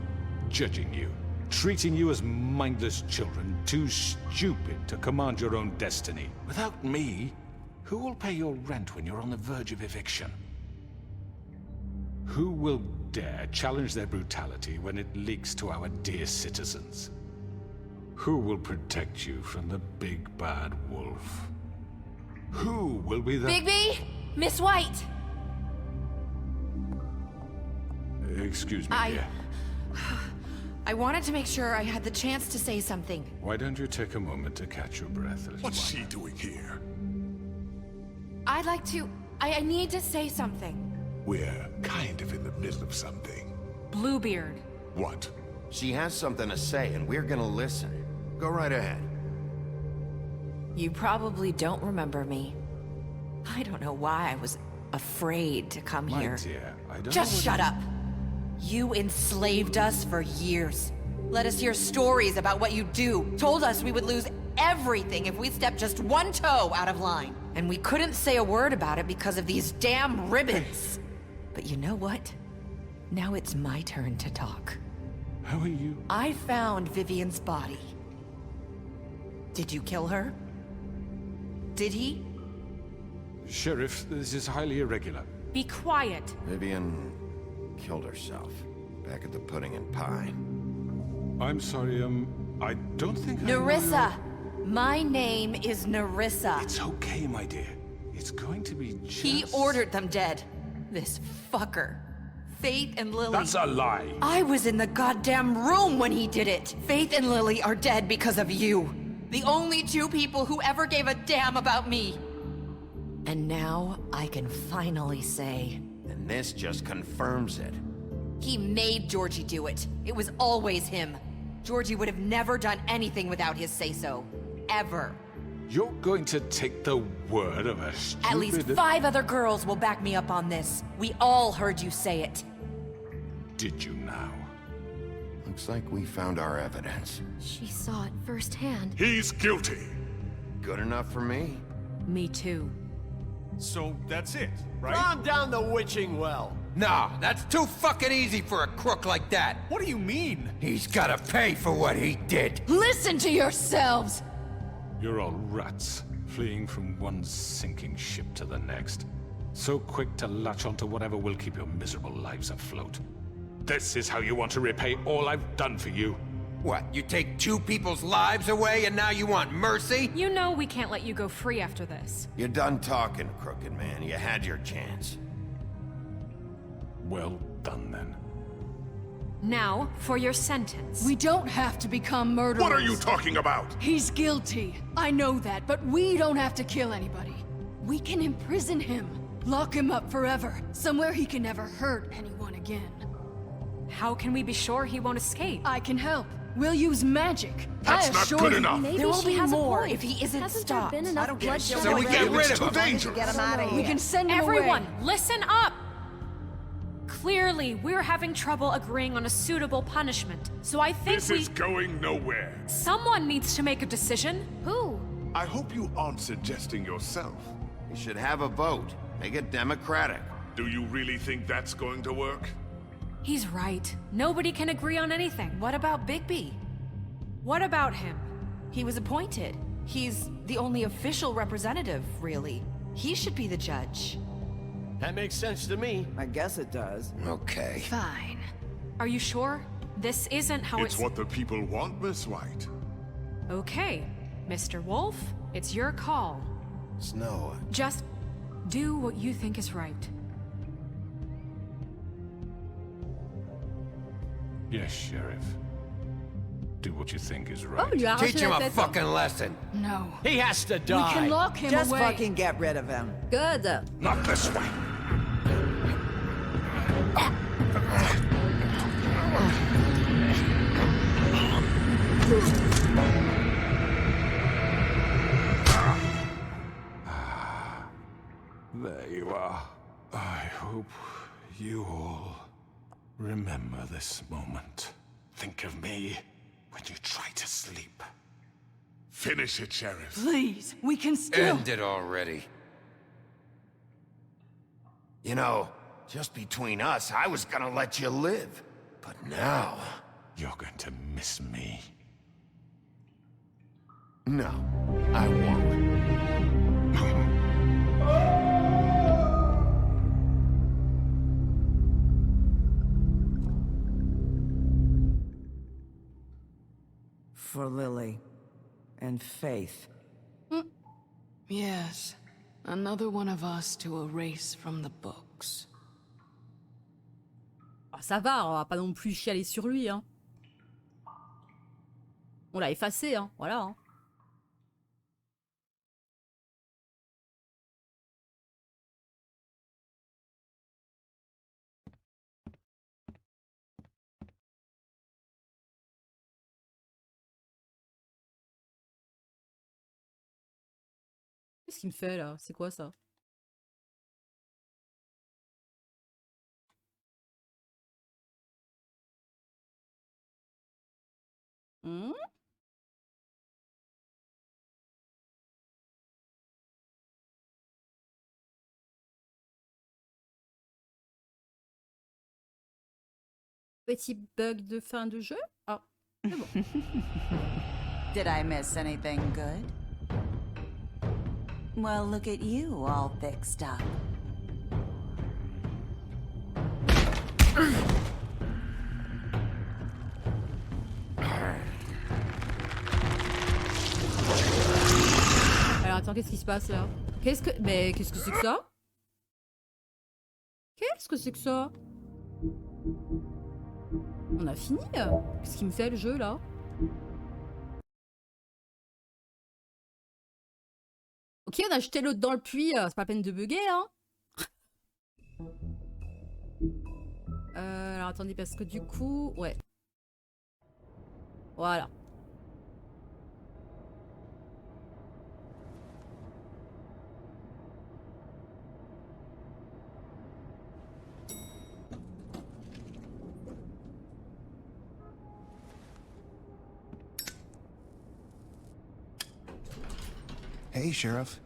judging you, treating you as mindless children, too stupid to command your own destiny? Without me, who will pay your rent when you're on the verge of eviction? Who will dare challenge their brutality when it leaks to our dear citizens? Who will protect you from the big bad wolf? Who will be the... Bigby! Miss White! Excuse me, dear. I wanted to make sure I had the chance to say something. Why don't you take a moment to catch your breath, little What's one? she doing here? I'd like to... I need to say something. We're kind of in the middle of something. Bluebeard. What? She has something to say, and we're gonna listen. Go right ahead. You probably don't remember me. I don't know why I was afraid to come My here. dear, I don't Just know shut what up. You enslaved us for years. Let us hear stories about what you do. Told us we would lose everything if we stepped just one toe out of line. And we couldn't say a word about it because of these damn ribbons. But you know what? Now it's my turn to talk. How are you? I found Vivian's body. Did you kill her? Did he? Sheriff, this is highly irregular. Be quiet. Vivian killed herself back at the Pudding and Pie. I'm sorry, I don't think Nerissa! My name is Nerissa. It's okay, my dear. It's going to be just... He ordered them dead. This fucker. Faith and Lily... That's a lie! I was in the goddamn room when he did it! Faith and Lily are dead because of you. The only two people who ever gave a damn about me. And now I can finally say... And this just confirms it. He made Georgie do it. It was always him. Georgie would have never done anything without his say-so. Ever. You're going to take the word of a stupid... At least 5 other girls will back me up on this. We all heard you say it. Did you now? Looks like we found our evidence. She saw it firsthand. He's guilty. Good enough for me. Me too. So that's it, right? Calm down the witching well. Nah, that's too fucking easy for a crook like that. What do you mean? He's gotta pay for what he did. Listen to yourselves! You're all rats, fleeing from one sinking ship to the next. So quick to latch onto whatever will keep your miserable lives afloat. This is how you want to repay all I've done for you? What, you take 2 people's lives away and now you want mercy? You know we can't let you go free after this. You're done talking, Crooked Man. You had your chance. Well done, then. Now, for your sentence. We don't have to become murderers. What are you talking about? He's guilty. I know that, but we don't have to kill anybody. We can imprison him. Lock him up forever. Somewhere he can never hurt anyone again. How can we be sure he won't escape? I can help. We'll use magic. That's I not assure good you. enough. There will be more point. if he isn't Hasn't stopped. there been enough I don't get bloodshed? So we get rid of him. Too dangerous. Get him out of here. We can send him Everyone, away. listen up! Clearly, we're having trouble agreeing on a suitable punishment. So I think This is going nowhere. someone needs to make a decision. Who? I hope you aren't suggesting yourself. You should have a vote. Make it democratic. Do you really think that's going to work? He's right. Nobody can agree on anything. What about Bigby? What about him? He was appointed. He's the only official representative, really. He should be the judge. That makes sense to me. I guess it does. Okay. Fine. Are you sure? This isn't how It's what the people want, Miss White. Okay, Mr. Wolf, it's your call. Snow. Just do what you think is right. Yes, Sheriff. Do what you think is Oh, right. lui a arraché Teach him la a tête. fucking lesson. No. He has to We die. can lock him Just away. fucking get rid of him. Good. Not this way. There you are. I hope you all remember this moment. Think of me when you try to sleep. Finish it, Sheriff. Please, we can still... End it already. You know, just between us, I was gonna let you live. But now... You're going to miss me. No, I won't. For Lily. And Faith. Yes. Another one of us to erase from the books. Ah, ça va, on va pas non plus chialer sur lui, hein. On l'a effacé, hein. Voilà. Hein. Qu'est-ce qu'il me fait là? C'est quoi ça? Hmm? Petit bug de fin de jeu? Ah, c'est bon. Did I miss anything good? Well, look at you, all fixed up. Alors attends, qu'est-ce qui se passe là? Qu'est-ce que... Mais qu'est-ce que c'est que ça? Qu'est-ce que c'est que ça? On a fini? Qu'est-ce qu'il me fait le jeu là? Ok, on a jeté l'autre dans le puits, c'est pas la peine de bugger, hein. Alors attendez, parce que du coup... Ouais. Voilà. Hey, Sheriff.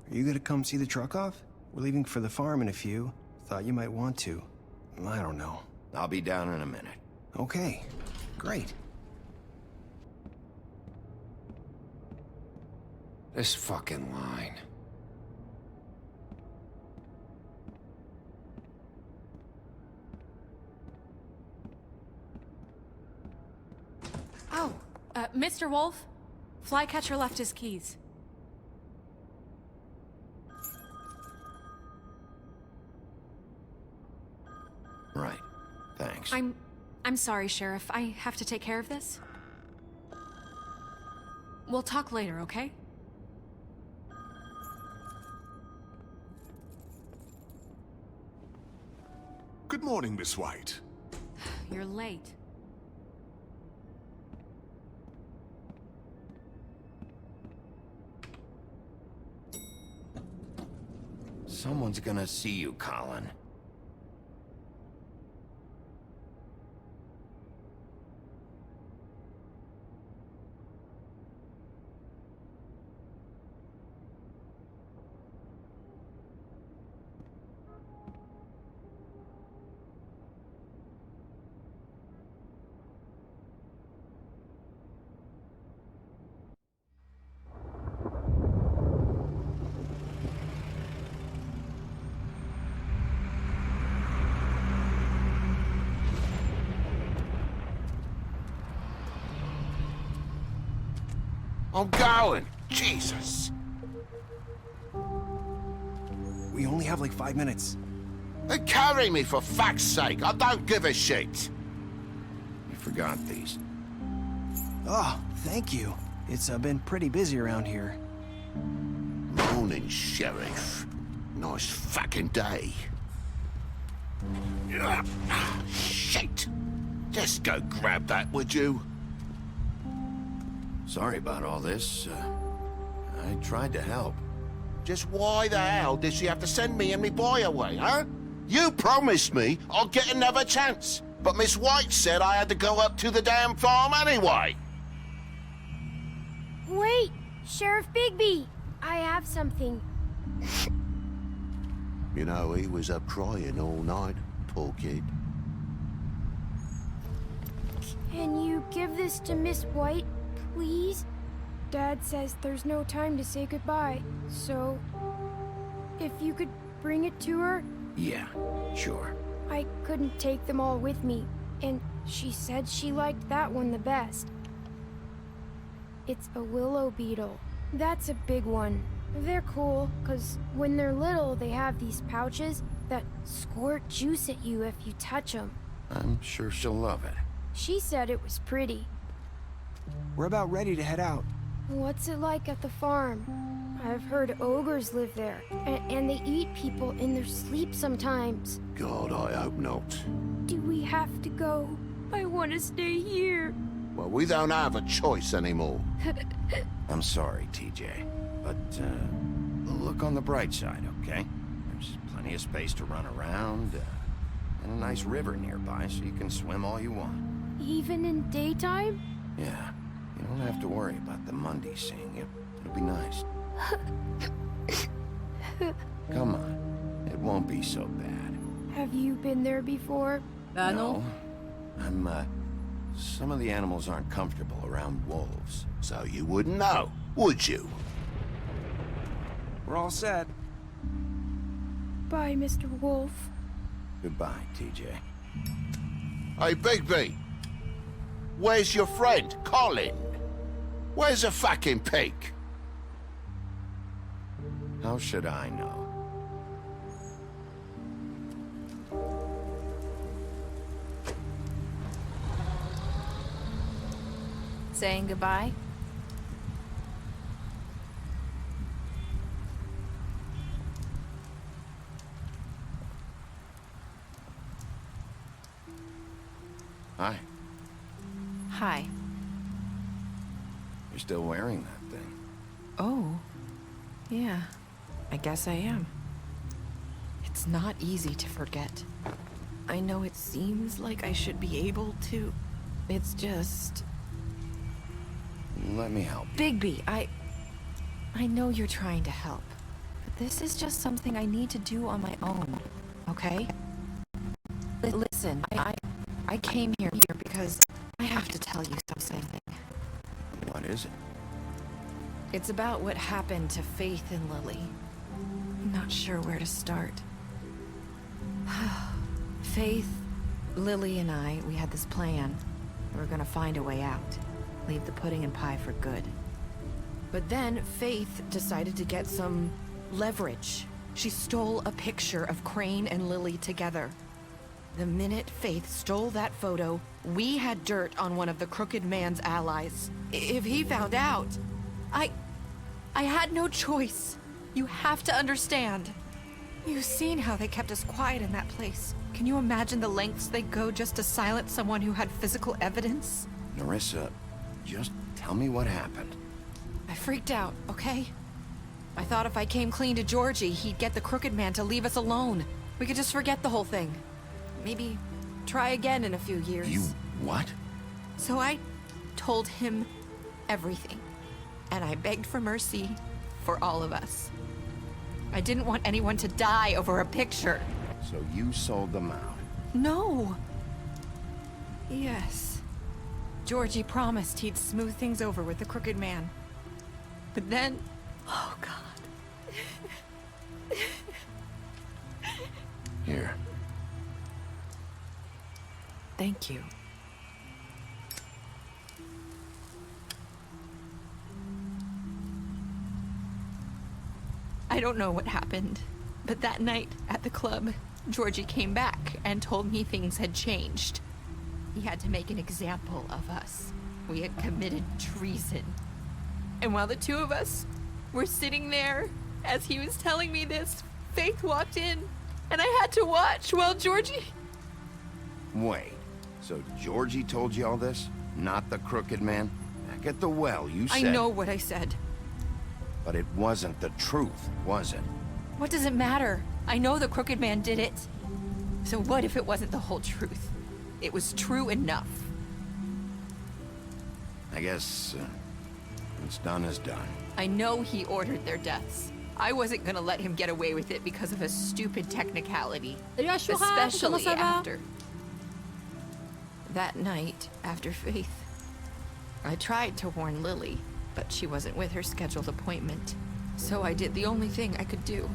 Are you gonna come see the truck off? We're leaving for the farm in a few. Thought you might want to. I don't know. I'll be down in a minute. Okay, great. This fucking line. Oh, Mr. Wolf? Flycatcher left his keys. Thanks. I'm sorry, Sheriff. I have to take care of this. We'll talk later, okay? Good morning, Miss White. You're late. Someone's gonna see you, Colin. I'm going! Jesus! We only have like 5 minutes. Then carry me for fuck's sake! I don't give a shit! You forgot these. Oh, thank you. It's been pretty busy around here. Morning, Sheriff. Nice fucking day. Shit! Just go grab that, would you? Sorry about all this. I tried to help. Just why the hell did she have to send me and me boy away, huh? You promised me I'd get another chance, but Miss White said I had to go up to the damn farm anyway. Wait! Sheriff Bigby! I have something. You know, he was up crying all night, poor kid. Can you give this to Miss White, please? Dad says there's no time to say goodbye, so if you could bring it to her? Yeah, sure. I couldn't take them all with me, and she said she liked that one the best. It's a willow beetle. That's a big one. They're cool, because when they're little, they have these pouches that squirt juice at you if you touch them. I'm sure she'll love it. She said it was pretty. We're about ready to head out. What's it like at the farm? I've heard ogres live there, and they eat people in their sleep sometimes. God, I hope not. Do we have to go? I want to stay here. Well, we don't have a choice anymore. I'm sorry, TJ, but look on the bright side, okay? There's plenty of space to run around, and a nice river nearby, so you can swim all you want. Even in daytime? Yeah, you don't have to worry about the Monday seeing you. It'll be nice. Come on, it won't be so bad. Have you been there before? No. Some of the animals aren't comfortable around wolves, so you wouldn't know, would you? We're all set. Bye, Mr. Wolf. Goodbye, TJ. Hey, Bigby! Where's your friend, Colin? Where's the fucking pig? How should I know? Saying goodbye? Hi. Hi. You're still wearing that thing. Oh. Yeah. I guess I am. It's not easy to forget. I know it seems like I should be able to. It's just... Let me help. Bigby, I know you're trying to help, but this is just something I need to do on my own, okay? Listen, I came here because I have to tell you something. What is it? It's about what happened to Faith and Lily. I'm not sure where to start. Faith, Lily, and I, we had this plan. We were gonna find a way out. Leave the pudding and pie for good. But then Faith decided to get some leverage. She stole a picture of Crane and Lily together. The minute Faith stole that photo, we had dirt on one of the Crooked Man's allies. If he found out, I had no choice. You have to understand. You've seen how they kept us quiet in that place. Can you imagine the lengths they go just to silence someone who had physical evidence? Nerissa, just tell me what happened. I freaked out, okay? I thought if I came clean to Georgie, he'd get the Crooked Man to leave us alone. We could just forget the whole thing. Maybe try again in a few years. You what? So I told him everything. And I begged for mercy for all of us. I didn't want anyone to die over a picture. So you sold them out? No. Yes. Georgie promised he'd smooth things over with the Crooked Man. But then... Oh, God. Here. Thank you. I don't know what happened, but that night at the club, Georgie came back and told me things had changed. He had to make an example of us. We had committed treason. And while the two of us were sitting there, as he was telling me this, Faith walked in, and I had to watch while Georgie... Wait, so Georgie told you all this? Not the Crooked Man? Back at the well, you said... I know what I said. But it wasn't the truth, was it? What does it matter? I know the Crooked Man did it. So what if it wasn't the whole truth? It was true enough. I guess, what's done is done. I know he ordered their deaths. I wasn't gonna let him get away with it because of a stupid technicality. Salut Ashura, Especially comment ça va? after... That night, after Faith, I tried to warn Lily, but she wasn't with her scheduled appointment. So I did the only thing I could do.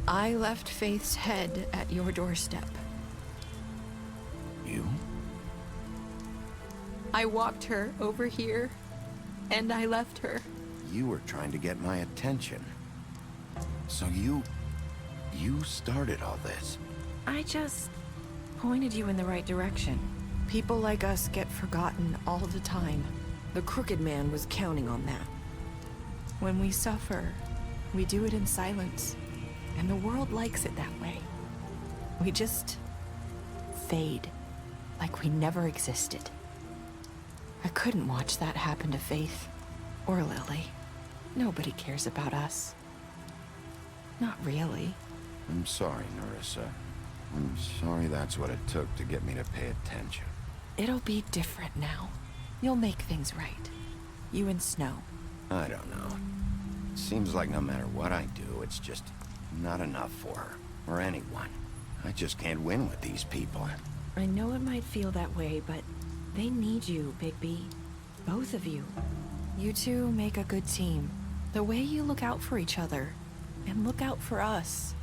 I left Faith's head at your doorstep. You? I walked her over here, and I left her. You were trying to get my attention. So you started all this. I just pointed you in the right direction. People like us get forgotten all the time. The Crooked Man was counting on that. When we suffer, we do it in silence, and the world likes it that way. We just fade, like we never existed. I couldn't watch that happen to Faith, or Lily. Nobody cares about us. Not really. I'm sorry, Nerissa. I'm sorry that's what it took to get me to pay attention. It'll be different now. You'll make things right. You and Snow. I don't know. It seems like no matter what I do, it's just not enough for her, or anyone. I just can't win with these people. I know it might feel that way, but they need you, Bigby. Both of you. You two make a good team. The way you look out for each other, and look out for us.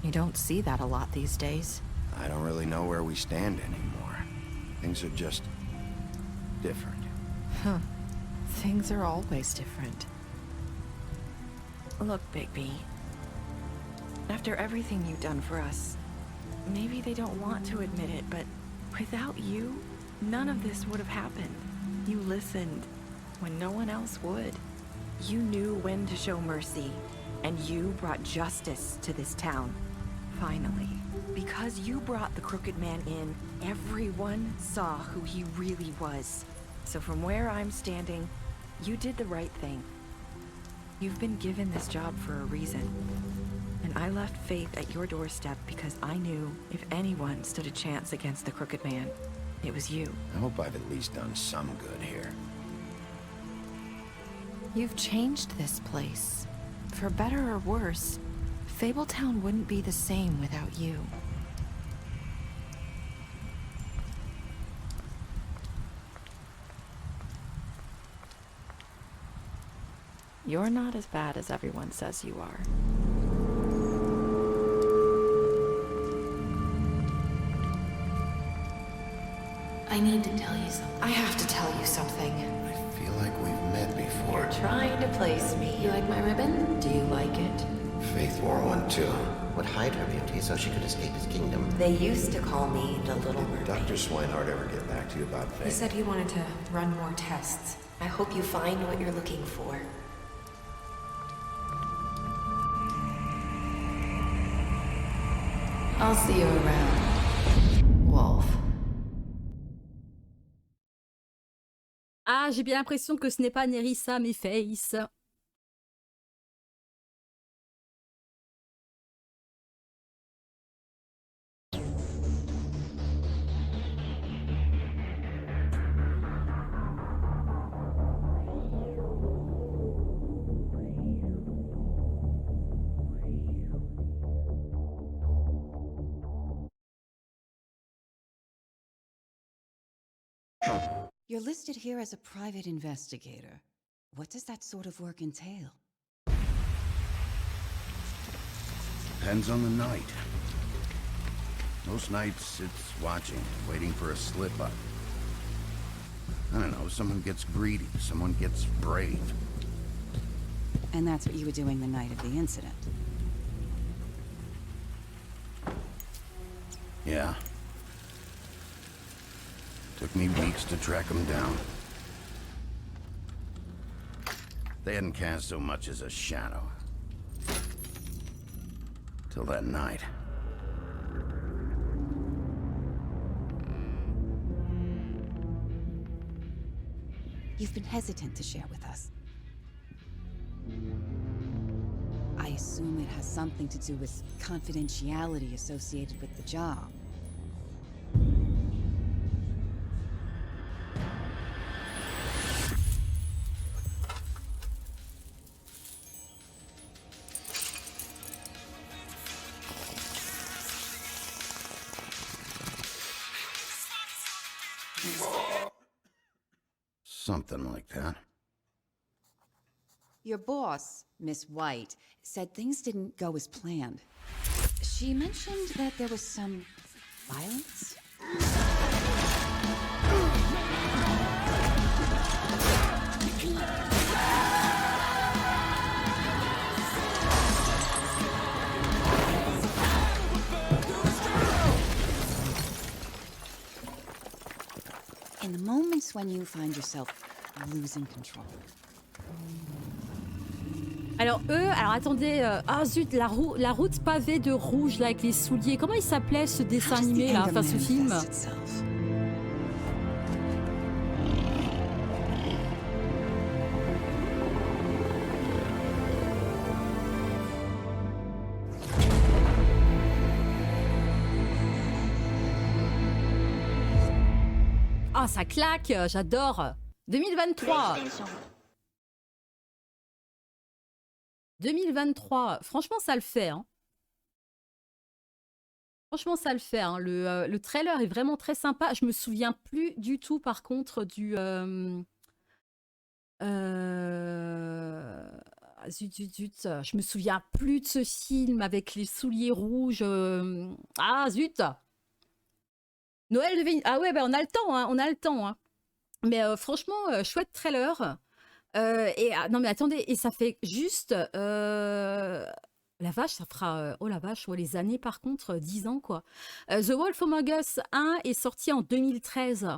You don't see that a lot these days. I don't really know where we stand anymore. Things are just different. Huh. Things are always different. Look, Bigby. After everything you've done for us, maybe they don't want to admit it, but without you, none of this would have happened. You listened when no one else would. You knew when to show mercy, and you brought justice to this town. Finally. Because you brought the Crooked Man in, everyone saw who he really was. So from where I'm standing, you did the right thing. You've been given this job for a reason. And I left Faith at your doorstep because I knew if anyone stood a chance against the Crooked Man, it was you. I hope I've at least done some good here. You've changed this place. For better or worse, Fabletown wouldn't be the same without you. You're not as bad as everyone says you are. I need to tell you something. I have to tell you something. I feel like we've met before. You're trying to place me. You like my ribbon? Do you like it? Faith wore one too. would hide her beauty so she could escape his kingdom. They used to call me the Little Mermaid. Did Dr. Swinehart ever get back to you about He things? said he wanted to run more tests. I hope you find what you're looking for. I'll see you around, Wolf. Ah, j'ai bien l'impression que ce n'est pas Nerissa, mais Face. You're listed here as a private investigator. What does that sort of work entail? Depends on the night. Most nights it's watching, waiting for a slip-up. I don't know, someone gets greedy, someone gets brave. And that's what you were doing the night of the incident. Yeah. Took me weeks to track them down. They hadn't cast so much as a shadow. Till that night. You've been hesitant to share with us. I assume it has something to do with confidentiality associated with the job. Something like that. Your boss, Miss White, said things didn't go as planned. She mentioned that there was some violence? In the moments when you find yourself losing control. Alors alors attendez, ah zut, la route pavée de rouge là avec les souliers. Comment il s'appelait ce dessin animé là, enfin ce film? Ah ça claque, j'adore. 2023. 2023, franchement ça le fait. Hein. Franchement ça le fait. Hein. Le trailer est vraiment très sympa. Je me souviens plus du tout par contre du... Zut, zut, zut. Je me souviens plus de ce film avec les souliers rouges. Ah zut. Noël de Vénus. Ah ouais, bah on a le temps, hein, on a le temps. Hein. Mais franchement, chouette trailer. Non mais attendez, et ça fait juste... la vache, ça fera... oh la vache, ouais, les années par contre, 10 ans quoi. The Wolf Among Us 1 est sorti en 2013.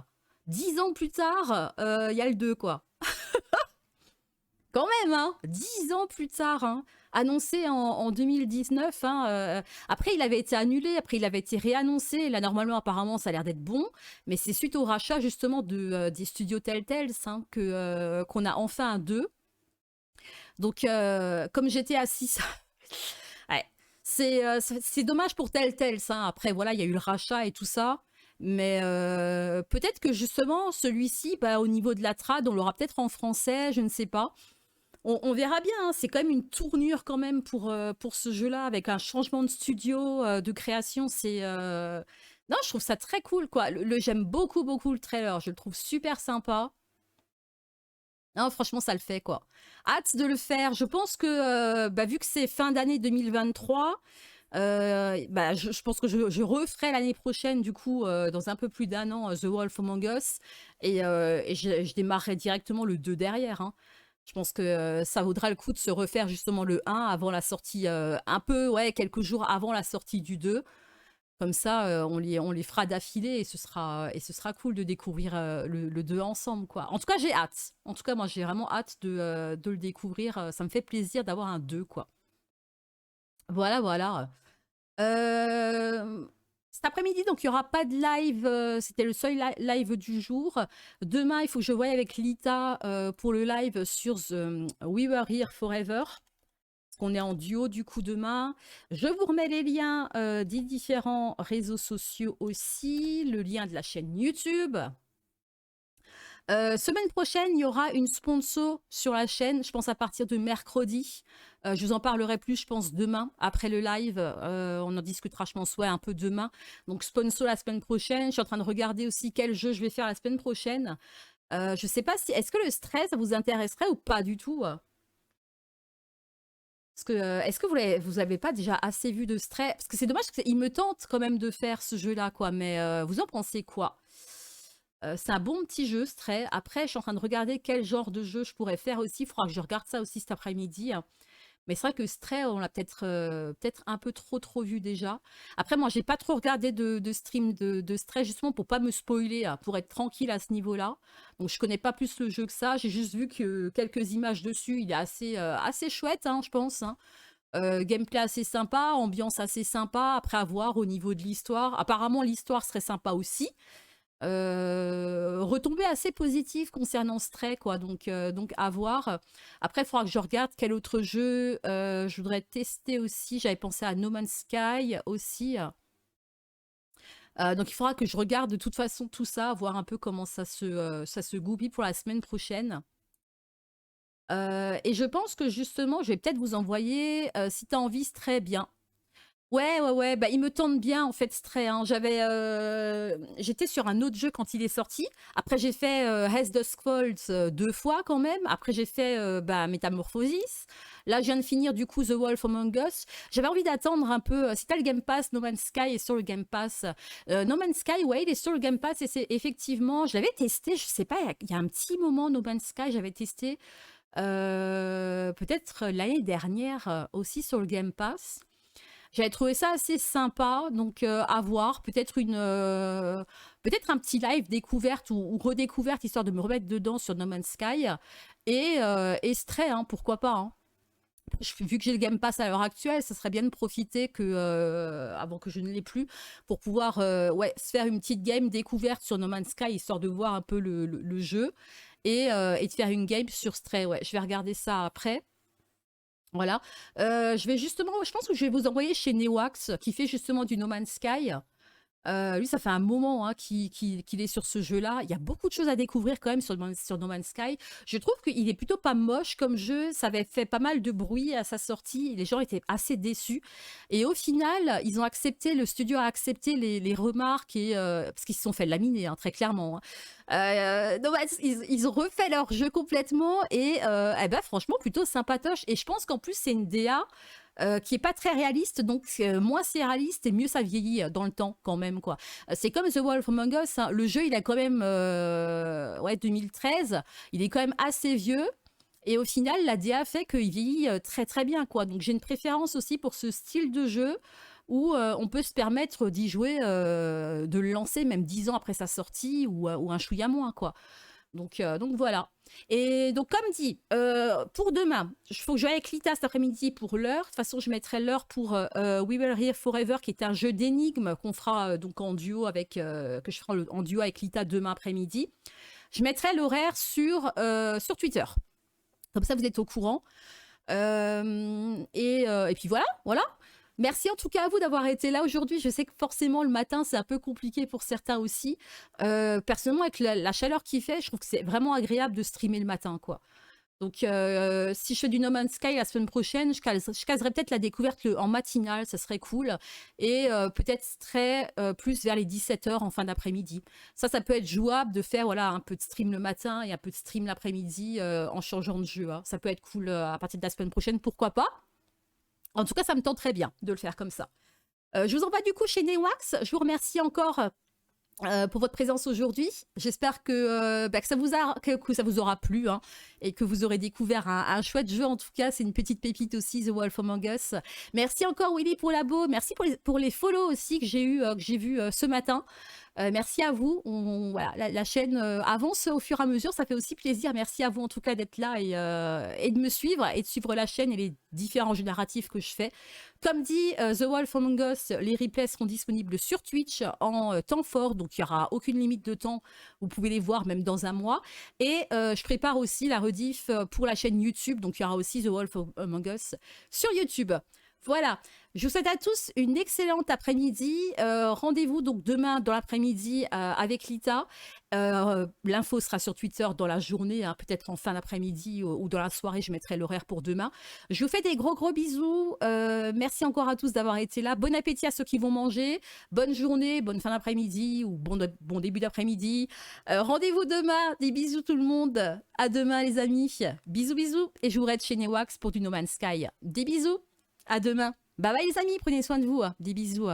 10 ans plus tard, il y a le 2 quoi. Quand même, hein, 10 ans plus tard, hein, annoncé en 2019. Hein, après, il avait été annulé, après, il avait été réannoncé. Là, normalement, apparemment, ça a l'air d'être bon. Mais c'est suite au rachat, justement, des studios Telltale hein, qu'on a enfin un 2. Donc, comme j'étais assise... ouais, c'est dommage pour Telltale. Hein. Après, voilà, il y a eu le rachat et tout ça. Mais peut-être que, justement, celui-ci, bah, au niveau de la trad, on l'aura peut-être en français, je ne sais pas. On verra bien, hein. C'est quand même une tournure quand même pour ce jeu-là, avec un changement de studio, de création. Non, je trouve ça très cool, quoi. J'aime beaucoup, beaucoup le trailer. Je le trouve super sympa. Non, franchement, ça le fait, quoi. Hâte de le faire. Je pense que, vu que c'est fin d'année 2023, je pense que je referai l'année prochaine, du coup, dans un peu plus d'1 an, The Wolf Among Us. Et je démarrerai directement le 2 derrière, hein. Je pense que ça vaudra le coup de se refaire justement le 1 avant la sortie, un peu, ouais, quelques jours avant la sortie du 2. Comme ça, on les fera d'affilée et ce sera cool de découvrir le 2 ensemble, quoi. En tout cas, j'ai hâte. En tout cas, moi, j'ai vraiment hâte de le découvrir. Ça me fait plaisir d'avoir un 2, quoi. Voilà, voilà. Cet après-midi, donc il n'y aura pas de live. C'était le seul live du jour. Demain, il faut que je voie avec Lita pour le live sur The We Were Here Forever. On est en duo du coup demain. Je vous remets les liens des différents réseaux sociaux aussi, le lien de la chaîne YouTube. Semaine prochaine, il y aura une sponsor sur la chaîne, je pense à partir de mercredi. Je vous en parlerai plus, je pense, demain, après le live. On en discutera, je pense, ouais, un peu demain. Donc, sponsor la semaine prochaine. Je suis en train de regarder aussi quel jeu je vais faire la semaine prochaine. Je sais pas si... Est-ce que le stress, ça vous intéresserait ou pas du tout? Est-ce que vous avez pas déjà assez vu de stress? Parce que c'est dommage, il me tente quand même de faire ce jeu-là, quoi. Mais vous en pensez quoi? C'est un bon petit jeu, Stray. Après, je suis en train de regarder quel genre de jeu je pourrais faire aussi. Il faudra que je regarde ça aussi cet après-midi. Mais c'est vrai que Stray, on l'a peut-être un peu trop vu déjà. Après, moi, j'ai pas trop regardé de stream de Stray, justement pour pas me spoiler, pour être tranquille à ce niveau-là. Donc, je connais pas plus le jeu que ça. J'ai juste vu que quelques images dessus. Il est assez chouette, hein, je pense. Hein. Gameplay assez sympa, ambiance assez sympa. Après, à voir au niveau de l'histoire. Apparemment, l'histoire serait sympa aussi. Retombée assez positive concernant Stray, quoi, donc à voir. Après, il faudra que je regarde quel autre jeu je voudrais tester aussi. J'avais pensé à No Man's Sky aussi. Donc il faudra que je regarde de toute façon tout ça, voir un peu comment ça se goupille pour la semaine prochaine. Et je pense que justement, je vais peut-être vous envoyer, si tu as envie, Stray, bien. Ouais, bah, il me tente bien en fait Stray. Hein. J'étais sur un autre jeu quand il est sorti. Après j'ai fait As Dusk Falls 2 fois quand même. Après j'ai fait Metamorphosis. Là je viens de finir du coup The Wolf Among Us. J'avais envie d'attendre un peu. Si t'as le Game Pass, No Man's Sky est sur le Game Pass. No Man's Sky, ouais, il est sur le Game Pass et c'est effectivement, je l'avais testé. Je sais pas, il y a un petit moment No Man's Sky, j'avais testé peut-être l'année dernière aussi sur le Game Pass. J'avais trouvé ça assez sympa, donc à voir. Peut-être un petit live découverte ou redécouverte, histoire de me remettre dedans sur No Man's Sky. Et Stray, hein, pourquoi pas. Hein. Vu que j'ai le Game Pass à l'heure actuelle, ça serait bien de profiter avant que je ne l'ai plus, pour pouvoir se faire une petite game découverte sur No Man's Sky, histoire de voir un peu le jeu. Et de faire une game sur Stray. Ouais, je vais regarder ça après. Voilà. Je pense que je vais vous envoyer chez Newax, qui fait justement du No Man's Sky. Lui, ça fait un moment hein, qu'il est sur ce jeu-là. Il y a beaucoup de choses à découvrir quand même sur No Man's Sky. Je trouve qu'il est plutôt pas moche comme jeu. Ça avait fait pas mal de bruit à sa sortie. Les gens étaient assez déçus. Et au final, le studio a accepté les remarques, parce qu'ils se sont fait laminer, hein, très clairement. Hein. Ils ont refait leur jeu complètement et franchement, plutôt sympatoche. Et je pense qu'en plus, c'est une DA qui est pas très réaliste, donc moins c'est réaliste et mieux ça vieillit dans le temps quand même quoi. C'est comme The Wolf Among Us, hein. Le jeu il a quand même 2013, il est quand même assez vieux et au final la DA fait qu'il vieillit très très bien quoi. Donc j'ai une préférence aussi pour ce style de jeu où on peut se permettre d'y jouer, de le lancer même 10 ans après sa sortie ou un chouïa moins quoi. Donc voilà. Et donc comme dit, pour demain, il faut que je joue avec Lita cet après-midi pour l'heure. De toute façon, je mettrai l'heure pour We Were Here Forever, qui est un jeu d'énigmes qu'on fera donc en duo que je ferai en duo avec Lita demain après-midi. Je mettrai l'horaire sur Twitter. Comme ça, vous êtes au courant. Et puis voilà. Merci en tout cas à vous d'avoir été là aujourd'hui. Je sais que forcément le matin c'est un peu compliqué pour certains aussi. Personnellement avec la chaleur qu'il fait, je trouve que c'est vraiment agréable de streamer le matin quoi. Donc si je fais du No Man's Sky la semaine prochaine, je caserai peut-être la découverte en matinale, ça serait cool. Et peut-être plus vers les 17h en fin d'après-midi. Ça peut être jouable de faire un peu de stream le matin et un peu de stream l'après-midi en changeant de jeu. Hein. Ça peut être cool à partir de la semaine prochaine, pourquoi pas. En tout cas, ça me tente très bien de le faire comme ça. Je vous envoie du coup chez Newax. Je vous remercie encore pour votre présence aujourd'hui. J'espère que ça vous aura plu. Hein. et que vous aurez découvert un chouette jeu. En tout cas, c'est une petite pépite aussi, The Wolf Among Us. Merci encore Willy pour l'abo, merci pour les follows aussi que j'ai vu ce matin. Merci à vous. Voilà, la chaîne avance au fur et à mesure. Ça fait aussi plaisir. Merci à vous en tout cas d'être là et de me suivre et de suivre la chaîne et les différents jeux narratifs que je fais. Comme dit The Wolf Among Us, les replays seront disponibles sur Twitch en temps fort. Donc il n'y aura aucune limite de temps. Vous pouvez les voir même dans un mois. Et je prépare aussi la rediff pour la chaîne YouTube. Donc il y aura aussi The Wolf Among Us sur YouTube. Voilà, je vous souhaite à tous une excellente après-midi. Rendez-vous donc demain dans l'après-midi avec Lita. L'info sera sur Twitter dans la journée, hein, peut-être en fin d'après-midi ou dans la soirée, je mettrai l'horaire pour demain. Je vous fais des gros bisous. Merci encore à tous d'avoir été là. Bon appétit à ceux qui vont manger. Bonne journée, bonne fin d'après-midi ou bon début d'après-midi. Rendez-vous demain. Des bisous tout le monde. À demain les amis. Bisous. Et je vous reste chez Newax pour du No Man's Sky. Des bisous. À demain. Bye bye les amis, prenez soin de vous. Des bisous.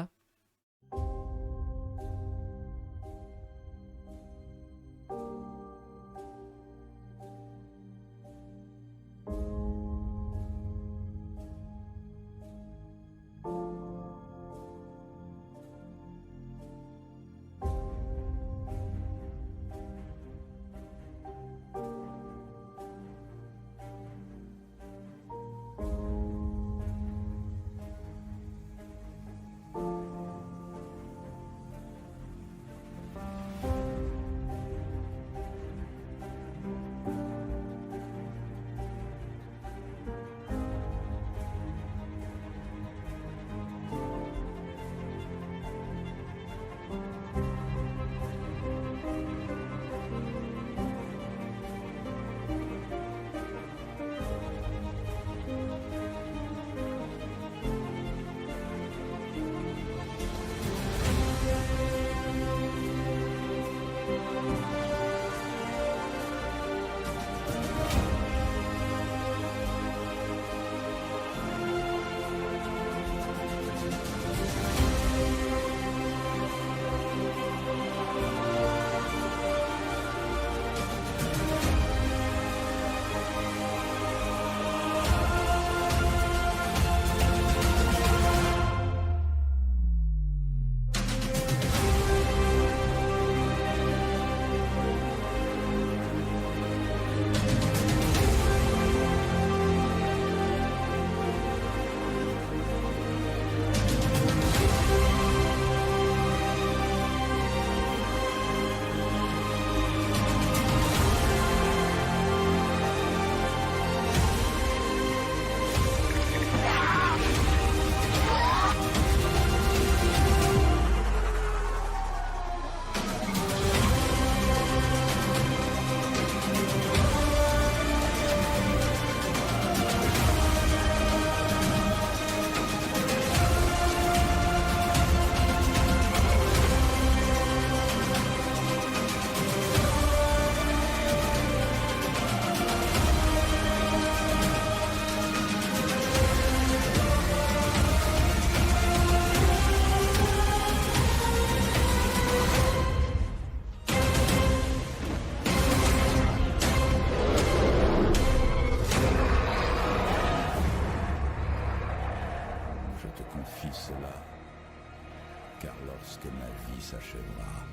car lorsque ma vie s'achèvera,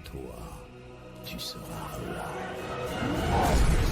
toi, tu seras là.